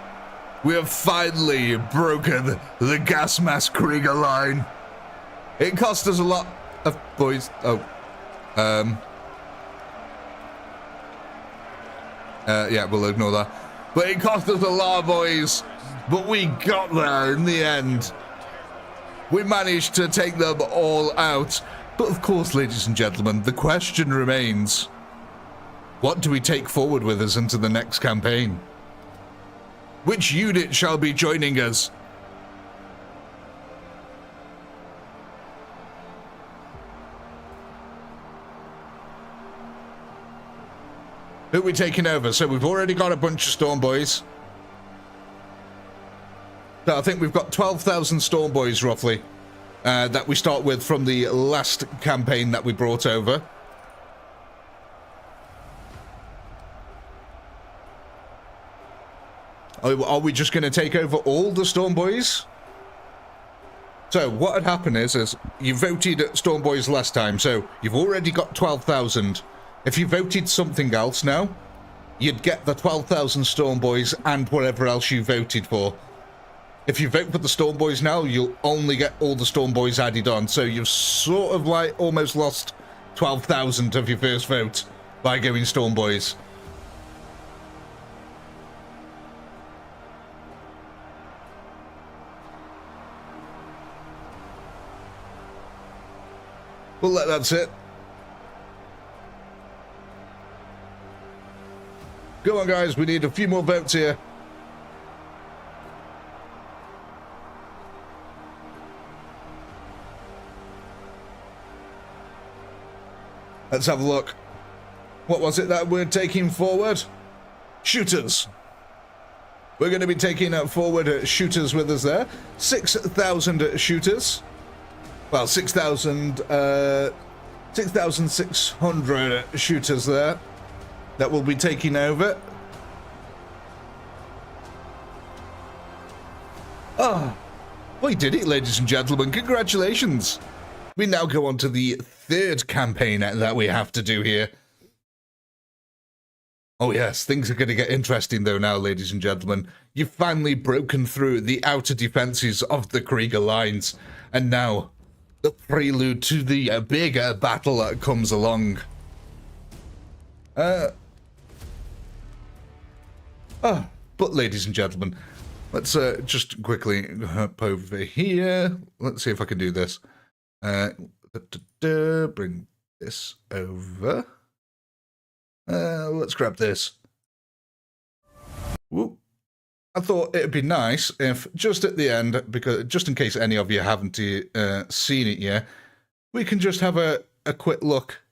We have finally broken the gas mask Krieger line. It cost us a lot of boys. Yeah, we'll ignore that. But it cost us a lot, boys. But we got there in the end. We managed to take them all out. But of course, ladies and gentlemen, the question remains, what do we take forward with us into the next campaign? Which unit shall be joining us? Who are we taking over? So we've already got a bunch of Storm Boys. So I think we've got 12,000 Storm Boys, roughly, that we start with from the last campaign that we brought over. Are we just going to take over all the Storm Boys? So what had happened is you voted Storm Boys last time, so you've already got 12,000. If you voted something else now, you'd get the 12,000 Storm Boys and whatever else you voted for. If you vote for the Storm Boys now, you'll only get all the Storm Boys added on. So you've sort of like almost lost 12,000 of your first vote by going Storm Boys. Well, that's it. Go on, guys. We need a few more votes here. Let's have a look. What was it that we're taking forward? Shooters. We're going to be taking forward shooters with us there. 6,000 shooters. Well, 6,600 shooters there that will be taking over. Ah, we did it, ladies and gentlemen. Congratulations. We now go on to the third campaign that we have to do here. Oh yes, things are going to get interesting though now, ladies and gentlemen. You've finally broken through the outer defenses of the Krieger lines, and now the prelude to the bigger battle that comes along. But ladies and gentlemen, let's just quickly hop over here. Let's see if I can do this. Bring this over. Let's grab this. Whoop. I thought it'd be nice if just at the end, because just in case any of you haven't seen it yet, we can just have a quick look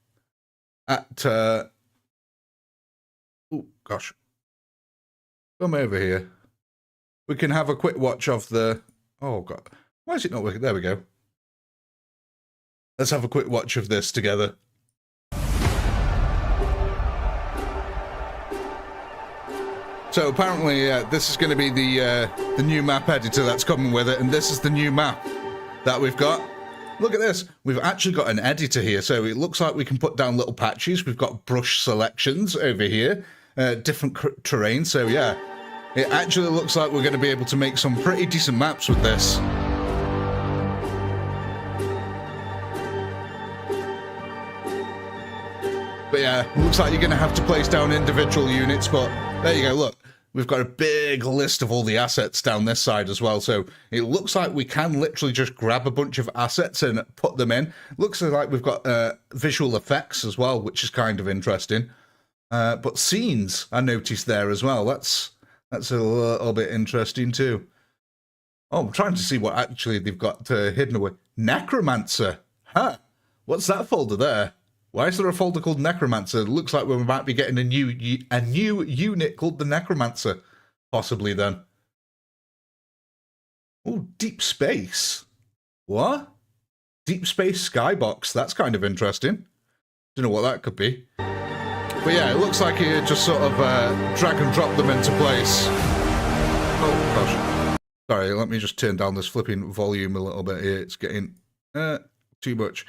at. Oh gosh, come over here. We can have a quick watch of the. Oh god, why is it not working? There we go. Let's have a quick watch of this together. So apparently this is going to be the new map editor that's coming with it, and this is the new map that we've got. Look at this. We've actually got an editor here, so it looks like we can put down little patches. We've got brush selections over here, different terrain, so yeah. It actually looks like we're going to be able to make some pretty decent maps with this. But yeah, looks like you're going to have to place down individual units, but there you go, look. We've got a big list of all the assets down this side as well, so it looks like we can literally just grab a bunch of assets and put them in. Looks like we've got visual effects as well, which is kind of interesting. But scenes, I noticed there as well. That's a little bit interesting too. Oh, I'm trying to see what actually they've got hidden away. Necromancer. Huh. What's that folder there? Why is there a folder called Necromancer? It looks like we might be getting a new unit called the Necromancer. Possibly then. Oh, Deep Space. What? Deep Space Skybox. That's kind of interesting. Don't know what that could be. But yeah, it looks like you just sort of drag and drop them into place. Oh, gosh. Sorry, let me just turn down this flipping volume a little bit here. It's getting too much.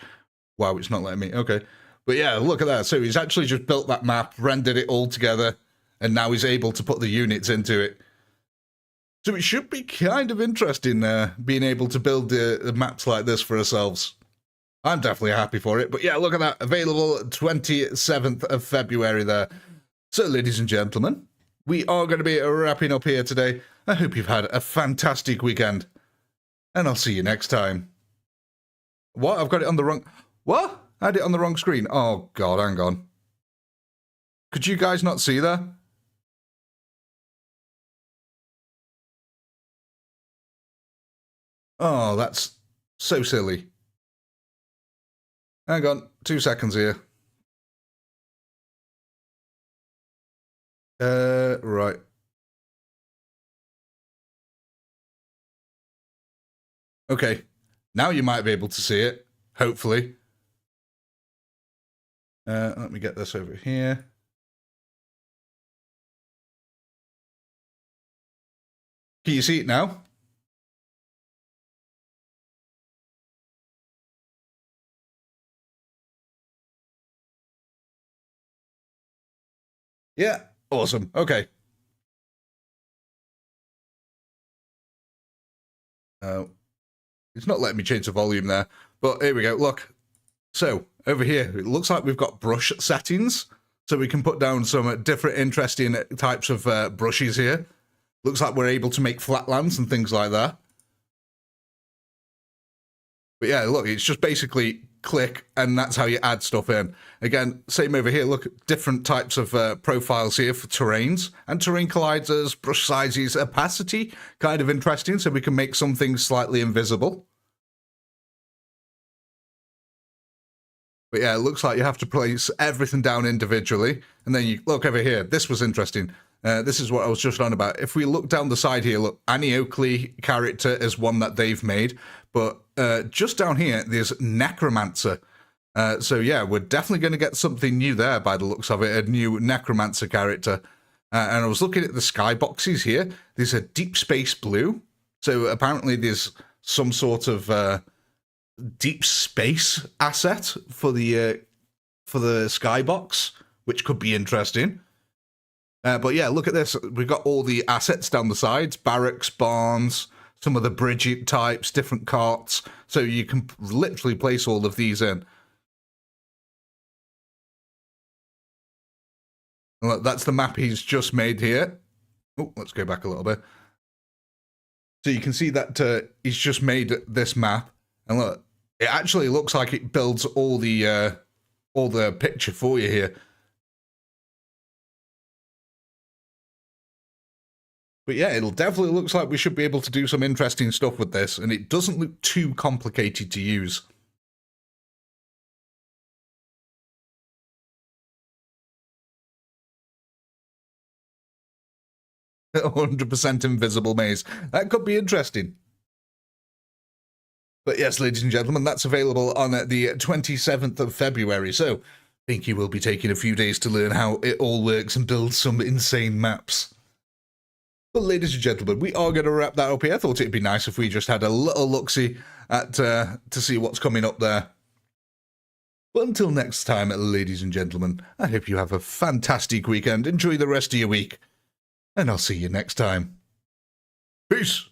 Wow, it's not letting me. Okay. But yeah, look at that. So he's actually just built that map, rendered it all together, and now he's able to put the units into it. So it should be kind of interesting being able to build maps like this for ourselves. I'm definitely happy for it. But yeah, look at that. Available 27th of February there. So ladies and gentlemen, we are going to be wrapping up here today. I hope you've had a fantastic weekend. And I'll see you next time. What? I've got it on the wrong... What? I had it on the wrong screen. Oh, God, hang on. Could you guys not see that? Oh, that's so silly. Hang on, 2 seconds here. Right. Okay. Now you might be able to see it, hopefully. Let me get this over here. Can you see it now? Yeah. Awesome. Okay. It's not letting me change the volume there, but here we go. Look. So over here, it looks like we've got brush settings. So we can put down some different interesting types of brushes here. Looks like we're able to make flatlands and things like that. But yeah, look, it's just basically click, and that's how you add stuff in. Again, same over here. Look, different types of profiles here for terrains and terrain colliders, brush sizes, opacity. Kind of interesting, so we can make some things slightly invisible. But yeah, it looks like you have to place everything down individually. And then you look over here. This was interesting. This is what I was just on about. If we look down the side here, look, Annie Oakley character is one that they've made. But just down here, there's Necromancer. So yeah, we're definitely going to get something new there by the looks of it, a new Necromancer character. And I was looking at the skyboxes here. There's a deep space blue. So apparently there's some sort of deep space asset for the skybox, which could be interesting. But yeah, look at this. We've got all the assets down the sides, barracks, barns, some of the bridge types, different carts. So you can literally place all of these in. And look, that's the map he's just made here. Oh, let's go back a little bit. So you can see that he's just made this map. And look, it actually looks like it builds all the picture for you here. But yeah, it'll definitely looks like we should be able to do some interesting stuff with this, and it doesn't look too complicated to use. A 100% invisible maze. That could be interesting. But yes, ladies and gentlemen, that's available on the 27th of February, so I think you will be taking a few days to learn how it all works and build some insane maps. But ladies and gentlemen, we are going to wrap that up here. I thought it'd be nice if we just had a little look-see at to see what's coming up there. But until next time, ladies and gentlemen, I hope you have a fantastic weekend. Enjoy the rest of your week, and I'll see you next time. Peace!